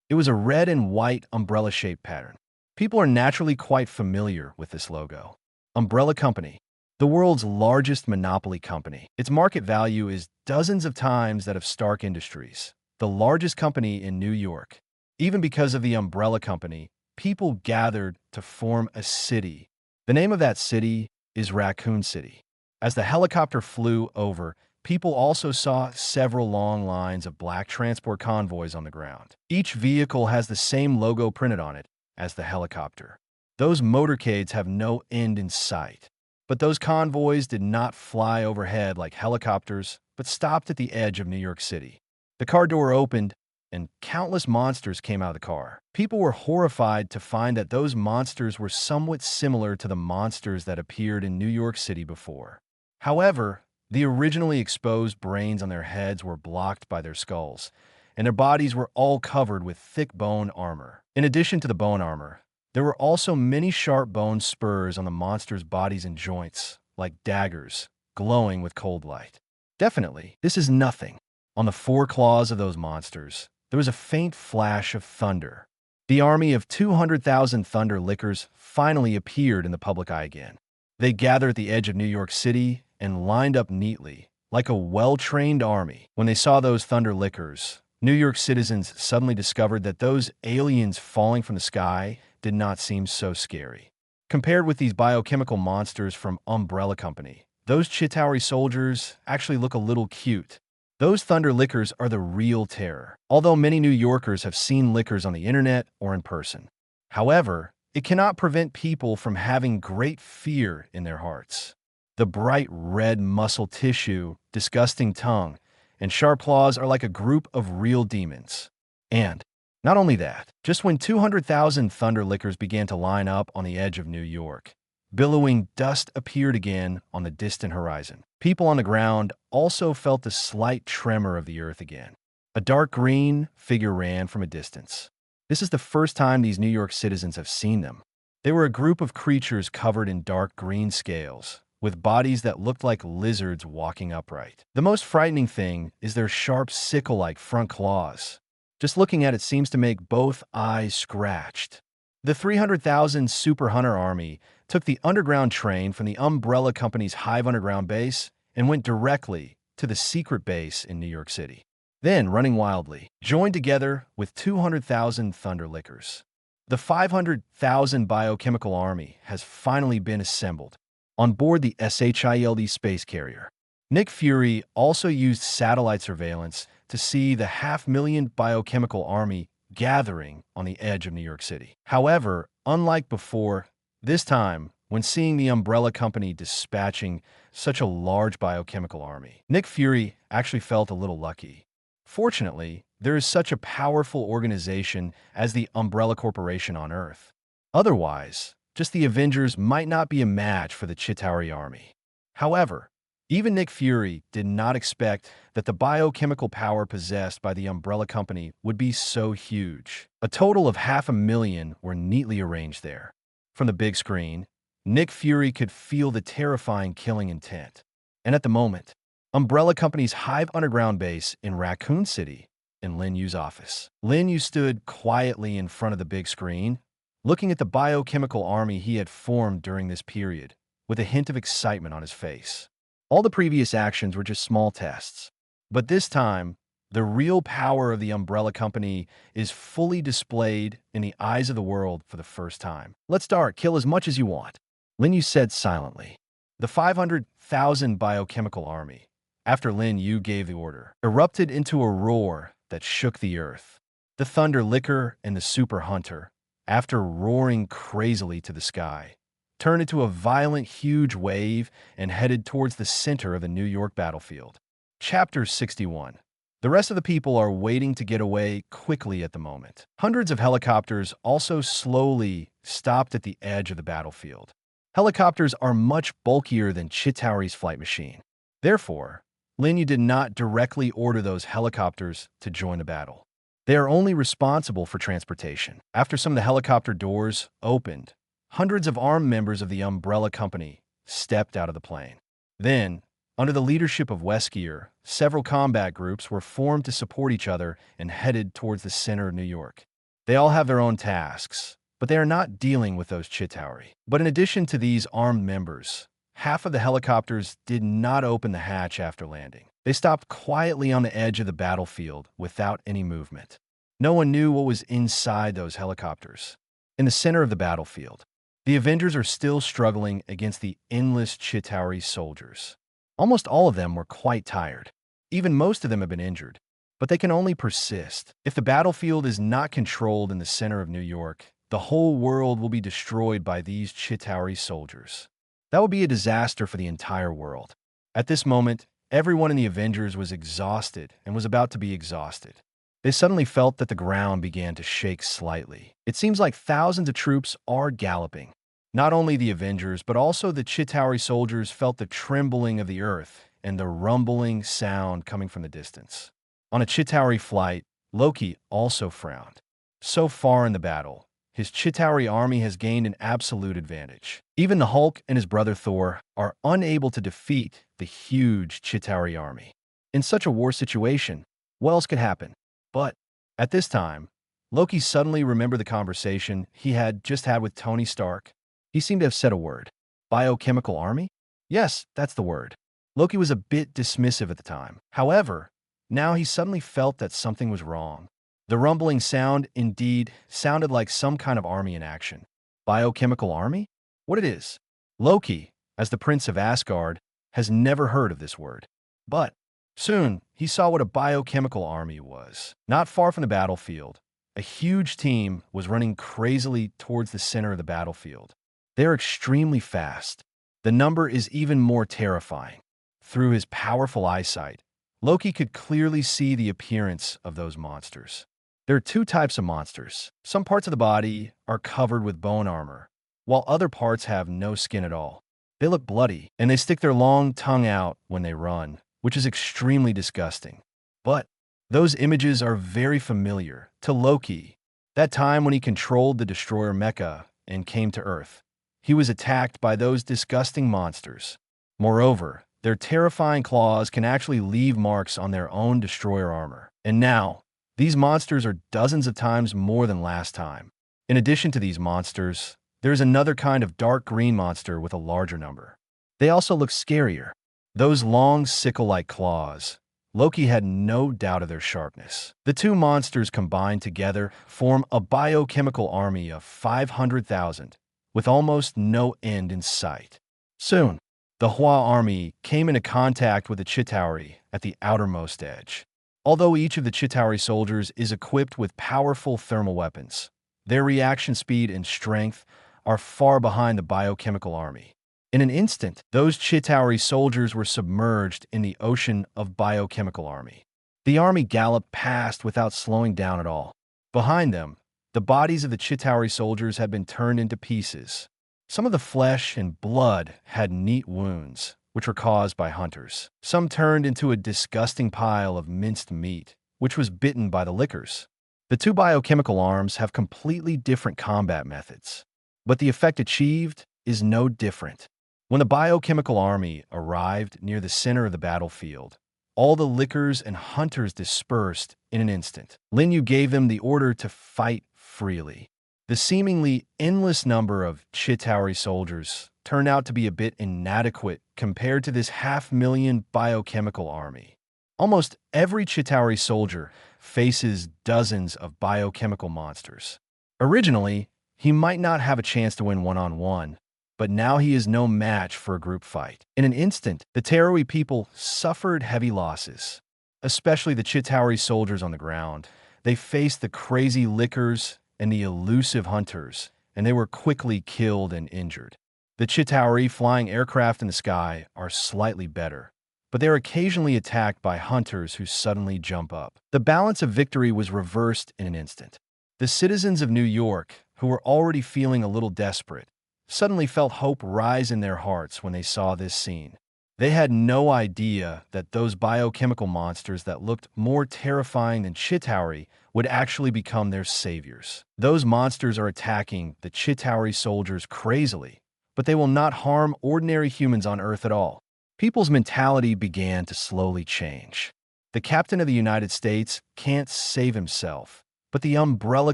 It was a red and white umbrella-shaped pattern. People are naturally quite familiar with this logo. Umbrella Company, the world's largest monopoly company. Its market value is dozens of times that of Stark Industries, the largest company in New York. Even because of the Umbrella Company, people gathered to form a city. The name of that city is Raccoon City. As the helicopter flew over, people also saw several long lines of black transport convoys on the ground. Each vehicle has the same logo printed on it as the helicopter. Those motorcades have no end in sight. But those convoys did not fly overhead like helicopters, but stopped at the edge of New York City. The car door opened, and countless monsters came out of the car. People were horrified to find that those monsters were somewhat similar to the monsters that appeared in New York City before. However, the originally exposed brains on their heads were blocked by their skulls, and their bodies were all covered with thick bone armor. In addition to the bone armor, there were also many sharp bone spurs on the monsters' bodies and joints, like daggers, glowing with cold light. Definitely, this is nothing. On the foreclaws of those monsters, there was a faint flash of thunder. The army of 200,000 thunder lickers finally appeared in the public eye again. They gathered at the edge of New York City and lined up neatly, like a well-trained army. When they saw those thunder lickers, New York citizens suddenly discovered that those aliens falling from the sky did not seem so scary. Compared with these biochemical monsters from Umbrella Company, those Chitauri soldiers actually look a little cute. Those thunder lickers are the real terror, although many New Yorkers have seen lickers on the internet or in person. However, it cannot prevent people from having great fear in their hearts. The bright red muscle tissue, disgusting tongue, and sharp claws are like a group of real demons. And not only that, just when 200,000 thunder lickers began to line up on the edge of New York, billowing dust appeared again on the distant horizon. People on the ground also felt the slight tremor of the earth again. A dark green figure ran from a distance. This is the first time these New York citizens have seen them. They were a group of creatures covered in dark green scales, with bodies that looked like lizards walking upright. The most frightening thing is their sharp sickle-like front claws. Just looking at it seems to make both eyes scratched. The 300,000 Super Hunter Army took the underground train from the Umbrella Company's Hive underground base and went directly to the secret base in New York City. Then, running wildly, joined together with 200,000 Thunder Lickers. The 500,000 biochemical army has finally been assembled on board the SHIELD space carrier. Nick Fury also used satellite surveillance to see the 500,000 biochemical army gathering on the edge of New York City. However, unlike before, this time, when seeing the Umbrella Company dispatching such a large biochemical army, Nick Fury actually felt a little lucky. Fortunately, there is such a powerful organization as the Umbrella Corporation on Earth. Otherwise, just the Avengers might not be a match for the Chitauri army. However, even Nick Fury did not expect that the biochemical power possessed by the Umbrella Company would be so huge. A total of 500,000 were neatly arranged there. From the big screen, Nick Fury could feel the terrifying killing intent. And at the moment, Umbrella Company's Hive underground base in Raccoon City, in Lin Yu's office. Lin Yu stood quietly in front of the big screen, looking at the biochemical army he had formed during this period, with a hint of excitement on his face. All the previous actions were just small tests. But this time, the real power of the Umbrella Company is fully displayed in the eyes of the world for the first time. Let's start. Kill as much as you want, Lin Yu said silently. The 500,000 biochemical army, after Lin Yu gave the order, erupted into a roar that shook the earth. The Thunder Licker and the Super Hunter, after roaring crazily to the sky, turned into a violent, huge wave and headed towards the center of the New York battlefield. Chapter 61. The rest of the people are waiting to get away quickly at the moment. Hundreds of helicopters also slowly stopped at the edge of the battlefield. Helicopters are much bulkier than Chitauri's flight machine. Therefore, Lin Yu did not directly order those helicopters to join the battle. They are only responsible for transportation. After some of the helicopter doors opened, hundreds of armed members of the Umbrella Company stepped out of the plane. Then, under the leadership of Weskier, several combat groups were formed to support each other and headed towards the center of New York. They all have their own tasks, but they are not dealing with those Chitauri. But in addition to these armed members, half of the helicopters did not open the hatch after landing. They stopped quietly on the edge of the battlefield without any movement. No one knew what was inside those helicopters. In the center of the battlefield, the Avengers are still struggling against the endless Chitauri soldiers. Almost all of them were quite tired. Even most of them have been injured, but they can only persist. If the battlefield is not controlled in the center of New York, the whole world will be destroyed by these Chitauri soldiers. That would be a disaster for the entire world. At this moment, everyone in the Avengers was exhausted and was about to be exhausted. They suddenly felt that the ground began to shake slightly. It seems like thousands of troops are galloping. Not only the Avengers, but also the Chitauri soldiers felt the trembling of the earth and the rumbling sound coming from the distance. On a Chitauri flight, Loki also frowned. So far in the battle, his Chitauri army has gained an absolute advantage. Even the Hulk and his brother Thor are unable to defeat the huge Chitauri army. In such a war situation, what else could happen? But at this time, Loki suddenly remembered the conversation he had just had with Tony Stark. He seemed to have said a word. Biochemical army? Yes, that's the word. Loki was a bit dismissive at the time. However, Now he suddenly felt that something was wrong. The rumbling sound, indeed, sounded like some kind of army in action. Biochemical army? What it is? Loki, as the Prince of Asgard, has never heard of this word. But soon, he saw what a biochemical army was. Not far from the battlefield, a huge team was running crazily towards the center of the battlefield. They're extremely fast. The number is even more terrifying. Through his powerful eyesight, Loki could clearly see the appearance of those monsters. There are two types of monsters. Some parts of the body are covered with bone armor, while other parts have no skin at all. They look bloody, and they stick their long tongue out when they run, which is extremely disgusting. But those images are very familiar to Loki. That time when he controlled the destroyer mecha and came to Earth, he was attacked by those disgusting monsters. Moreover, their terrifying claws can actually leave marks on their own destroyer armor. And now, these monsters are dozens of times more than last time. In addition to these monsters, there is another kind of dark green monster with a larger number. They also look scarier. Those long sickle-like claws. Loki had no doubt of their sharpness. The two monsters combined together form a biochemical army of 500,000, with almost no end in sight. Soon, the Hua army came into contact with the Chitauri at the outermost edge. Although each of the Chitauri soldiers is equipped with powerful thermal weapons, their reaction speed and strength are far behind the biochemical army. In an instant, those Chitauri soldiers were submerged in the ocean of biochemical army. The army galloped past without slowing down at all. Behind them, the bodies of the Chitauri soldiers had been turned into pieces. Some of the flesh and blood had neat wounds, which were caused by hunters. Some turned into a disgusting pile of minced meat, which was bitten by the lickers. The two biochemical arms have completely different combat methods, but the effect achieved is no different. When the biochemical army arrived near the center of the battlefield, all the lickers and hunters dispersed in an instant. Lin Yu gave them the order to fight freely. The seemingly endless number of Chitauri soldiers turned out to be a bit inadequate compared to this 500,000 biochemical army. Almost every Chitauri soldier faces dozens of biochemical monsters. Originally, he might not have a chance to win one-on-one, but now he is no match for a group fight. In an instant, the Terui people suffered heavy losses, especially the Chitauri soldiers on the ground. They faced the crazy lickers and the elusive hunters, and they were quickly killed and injured. The Chitauri flying aircraft in the sky are slightly better, but they are occasionally attacked by hunters who suddenly jump up. The balance of victory was reversed in an instant. The citizens of New York, who were already feeling a little desperate, suddenly felt hope rise in their hearts when they saw this scene. They had no idea that those biochemical monsters that looked more terrifying than Chitauri would actually become their saviors. Those monsters are attacking the Chitauri soldiers crazily, but they will not harm ordinary humans on Earth at all. People's mentality began to slowly change. The Captain of the United States can't save himself, but the Umbrella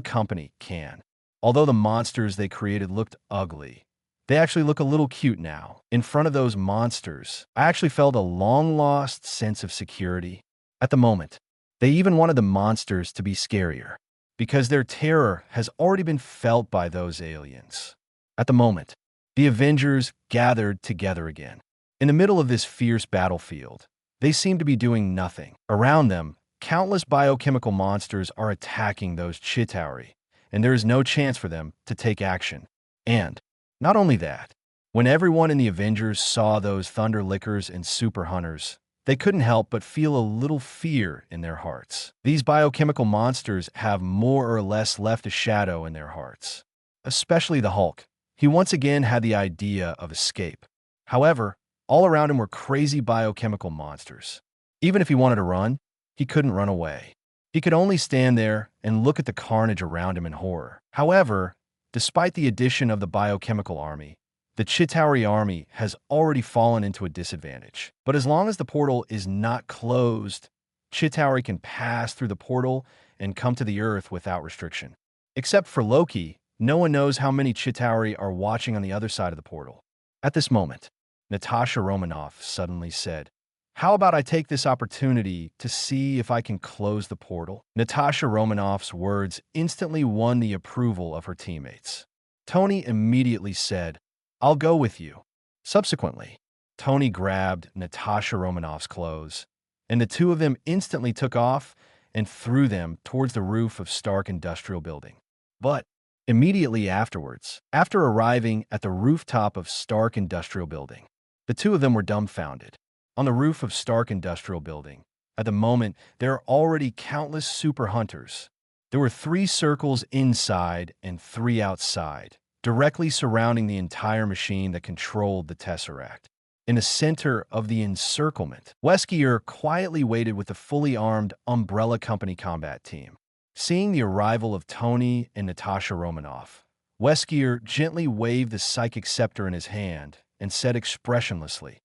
Company can. Although the monsters they created looked ugly, they actually look a little cute now. In front of those monsters, I actually felt a long-lost sense of security. At the moment, they even wanted the monsters to be scarier, because their terror has already been felt by those aliens. At the moment, the Avengers gathered together again. In the middle of this fierce battlefield, they seem to be doing nothing. Around them, countless biochemical monsters are attacking those Chitauri, and there is no chance for them to take action. And not only that, when everyone in the Avengers saw those Thunder Lickers and Super Hunters, they couldn't help but feel a little fear in their hearts. These biochemical monsters have more or less left a shadow in their hearts. Especially the Hulk. He once again had the idea of escape. However, all around him were crazy biochemical monsters. Even if he wanted to run, he couldn't run away. He could only stand there and look at the carnage around him in horror. However, despite the addition of the biochemical army, the Chitauri army has already fallen into a disadvantage. But as long as the portal is not closed, Chitauri can pass through the portal and come to the Earth without restriction. Except for Loki, no one knows how many Chitauri are watching on the other side of the portal. At this moment, Natasha Romanoff suddenly said, How about I take this opportunity to see if I can close the portal? Natasha Romanoff's words instantly won the approval of her teammates. Tony immediately said, "I'll go with you." Subsequently, Tony grabbed Natasha Romanoff's clothes, and the two of them instantly took off and threw them towards the roof of Stark Industrial Building. But immediately afterwards, after arriving at the rooftop of Stark Industrial Building, the two of them were dumbfounded. On the roof of Stark Industrial Building, at the moment, there are already countless super hunters. There were 3 circles inside and 3 outside, directly surrounding the entire machine that controlled the Tesseract. In the center of the encirclement, Weskier quietly waited with the fully armed Umbrella Company combat team. Seeing the arrival of Tony and Natasha Romanoff, Weskier gently waved the psychic scepter in his hand and said expressionlessly,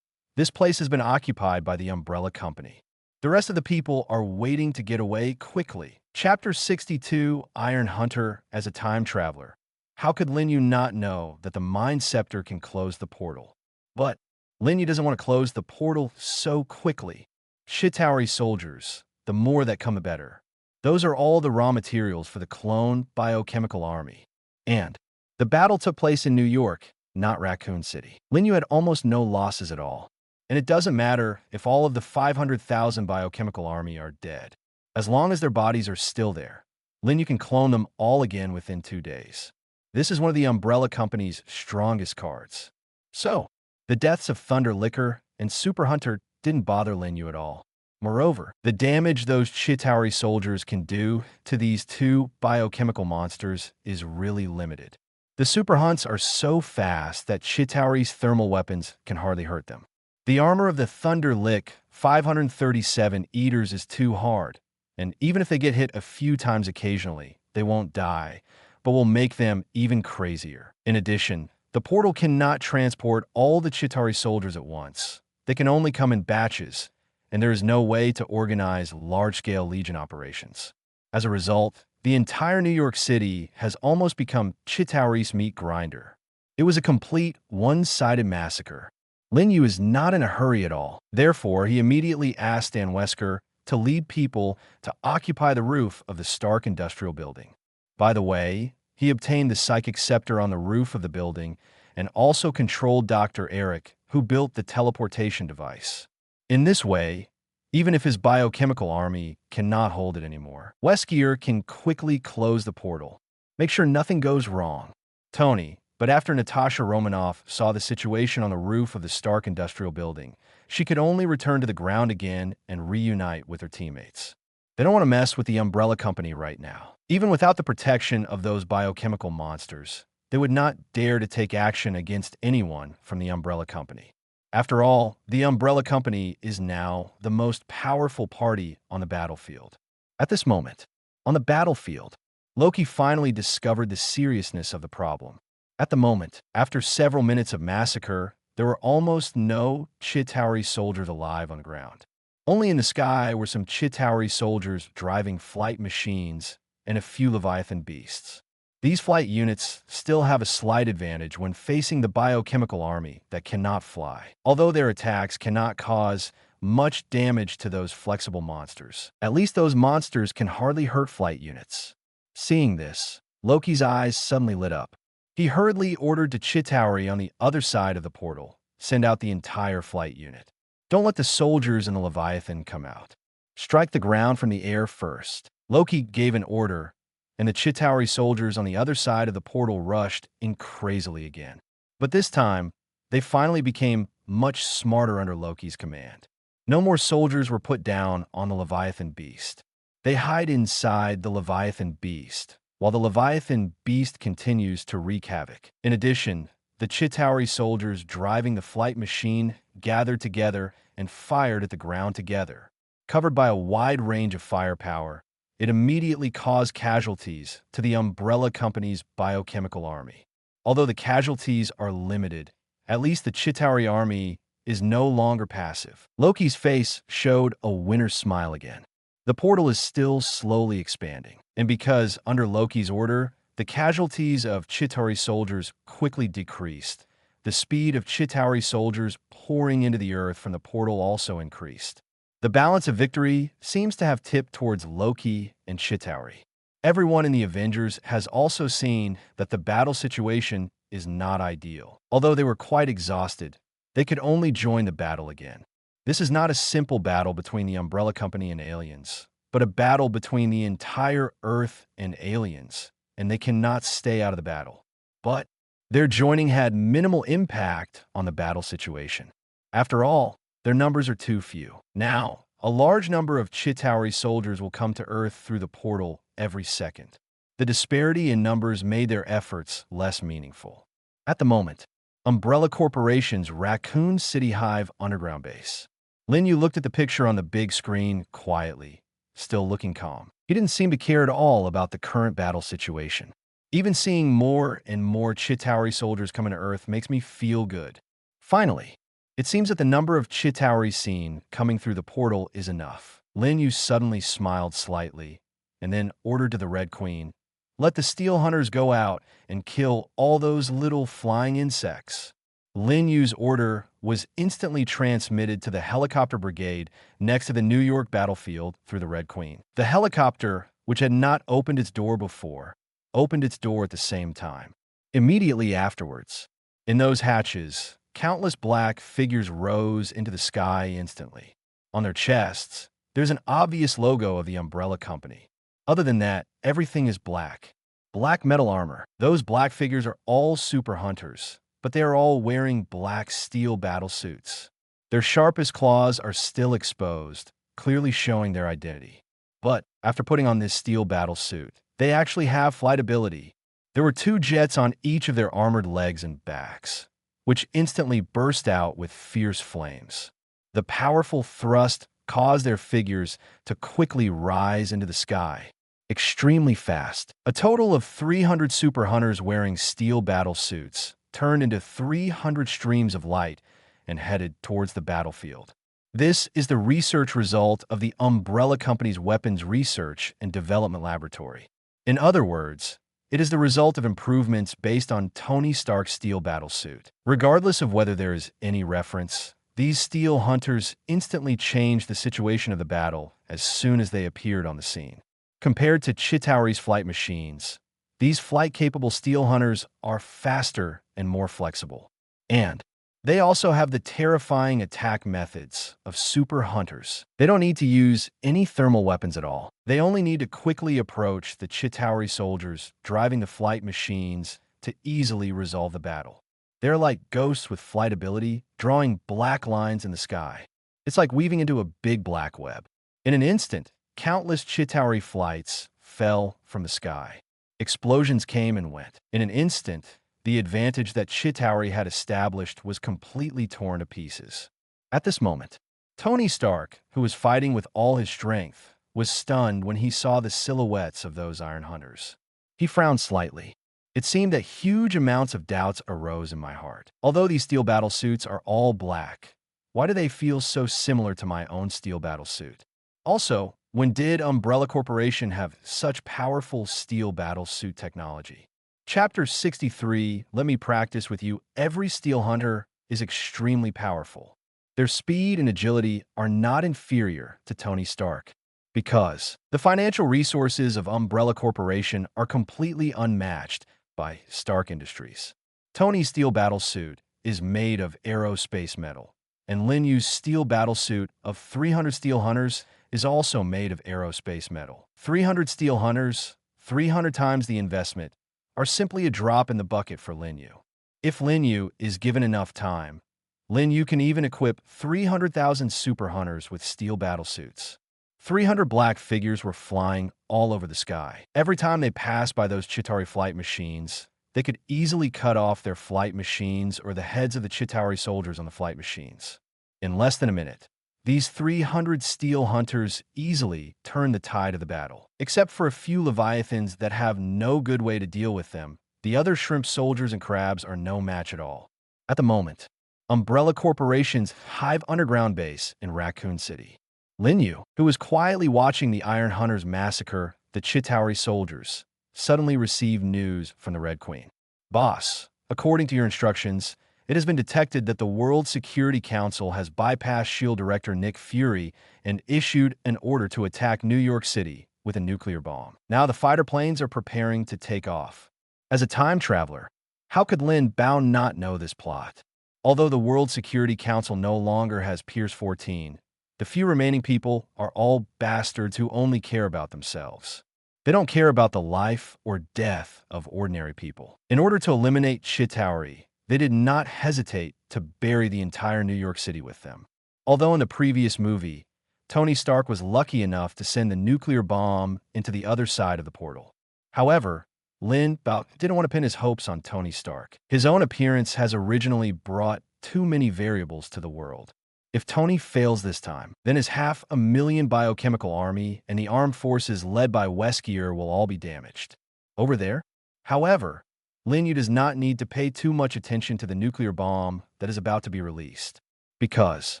"This place has been occupied by the Umbrella Company. The rest of the people are waiting to get away quickly." Chapter 62, Iron Hunter as a Time Traveler. How could Lin Yu not know that the Mind Scepter can close the portal? But Lin Yu doesn't want to close the portal so quickly. Chitauri soldiers, the more that come the better. Those are all the raw materials for the clone biochemical army. And the battle took place in New York, not Raccoon City. Lin Yu had almost no losses at all. And it doesn't matter if all of the 500,000 biochemical army are dead. As long as their bodies are still there, Lin Yu can clone them all again within 2 days. This is one of the Umbrella Company's strongest cards. So, the deaths of Thunder Liquor and Super Hunter didn't bother Lin Yu at all. Moreover, the damage those Chitauri soldiers can do to these 2 biochemical monsters is really limited. The Super Hunts are so fast that Chitauri's thermal weapons can hardly hurt them. The armor of the Thunder Lick 537 Eaters is too hard, and even if they get hit a few times occasionally, they won't die, but will make them even crazier. In addition, the portal cannot transport all the Chitauri soldiers at once. They can only come in batches, and there is no way to organize large-scale Legion operations. As a result, the entire New York City has almost become Chitauri's meat grinder. It was a complete, one-sided massacre. Lin Yu is not in a hurry at all. Therefore, he immediately asked Stan Wesker to lead people to occupy the roof of the Stark Industrial Building. By the way, he obtained the psychic scepter on the roof of the building and also controlled Dr. Eric, who built the teleportation device. In this way, even if his biochemical army cannot hold it anymore, Weskier can quickly close the portal. Make sure nothing goes wrong. Tony, but after Natasha Romanoff saw the situation on the roof of the Stark Industrial Building, she could only return to the ground again and reunite with her teammates. They don't want to mess with the Umbrella Company right now. Even without the protection of those biochemical monsters, they would not dare to take action against anyone from the Umbrella Company. After all, the Umbrella Company is now the most powerful party on the battlefield. At this moment, on the battlefield, Loki finally discovered the seriousness of the problem. At the moment, after several minutes of massacre, there were almost no Chitauri soldiers alive on the ground. Only in the sky were some Chitauri soldiers driving flight machines and a few Leviathan beasts. These flight units still have a slight advantage when facing the biochemical army that cannot fly, although their attacks cannot cause much damage to those flexible monsters. At least those monsters can hardly hurt flight units. Seeing this, Loki's eyes suddenly lit up. He hurriedly ordered to Chitauri on the other side of the portal, send out the entire flight unit. Don't let the soldiers in the Leviathan come out. Strike the ground from the air first. Loki gave an order, and the Chitauri soldiers on the other side of the portal rushed in crazily again. But this time, they finally became much smarter under Loki's command. No more soldiers were put down on the Leviathan beast. They hide inside the Leviathan beast, while the Leviathan beast continues to wreak havoc. In addition, the Chitauri soldiers driving the flight machine gathered together and fired at the ground together. Covered by a wide range of firepower, it immediately caused casualties to the Umbrella Company's biochemical army. Although the casualties are limited, at least the Chitauri army is no longer passive. Loki's face showed a winner's smile again. The portal is still slowly expanding, and because, under Loki's order, the casualties of Chitauri soldiers quickly decreased, the speed of Chitauri soldiers pouring into the earth from the portal also increased. The balance of victory seems to have tipped towards Loki and Chitauri. Everyone in the Avengers has also seen that the battle situation is not ideal. Although they were quite exhausted, they could only join the battle again. This is not a simple battle between the Umbrella Company and aliens, but a battle between the entire Earth and aliens, and they cannot stay out of the battle. But their joining had minimal impact on the battle situation. After all, their numbers are too few. Now, a large number of Chitauri soldiers will come to Earth through the portal every second. The disparity in numbers made their efforts less meaningful. At the moment, Umbrella Corporation's Raccoon City Hive underground base. Lin Yu looked at the picture on the big screen quietly, still looking calm. He didn't seem to care at all about the current battle situation. Even seeing more and more Chitauri soldiers coming to Earth makes me feel good. Finally, it seems that the number of Chitauri seen coming through the portal is enough. Lin Yu suddenly smiled slightly and then ordered to the Red Queen, "Let the Steel Hunters go out and kill all those little flying insects." Lin Yu's order was instantly transmitted to the helicopter brigade next to the New York battlefield through the Red Queen. The helicopter, which had not opened its door before, opened its door at the same time. Immediately afterwards, in those hatches, countless black figures rose into the sky instantly. On their chests, there's an obvious logo of the Umbrella Company. Other than that, everything is black. Black metal armor. Those black figures are all super hunters, but they are all wearing black steel battle suits. Their sharpest claws are still exposed, clearly showing their identity. But after putting on this steel battle suit, they actually have flight ability. There were 2 jets on each of their armored legs and backs, which instantly burst out with fierce flames. The powerful thrust caused their figures to quickly rise into the sky, extremely fast. A total of 300 super hunters wearing steel battle suits turned into 300 streams of light and headed towards the battlefield. This is the research result of the Umbrella Company's Weapons Research and Development Laboratory. In other words, it is the result of improvements based on Tony Stark's steel battle suit. Regardless of whether there is any reference, these steel hunters instantly changed the situation of the battle as soon as they appeared on the scene. Compared to Chitauri's flight machines, these flight-capable steel hunters are faster and more flexible. And they also have the terrifying attack methods of super hunters. They don't need to use any thermal weapons at all. They only need to quickly approach the Chitauri soldiers driving the flight machines to easily resolve the battle. They're like ghosts with flight ability, drawing black lines in the sky. It's like weaving into a big black web. In an instant, countless Chitauri flights fell from the sky. Explosions came and went. In an instant, the advantage that Chitauri had established was completely torn to pieces. At this moment, Tony Stark, who was fighting with all his strength, was stunned when he saw the silhouettes of those Iron Hunters. He frowned slightly. It seemed that huge amounts of doubts arose in my heart. Although these steel battle suits are all black, why do they feel so similar to my own steel battle suit? Also, when did Umbrella Corporation have such powerful steel battle suit technology? Chapter 63, Let Me Practice With You. Every steel hunter is extremely powerful. Their speed and agility are not inferior to Tony Stark, because the financial resources of Umbrella Corporation are completely unmatched by Stark Industries. Tony's steel battle suit is made of aerospace metal, and Lin Yu's steel battle suit of 300 steel hunters is also made of aerospace metal. 300 steel hunters, 300 times the investment, are simply a drop in the bucket for Lin Yu. If Lin Yu is given enough time, Lin Yu can even equip 300,000 super hunters with steel battle suits. 300 black figures were flying all over the sky. Every time they passed by those Chitauri flight machines, they could easily cut off their flight machines or the heads of the Chitauri soldiers on the flight machines. In less than a minute, these 300 steel hunters easily turned the tide of the battle. Except for a few Leviathans that have no good way to deal with them, the other shrimp soldiers and crabs are no match at all. At the moment, Umbrella Corporation's Hive underground base in Raccoon City. Lin Yu, who was quietly watching the Iron Hunters massacre the Chitauri soldiers, suddenly received news from the Red Queen. "Boss, according to your instructions, It has been detected that the World Security Council has bypassed SHIELD Director Nick Fury and issued an order to attack New York City with a nuclear bomb. Now the fighter planes are preparing to take off. As a time traveler, how could Lin Bao not know this plot? Although the World Security Council no longer has Piers 14, the few remaining people are all bastards who only care about themselves. They don't care about the life or death of ordinary people. In order to eliminate Chitauri, they did not hesitate to bury the entire New York City with them. Although in the previous movie, Tony Stark was lucky enough to send the nuclear bomb into the other side of the portal. However, Lin Bao didn't want to pin his hopes on Tony Stark. His own appearance has originally brought too many variables to the world. If Tony fails this time, then his 500,000 biochemical army and the armed forces led by Weskier will all be damaged. Over there, however, Lin Yu does not need to pay too much attention to the nuclear bomb that is about to be released. Because,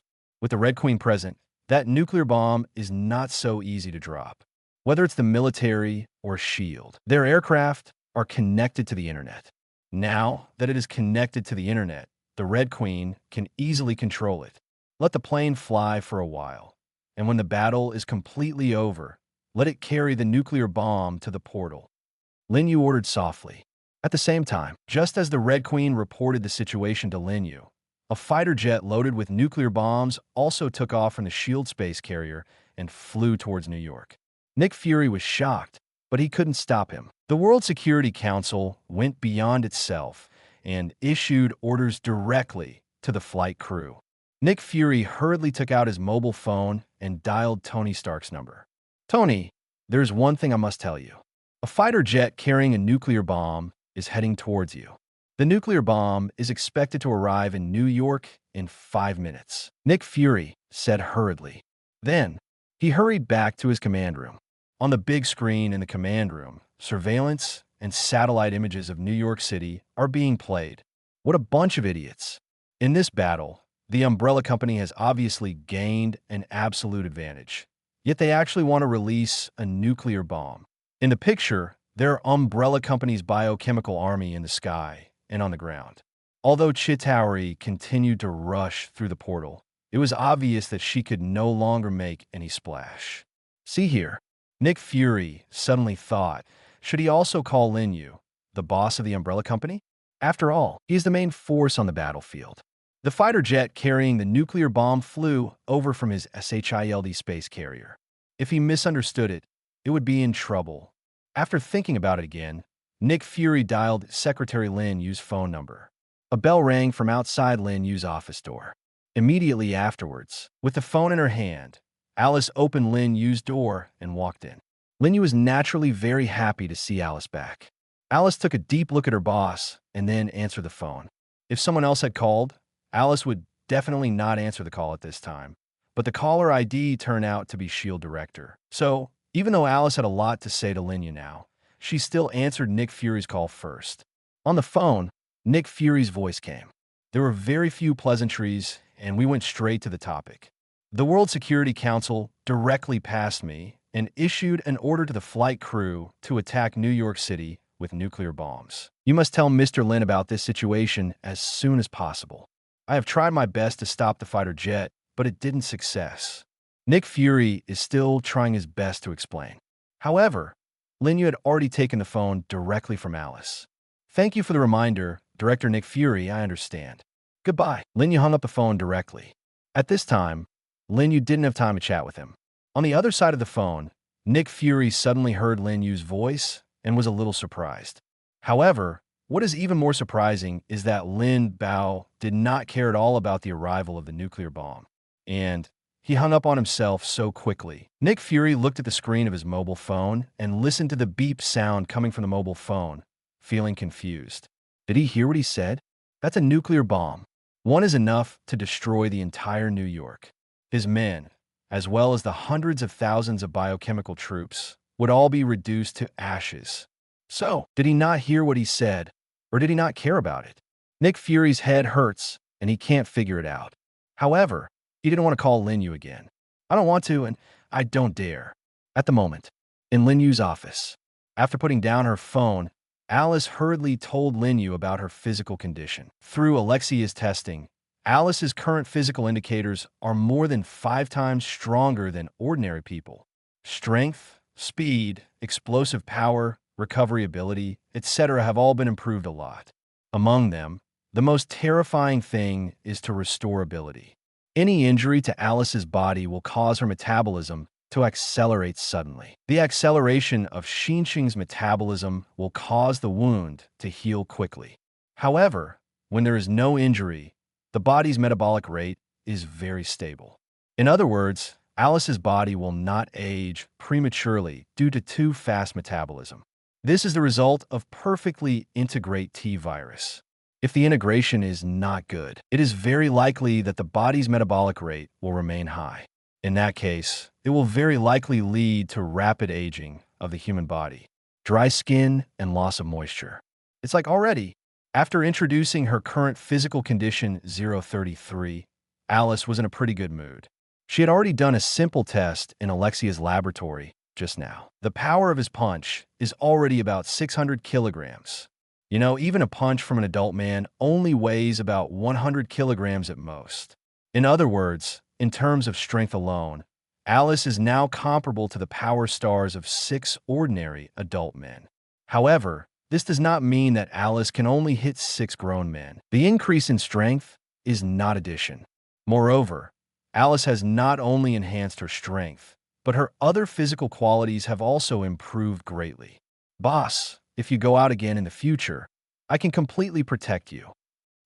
with the Red Queen present, that nuclear bomb is not so easy to drop. Whether it's the military or SHIELD, their aircraft are connected to the internet. Now that it is connected to the internet, the Red Queen can easily control it. Let the plane fly for a while, and when the battle is completely over, let it carry the nuclear bomb to the portal. Lin Yu ordered softly. At the same time, just as the Red Queen reported the situation to Lin Yu, a fighter jet loaded with nuclear bombs also took off from the SHIELD space carrier and flew towards New York. Nick Fury was shocked, but he couldn't stop him. The World Security Council went beyond itself and issued orders directly to the flight crew. Nick Fury hurriedly took out his mobile phone and dialed Tony Stark's number. "Tony, there's one thing I must tell you. A fighter jet carrying a nuclear bomb is heading towards you. The nuclear bomb is expected to arrive in New York in 5 minutes." Nick Fury said hurriedly. Then, he hurried back to his command room. On the big screen in the command room, surveillance and satellite images of New York City are being played. What a bunch of idiots. In this battle, the Umbrella Company has obviously gained an absolute advantage. Yet they actually want to release a nuclear bomb. In the picture, there are Umbrella Company's biochemical army in the sky and on the ground. Although Chitauri continued to rush through the portal, it was obvious that she could no longer make any splash. See here, Nick Fury suddenly thought, should he also call Lin Yu, the boss of the Umbrella Company? After all, he is the main force on the battlefield. The fighter jet carrying the nuclear bomb flew over from his SHIELD space carrier. If he misunderstood it, it would be in trouble. After thinking about it again, Nick Fury dialed Secretary Lin Yu's phone number. A bell rang from outside Lin Yu's office door. Immediately afterwards, with the phone in her hand, Alice opened Lin Yu's door and walked in. Lin Yu was naturally very happy to see Alice back. Alice took a deep look at her boss and then answered the phone. If someone else had called, Alice would definitely not answer the call at this time, but the caller ID turned out to be SHIELD Director. So, even though Alice had a lot to say to Lin Yu now, she still answered Nick Fury's call first. On the phone, Nick Fury's voice came. There were very few pleasantries, and we went straight to the topic. The World Security Council directly passed me and issued an order to the flight crew to attack New York City with nuclear bombs. You must tell Mr. Lin about this situation as soon as possible. I have tried my best to stop the fighter jet, but it didn't success. Nick Fury is still trying his best to explain. However, Lin Yu had already taken the phone directly from Alice. "Thank you for the reminder, Director Nick Fury, I understand. Goodbye." Lin Yu hung up the phone directly. At this time, Lin Yu didn't have time to chat with him. On the other side of the phone, Nick Fury suddenly heard Lin Yu's voice and was a little surprised. However, what is even more surprising is that Lin Bao did not care at all about the arrival of the nuclear bomb. And he hung up on himself so quickly. Nick Fury looked at the screen of his mobile phone and listened to the beep sound coming from the mobile phone, feeling confused. Did he hear what he said? That's a nuclear bomb. One is enough to destroy the entire New York. His men, as well as the hundreds of thousands of biochemical troops, would all be reduced to ashes. So, did he not hear what he said, or did he not care about it? Nick Fury's head hurts, and he can't figure it out. However, he didn't want to call Lin Yu again. I don't want to, and I don't dare. At the moment, in Lin Yu's office, after putting down her phone, Alice hurriedly told Lin Yu about her physical condition. Through Alexia's testing, Alice's current physical indicators are more than 5 times stronger than ordinary people. Strength, speed, explosive power, recovery ability, etc. have all been improved a lot. Among them, the most terrifying thing is to restore ability. Any injury to Alice's body will cause her metabolism to accelerate suddenly. The acceleration of Xinxing's metabolism will cause the wound to heal quickly. However, when there is no injury, the body's metabolic rate is very stable. In other words, Alice's body will not age prematurely due to too fast metabolism. This is the result of perfectly integrate T-virus. If the integration is not good, it is very likely that the body's metabolic rate will remain high. In that case, it will very likely lead to rapid aging of the human body, dry skin, and loss of moisture. It's like already, after introducing her current physical condition 033, Alice was in a pretty good mood. She had already done a simple test in Alexia's laboratory just now. The power of his punch is already about 600 kilograms. You know, even a punch from an adult man only weighs about 100 kilograms at most. In other words, in terms of strength alone, Alice is now comparable to the power stars of 6 ordinary adult men. However, this does not mean that Alice can only hit 6 grown men. The increase in strength is not addition. Moreover, Alice has not only enhanced her strength, but her other physical qualities have also improved greatly. Boss, if you go out again in the future, I can completely protect you,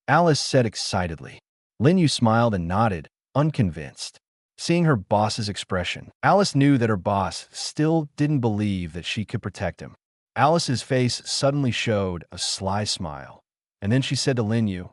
Alice said excitedly. Lin Yu smiled and nodded, unconvinced. Seeing her boss's expression, Alice knew that her boss still didn't believe that she could protect him. Alice's face suddenly showed a sly smile, and then she said to Lin Yu,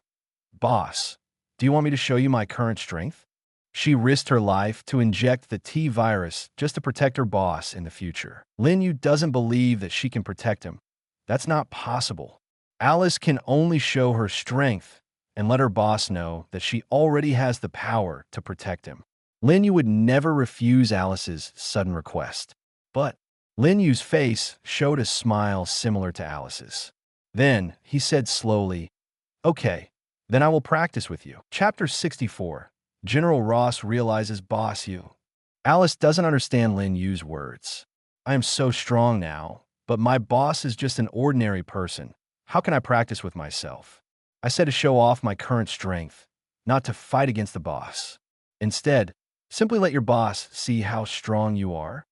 "Boss, do you want me to show you my current strength?" She risked her life to inject the T-virus just to protect her boss in the future. Lin Yu doesn't believe that she can protect him. That's not possible. Alice can only show her strength and let her boss know that she already has the power to protect him. Lin Yu would never refuse Alice's sudden request. But Lin Yu's face showed a smile similar to Alice's. Then he said slowly, "Okay, then I will practice with you." Chapter 64. General Ross realizes Boss Yu. Alice doesn't understand Lin Yu's words. "I am so strong now, but my boss is just an ordinary person. How can I practice with myself? I said to show off my current strength, not to fight against the boss. Instead, simply let your boss see how strong you are."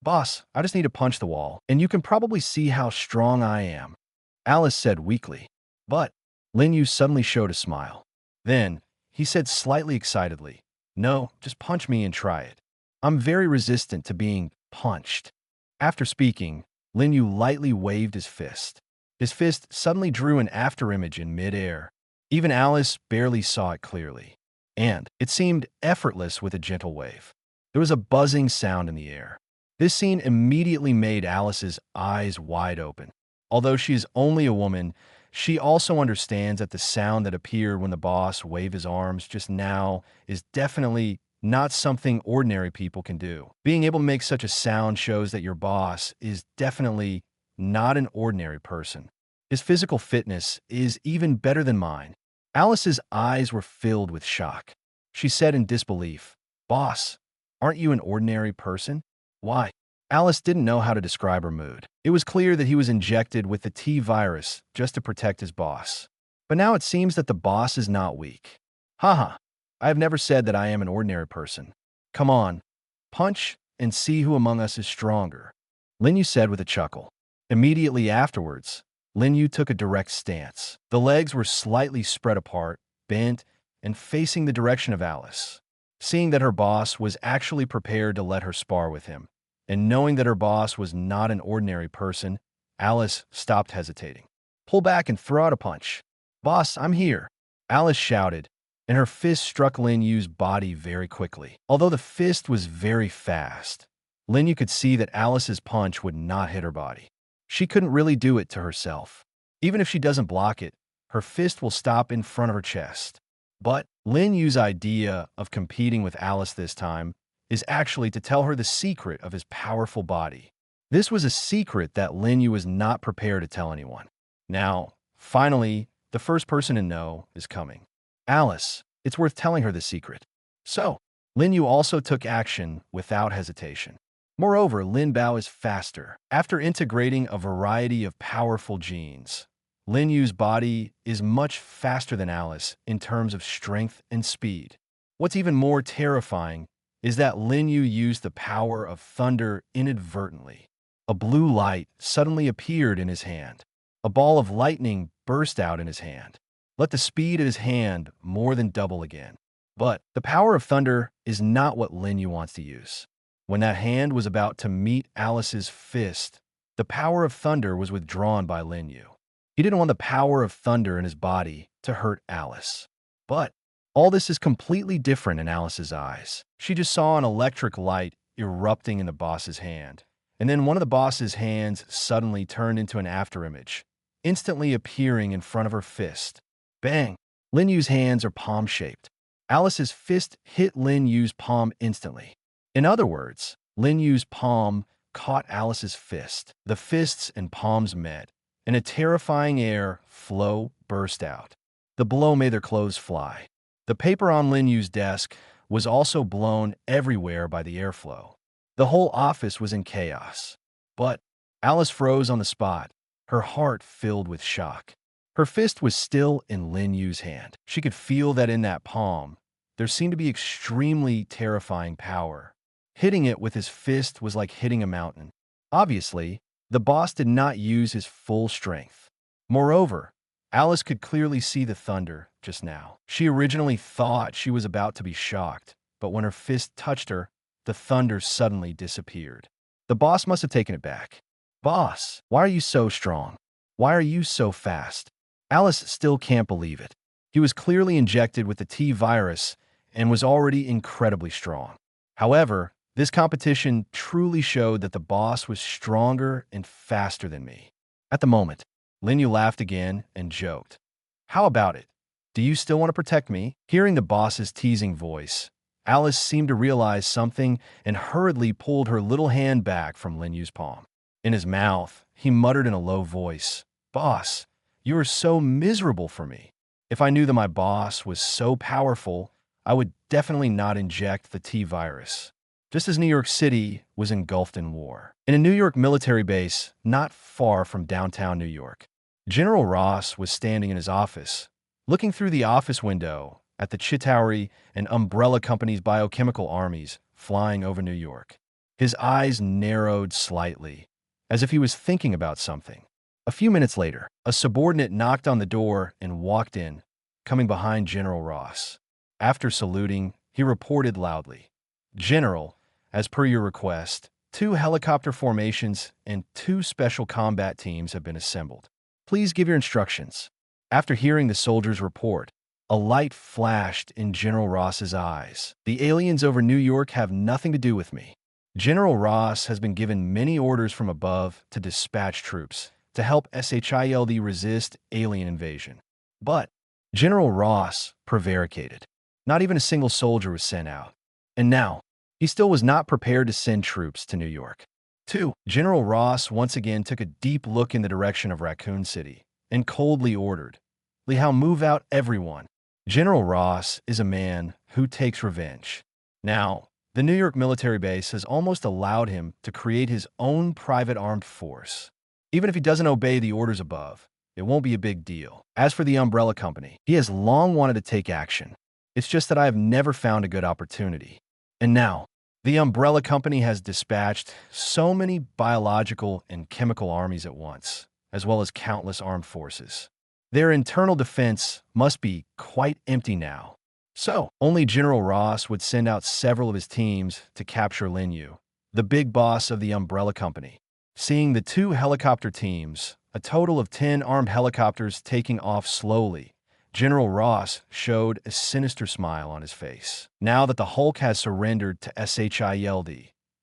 "Boss, I just need to punch the wall, and you can probably see how strong I am," Alice said weakly. But Lin Yu suddenly showed a smile. Then he said slightly excitedly, "No, just punch me and try it. I'm very resistant to being punched." After speaking, Lin Yu lightly waved his fist. His fist suddenly drew an afterimage in midair. Even Alice barely saw it clearly, and it seemed effortless with a gentle wave. There was a buzzing sound in the air. This scene immediately made Alice's eyes wide open. Although she is only a woman, she also understands that the sound that appeared when the boss waved his arms just now is definitely not something ordinary people can do. Being able to make such a sound shows that your boss is definitely not an ordinary person. His physical fitness is even better than mine. Alice's eyes were filled with shock. She said in disbelief, "Boss, aren't you an ordinary person?" "Why?" Alice didn't know how to describe her mood. It was clear that he was injected with the T-virus just to protect his boss. But now it seems that the boss is not weak. Haha, I have never said that I am an ordinary person. Come on, punch and see who among us is stronger, Lin Yu said with a chuckle. Immediately afterwards, Lin Yu took a direct stance. The legs were slightly spread apart, bent, and facing the direction of Alice. Seeing that her boss was actually prepared to let her spar with him, and knowing that her boss was not an ordinary person, Alice stopped hesitating. "Pull back and throw out a punch." "Boss, I'm here," Alice shouted, and her fist struck Lin Yu's body very quickly. Although the fist was very fast, Lin Yu could see that Alice's punch would not hit her body. She couldn't really do it to herself. Even if she doesn't block it, her fist will stop in front of her chest. But Lin Yu's idea of competing with Alice this time is actually to tell her the secret of his powerful body. This was a secret that Lin Yu was not prepared to tell anyone. Now, finally, the first person to know is coming. Alice. It's worth telling her the secret. So, Lin Yu also took action without hesitation. Moreover, Lin Bao is faster. After integrating a variety of powerful genes, Lin Yu's body is much faster than Alice in terms of strength and speed. What's even more terrifying is that Lin Yu used the power of thunder inadvertently. A blue light suddenly appeared in his hand. A ball of lightning burst out in his hand. Let the speed of his hand more than double again. But the power of thunder is not what Lin Yu wants to use. When that hand was about to meet Alice's fist, the power of thunder was withdrawn by Lin Yu. He didn't want the power of thunder in his body to hurt Alice. But all this is completely different in Alice's eyes. She just saw an electric light erupting in the boss's hand. And then one of the boss's hands suddenly turned into an afterimage, instantly appearing in front of her fist. Bang! Lin Yu's hands are palm-shaped. Alice's fist hit Lin Yu's palm instantly. In other words, Lin Yu's palm caught Alice's fist. The fists and palms met, and a terrifying air flow burst out. The blow made their clothes fly. The paper on Lin Yu's desk was also blown everywhere by the airflow. The whole office was in chaos. But Alice froze on the spot, her heart filled with shock. Her fist was still in Lin Yu's hand. She could feel that in that palm, there seemed to be extremely terrifying power. Hitting it with his fist was like hitting a mountain. Obviously, the boss did not use his full strength. Moreover, Alice could clearly see the thunder just now. She originally thought she was about to be shocked, but when her fist touched her, the thunder suddenly disappeared. The boss must have taken it back. Boss, why are you so strong? Why are you so fast? Alice still can't believe it. He was clearly injected with the T-virus and was already incredibly strong. However, this competition truly showed that the boss was stronger and faster than me. At the moment, Lin Yu laughed again and joked. How about it? Do you still want to protect me? Hearing the boss's teasing voice, Alice seemed to realize something and hurriedly pulled her little hand back from Lin Yu's palm. In his mouth, he muttered in a low voice, Boss, you are so miserable for me. If I knew that my boss was so powerful, I would definitely not inject the T-virus. Just as New York City was engulfed in war. In a New York military base not far from downtown New York, General Ross was standing in his office, looking through the office window at the Chitauri and Umbrella Company's biochemical armies flying over New York. His eyes narrowed slightly, as if he was thinking about something. A few minutes later, a subordinate knocked on the door and walked in, coming behind General Ross. After saluting, he reported loudly, General, as per your request, 2 helicopter formations and 2 special combat teams have been assembled. Please give your instructions. After hearing the soldier's report, a light flashed in General Ross's eyes. The aliens over New York have nothing to do with me. General Ross has been given many orders from above to dispatch troops to help SHILD resist alien invasion. But General Ross prevaricated. Not even a single soldier was sent out. And now, he still was not prepared to send troops to New York. 2. General Ross once again took a deep look in the direction of Raccoon City and coldly ordered, Lee Hao, move out everyone. General Ross is a man who takes revenge. Now, the New York military base has almost allowed him to create his own private armed force. Even if he doesn't obey the orders above, it won't be a big deal. As for the Umbrella Company, he has long wanted to take action. It's just that I have never found a good opportunity. And now, the Umbrella Company has dispatched so many biological and chemical armies at once, as well as countless armed forces. Their internal defense must be quite empty now. So, only General Ross would send out several of his teams to capture Lin Yu, the big boss of the Umbrella Company. Seeing the 2 helicopter teams, a total of 10 armed helicopters taking off slowly, General Ross showed a sinister smile on his face. Now that the Hulk has surrendered to SHILD,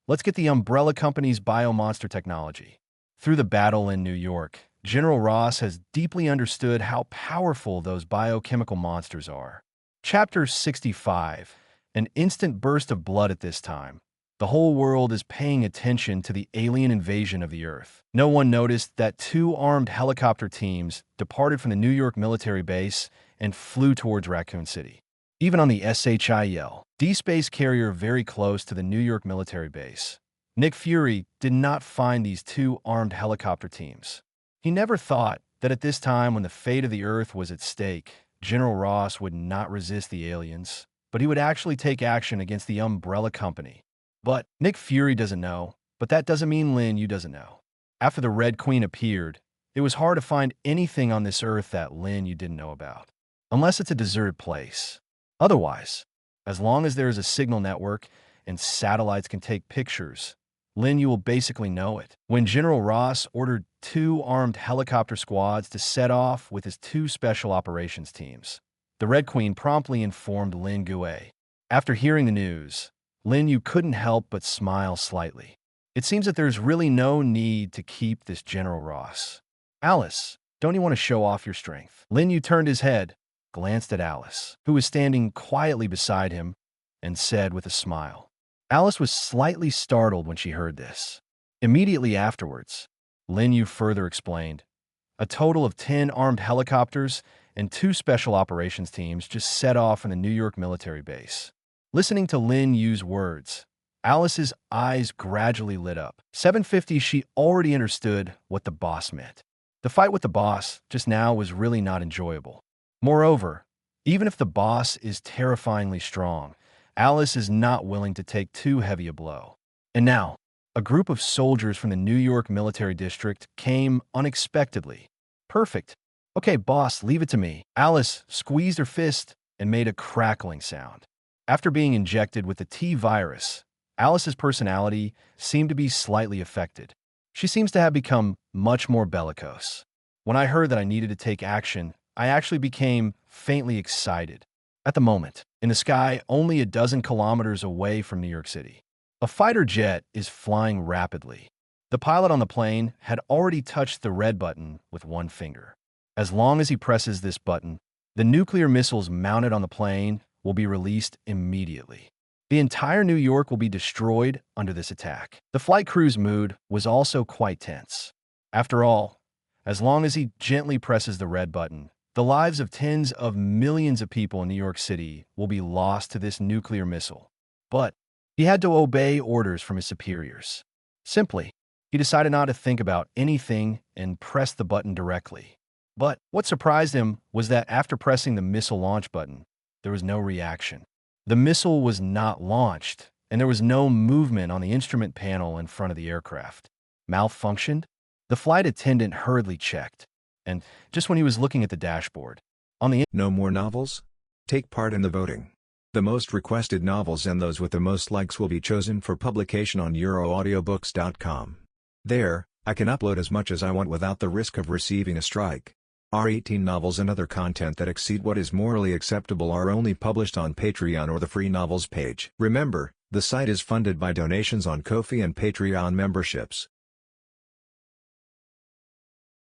let's get the Umbrella Company's biomonster technology. Through the battle in New York, General Ross has deeply understood how powerful those biochemical monsters are. Chapter 65. An instant burst of blood at this time. The whole world is paying attention to the alien invasion of the Earth. No one noticed that 2 armed helicopter teams departed from the New York military base and flew towards Raccoon City. Even on the SHIL, D-space carrier very close to the New York military base, Nick Fury did not find these 2 armed helicopter teams. He never thought that at this time when the fate of the Earth was at stake, General Ross would not resist the aliens, but he would actually take action against the Umbrella Company. But Nick Fury doesn't know, but that doesn't mean Lin Yu doesn't know. After the Red Queen appeared, it was hard to find anything on this Earth that Lin Yu didn't know about. Unless it's a deserted place. Otherwise, as long as there is a signal network and satellites can take pictures, Lin Yu will basically know it. When General Ross ordered 2 armed helicopter squads to set off with his 2 special operations teams, the Red Queen promptly informed Lin Gue. After hearing the news, Lin Yu couldn't help but smile slightly. It seems that there's really no need to keep this General Ross. Alice, don't you want to show off your strength? Lin Yu turned his head, glanced at Alice, who was standing quietly beside him, and said with a smile. Alice was slightly startled when she heard this. Immediately afterwards, Lin Yu further explained, a total of 10 armed helicopters and 2 special operations teams just set off from the New York military base. Listening to Lin Yu's words, Alice's eyes gradually lit up. 750, she already understood what the boss meant. The fight with the boss just now was really not enjoyable. Moreover, even if the boss is terrifyingly strong, Alice is not willing to take too heavy a blow. And now, a group of soldiers from the New York military district came unexpectedly. Perfect. Okay, boss, leave it to me. Alice squeezed her fist and made a crackling sound. After being injected with the T-virus, Alice's personality seemed to be slightly affected. She seems to have become much more bellicose. When I heard that I needed to take action, I actually became faintly excited. At the moment, in the sky only a dozen kilometers away from New York City, a fighter jet is flying rapidly. The pilot on the plane had already touched the red button with one finger. As long as he presses this button, the nuclear missiles mounted on the plane will be released immediately. The entire New York will be destroyed under this attack. The flight crew's mood was also quite tense. After all, as long as he gently presses the red button, the lives of tens of millions of people in New York City will be lost to this nuclear missile. But he had to obey orders from his superiors. Simply, he decided not to think about anything and pressed the button directly. But what surprised him was that after pressing the missile launch button, there was no reaction. The missile was not launched, and there was no movement on the instrument panel in front of the aircraft. Malfunctioned? The flight attendant hurriedly checked, and just when he was looking at the dashboard, on the No more novels? Take part in the voting. The most requested novels and those with the most likes will be chosen for publication on euroaudiobooks.com. There, I can upload as much as I want without the risk of receiving a strike. Our 18 novels and other content that exceed what is morally acceptable are only published on Patreon or the free novels page. Remember, the site is funded by donations on Ko-fi and Patreon memberships.